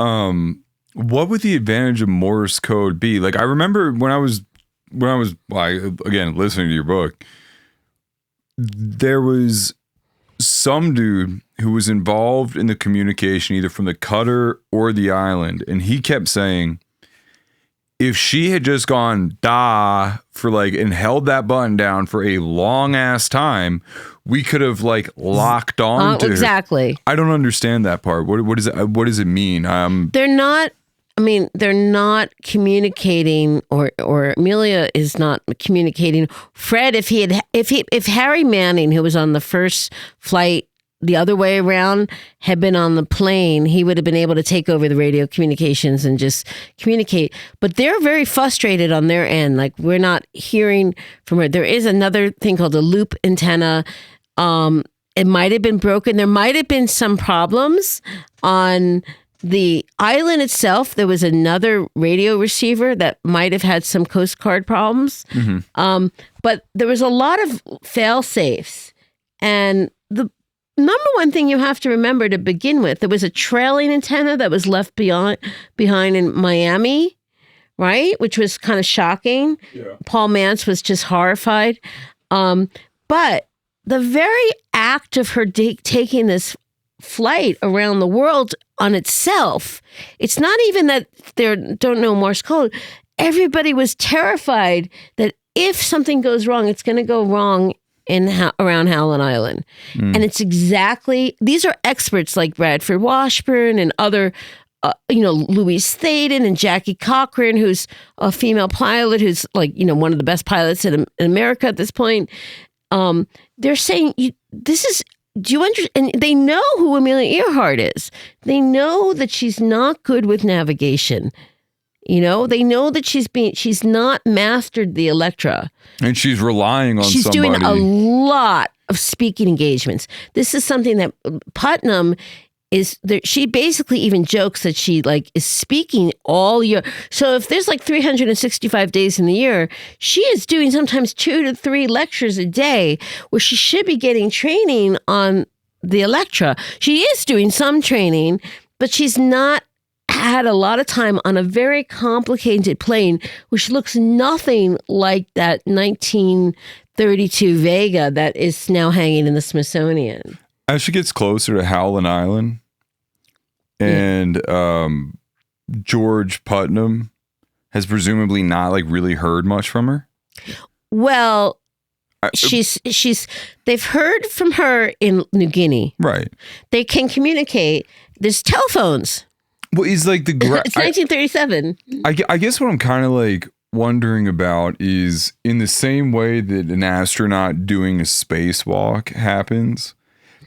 would the advantage of Morse code be? Like, I remember when I was again, listening to your book, there was some dude who was involved in the communication either from the cutter or the island, and he kept saying if she had just gone da for and held that button down for a long ass time, we could have locked on to exactly. I don't understand that part. What does it mean? They're not communicating, or Amelia is not communicating. Fred, if Harry Manning, who was on the first flight the other way around, had been on the plane, he would have been able to take over the radio communications and just communicate. But they're very frustrated on their end. We're not hearing from her. There is another thing called a loop antenna. It might have been broken. There might have been some problems on the island itself. There was another radio receiver that might have had some Coast Guard problems. Mm-hmm. But there was a lot of fail safes. And the number one thing you have to remember to begin with, there was a trailing antenna that was left behind in Miami, right? Which was kind of shocking. Yeah. Paul Mance was just horrified. But the very act of her taking this flight around the world on itself, it's not even that they don't know Morse code. Everybody was terrified that if something goes wrong, it's going to go wrong around Howland Island. And it's these are experts like Bradford Washburn and other, Louise Thaden and Jackie Cochran, who's a female pilot, who's one of the best pilots in America at this point. They're saying, do you understand? And they know who Amelia Earhart is. They know that she's not good with navigation. They know that she's not mastered the Electra. And she's relying on somebody. She's doing a lot of speaking engagements. This is something that Putnam is there. She basically even jokes that she is speaking all year. So if there's 365 days in the year, she is doing sometimes 2 to 3 lectures a day where she should be getting training on the Electra. She is doing some training, but she's not had a lot of time on a very complicated plane, which looks nothing like that 1932 Vega that is now hanging in the Smithsonian. As she gets closer to Howland Island and George Putnam has presumably not really heard much from her. Well, they've heard from her in New Guinea. Right. They can communicate. There's telephones. Well, it's it's 1937. I guess what I'm kind of wondering about is in the same way that an astronaut doing a spacewalk happens.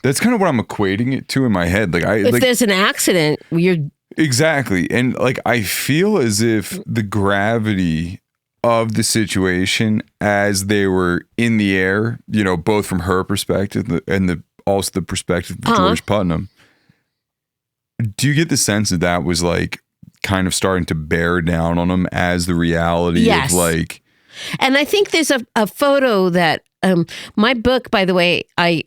That's kind of what I'm equating it to in my head. If there's an accident, you're exactly, and I feel as if the gravity of the situation as they were in the air, both from her perspective and also the perspective of George Putnam. Do you get the sense that was kind of starting to bear down on him as the reality of And I think there's a photo that my book, by the way, I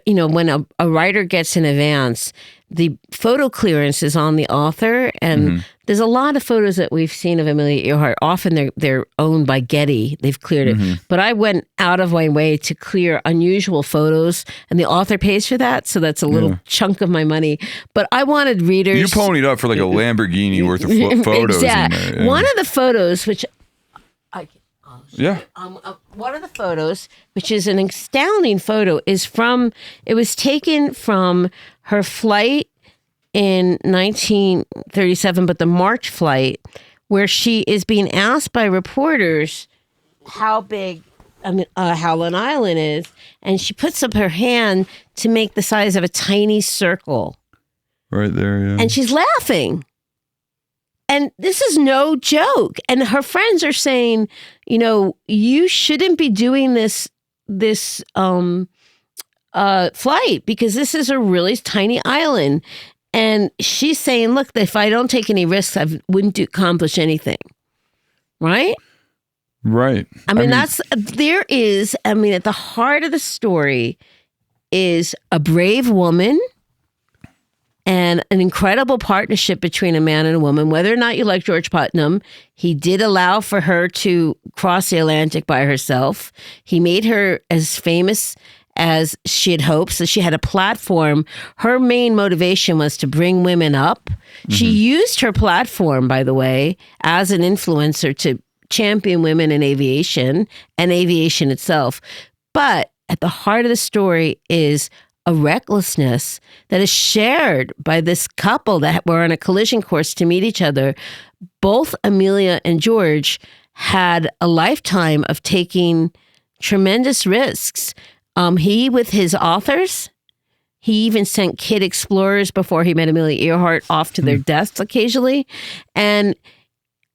when a writer gets in advance, the photo clearance is on the author, and there's a lot of photos that we've seen of Amelia Earhart. Often they're owned by Getty. They've cleared it, but I went out of my way to clear unusual photos, and the author pays for that, so that's a little chunk of my money. But I wanted readers. You ponied up for a Lamborghini worth of photos. Exactly. In there. Yeah. One of the photos, which yeah. One of the photos, which is an astounding photo, it was taken from her flight in 1937, but the March flight where she is being asked by reporters how big Howland Island is, and she puts up her hand to make the size of a tiny circle. Right there, yeah. And she's laughing. And this is no joke. And her friends are saying, you shouldn't be doing this flight because this is a really tiny island. And she's saying, look, if I don't take any risks, I wouldn't accomplish anything. Right? Right. At the heart of the story is a brave woman and an incredible partnership between a man and a woman. Whether or not you like George Putnam, he did allow for her to cross the Atlantic by herself. He made her as famous as she had hoped. So she had a platform. Her main motivation was to bring women up. Mm-hmm. She used her platform, by the way, as an influencer to champion women in aviation and aviation itself. But at the heart of the story is a recklessness that is shared by this couple that were on a collision course to meet each other. Both Amelia and George had a lifetime of taking tremendous risks. He, with his authors, he even sent kid explorers before he met Amelia Earhart off to their deaths occasionally. And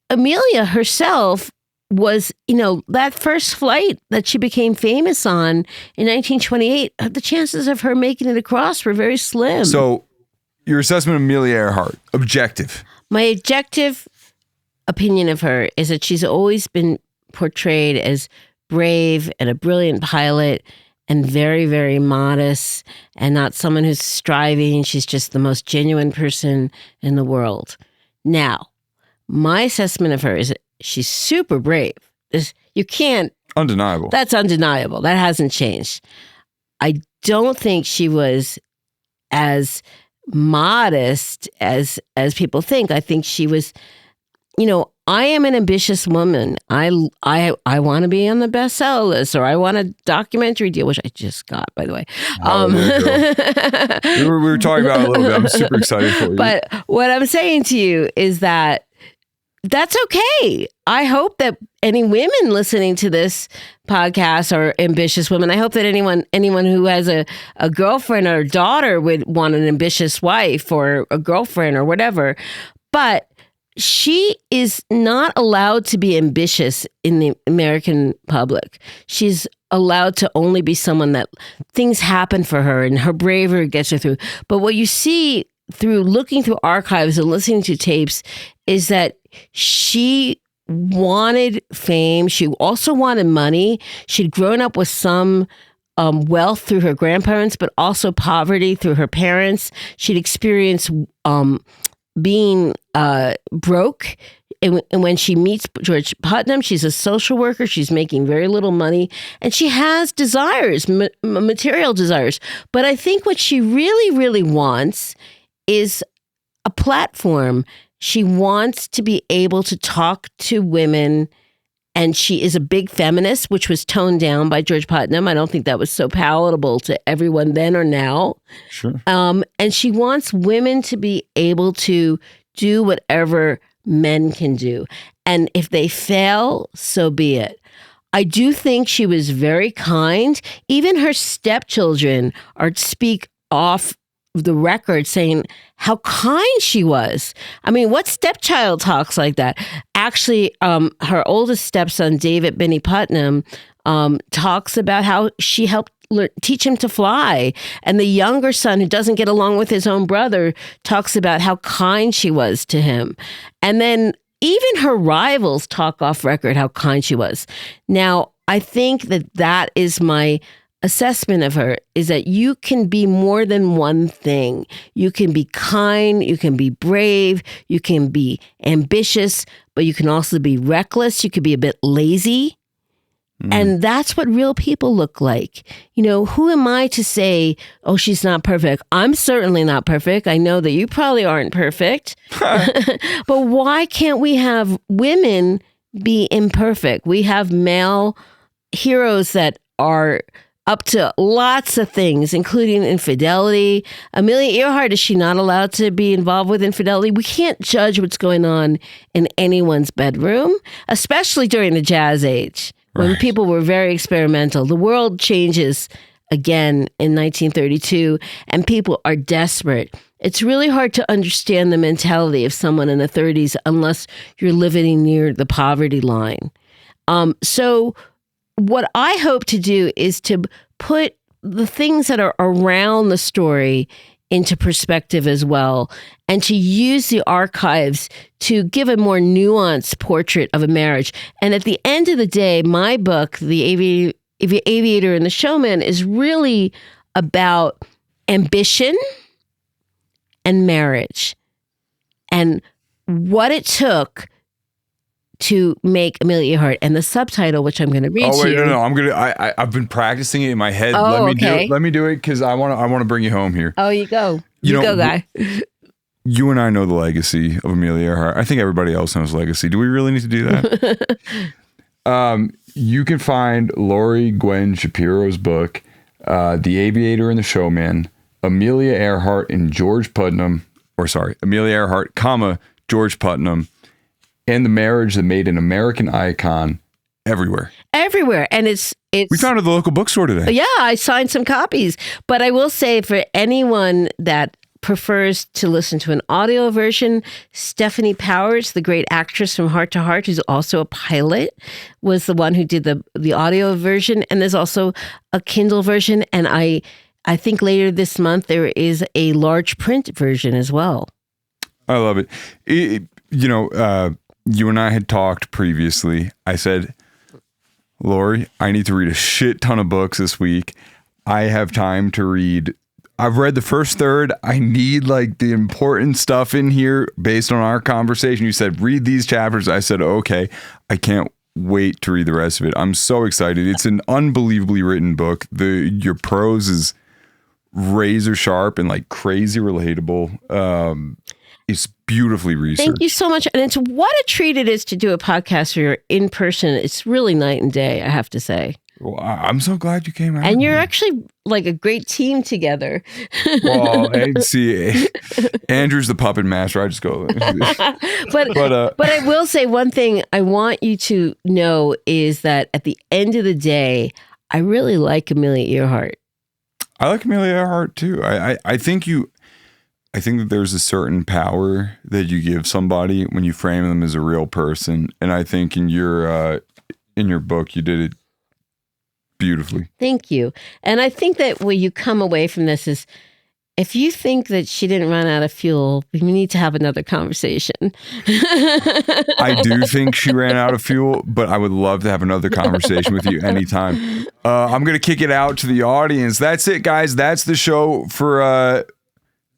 Amelia herself was, that first flight that she became famous on in 1928, the chances of her making it across were very slim. So your assessment of Amelia Earhart, objective. My objective opinion of her is that she's always been portrayed as brave and a brilliant pilot and very, very modest and not someone who's striving. She's just the most genuine person in the world. Now, my assessment of her is that she's super brave. You can't... Undeniable. That's undeniable. That hasn't changed. I don't think she was as modest as people think. I think she was... I am an ambitious woman. I want to be on the bestseller list, or I want a documentary deal, which I just got, by the way. We were talking about it a little bit. I'm super excited for you. But what I'm saying to you is that that's okay. I hope that any women listening to this podcast are ambitious women. I hope that anyone who has a girlfriend or a daughter would want an ambitious wife or a girlfriend or whatever. But she is not allowed to be ambitious in the American public. She's allowed to only be someone that things happen for her and her bravery gets her through. But what you see through looking through archives and listening to tapes is that she wanted fame. She also wanted money. She'd grown up with some wealth through her grandparents, but also poverty through her parents. She'd experienced being broke. And when she meets George Putnam, she's a social worker. She's making very little money. And she has desires, material desires. But I think what she really, really wants is a platform. She wants to be able to talk to women. And she is a big feminist, which was toned down by George Putnam. I don't think that was so palatable to everyone then or now. Sure. And she wants women to be able to do whatever men can do. And if they fail, so be it. I do think she was very kind. Even her stepchildren speak off the record saying how kind she was. I mean, what stepchild talks like that? Actually, her oldest stepson, David Benny Putnam, talks about how she helped teach him to fly. And the younger son, who doesn't get along with his own brother, talks about how kind she was to him. And then even her rivals talk off record how kind she was. Now, I think that is my assessment of her, is that you can be more than one thing. You can be kind, you can be brave, you can be ambitious, but you can also be reckless. You could be a bit lazy. And that's what real people look like. Who am I to say, oh, she's not perfect? I'm certainly not perfect. I know that you probably aren't perfect. But why can't we have women be imperfect? We have male heroes that are up to lots of things, including infidelity. Amelia Earhart, is she not allowed to be involved with infidelity? We can't judge what's going on in anyone's bedroom, especially during the Jazz Age, when people were very experimental. The world changes again in 1932, and people are desperate. It's really hard to understand the mentality of someone in the 30s unless you're living near the poverty line. So what I hope to do is to put the things that are around the story into perspective as well, and to use the archives to give a more nuanced portrait of a marriage. And at the end of the day, my book, The Aviator and the Showman, is really about ambition and marriage and what it took to make Amelia Earhart. And the subtitle, which I'm going to read to you. No. I've been practicing it in my head. Oh, Let me do it because I want to bring you home here. Oh, you go. You go, guy. You and I know the legacy of Amelia Earhart. I think everybody else knows the legacy. Do we really need to do that? You can find Laurie Gwen Shapiro's book, The Aviator and the Showman, Amelia Earhart and George Putnam, Amelia Earhart, George Putnam, and the marriage that made an American icon everywhere. Everywhere. And it's we found it at the local bookstore today. Yeah, I signed some copies. But I will say, for anyone that prefers to listen to an audio version, Stephanie Powers, the great actress from Heart to Heart, who's also a pilot, was the one who did the audio version. And there's also a Kindle version. And I think later this month there is a large print version as well. I love it. You and I had talked previously. I said, Laurie, I need to read a shit ton of books this week. I have time to read. I've read the first third. I need like the important stuff in here based on our conversation. You said, read these chapters. I said, okay, I can't wait to read the rest of it. I'm so excited. It's an unbelievably written book. Your prose is razor sharp and like crazy relatable. It's beautifully researched. Thank you so much. And it's what a treat it is to do a podcast where you're in person. It's really night and day, I have to say. Well, I'm so glad you came out. And you're actually like a great team together. Well, see, Andrew's the puppet master. I just go. But I will say one thing I want you to know is that at the end of the day, I really like Amelia Earhart. I like Amelia Earhart too. I think that there's a certain power that you give somebody when you frame them as a real person, and I think in your book you did it beautifully. Thank you. And I think that where you come away from this is, if you think that she didn't run out of fuel, we need to have another conversation. I do think she ran out of fuel, but I would love to have another conversation with you anytime. I'm going to kick it out to the audience. That's it, guys. That's the show for.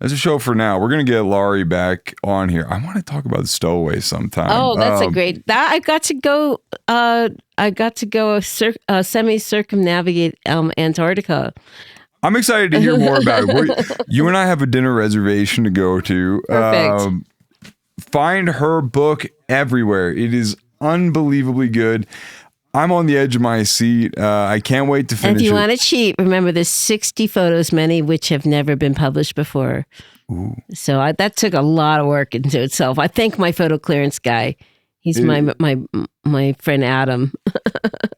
That's a show for now. We're going to get Laurie back on here. I want to talk about the stowaways sometime. Oh, that's a great. I got to go. Semi-circumnavigate Antarctica. I'm excited to hear more about it. You and I have a dinner reservation to go to. Perfect. Find her book everywhere. It is unbelievably good. I'm on the edge of my seat. I can't wait to finish it. And if you want to cheat, remember there's 60 photos, many which have never been published before. Ooh. So that took a lot of work into itself. I thank my photo clearance guy. He's my friend Adam.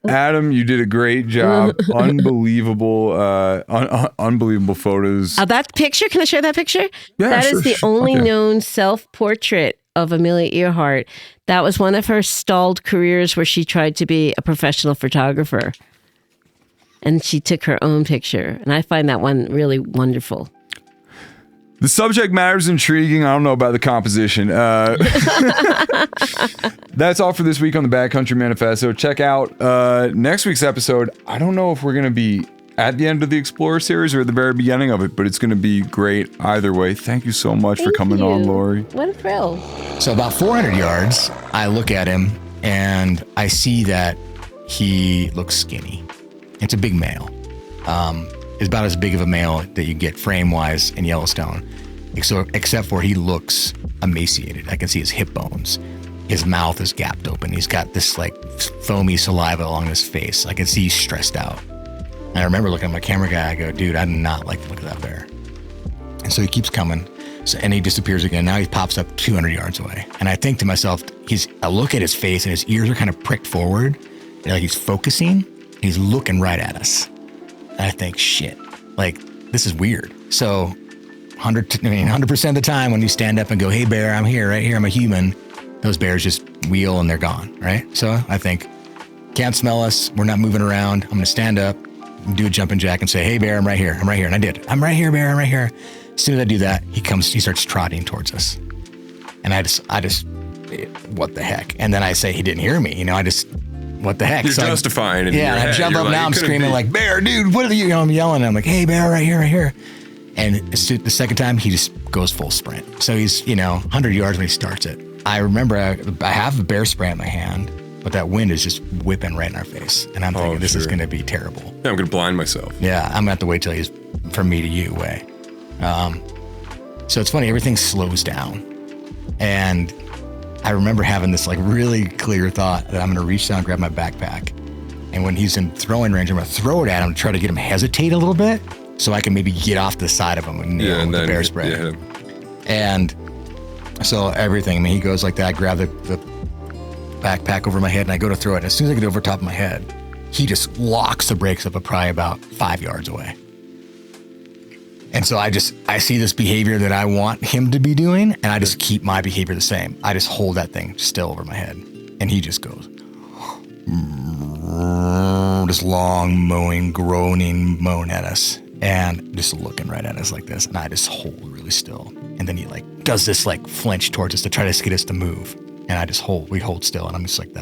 Adam, you did a great job. Unbelievable, unbelievable photos. That picture, can I share that picture? Yeah, that sure, is the only known self-portrait of Amelia Earhart. That was one of her stalled careers where she tried to be a professional photographer. And she took her own picture. And I find that one really wonderful. The subject matter is intriguing. I don't know about the composition. That's all for this week on the Backcountry Manifesto. Check out next week's episode. I don't know if we're going to be at the end of the Explorer series or at the very beginning of it, but it's going to be great either way. Thank you so much for coming on, Laurie. What a thrill. So about 400 yards, I look at him and I see that he looks skinny. It's a big male. It's about as big of a male that you get frame-wise in Yellowstone, except for he looks emaciated. I can see his hip bones. His mouth is gapped open. He's got this like foamy saliva along his face. I can see he's stressed out. And I remember looking at my camera guy, I go, dude, I do not like the look of that bear. And so he keeps coming. And he disappears again. Now he pops up 200 yards away. And I think to myself, I look at his face and his ears are kind of pricked forward. Like he's focusing. He's looking right at us. And I think, shit, like this is weird. So 100% of the time when you stand up and go, hey bear, I'm here, right here, I'm a human, those bears just wheel and they're gone, right? So I think, can't smell us, we're not moving around, I'm gonna stand up, do a jumping jack and say, hey bear, I'm right here. And I did. I'm right here, bear, I'm right here. As soon as I do that, he starts trotting towards us. And I just, what the heck? And then I say, he didn't hear me. What the heck? You're justifying it. Yeah, and I jump up now, I'm screaming like, bear, dude, what are you? I'm yelling. I'm like, hey bear, right here. And the second time, he just goes full sprint. So he's, 100 yards when he starts it. I remember I have a bear spray in my hand, but that wind is just whipping right in our face. And I'm thinking, this is going to be terrible. Yeah, I'm going to blind myself. Yeah, I'm going to have to wait till he's from me to you way. So it's funny, everything slows down. And I remember having this like really clear thought that I'm going to reach down and grab my backpack. And when he's in throwing range, I'm going to throw it at him to try to get him hesitate a little bit so I can maybe get off the side of him and nail the bear spray. Yeah. And so everything, he goes like that. I grab the backpack over my head and I go to throw it. And as soon as I get over top of my head, he just locks the brakes up probably about 5 yards away. And so I see this behavior that I want him to be doing, and I just keep my behavior the same. I just hold that thing still over my head, and he just goes, this long groaning moan at us, and just looking right at us like this, and I just hold really still. And then he like does this like flinch towards us to try to get us to move, and we hold still, and I'm just like that.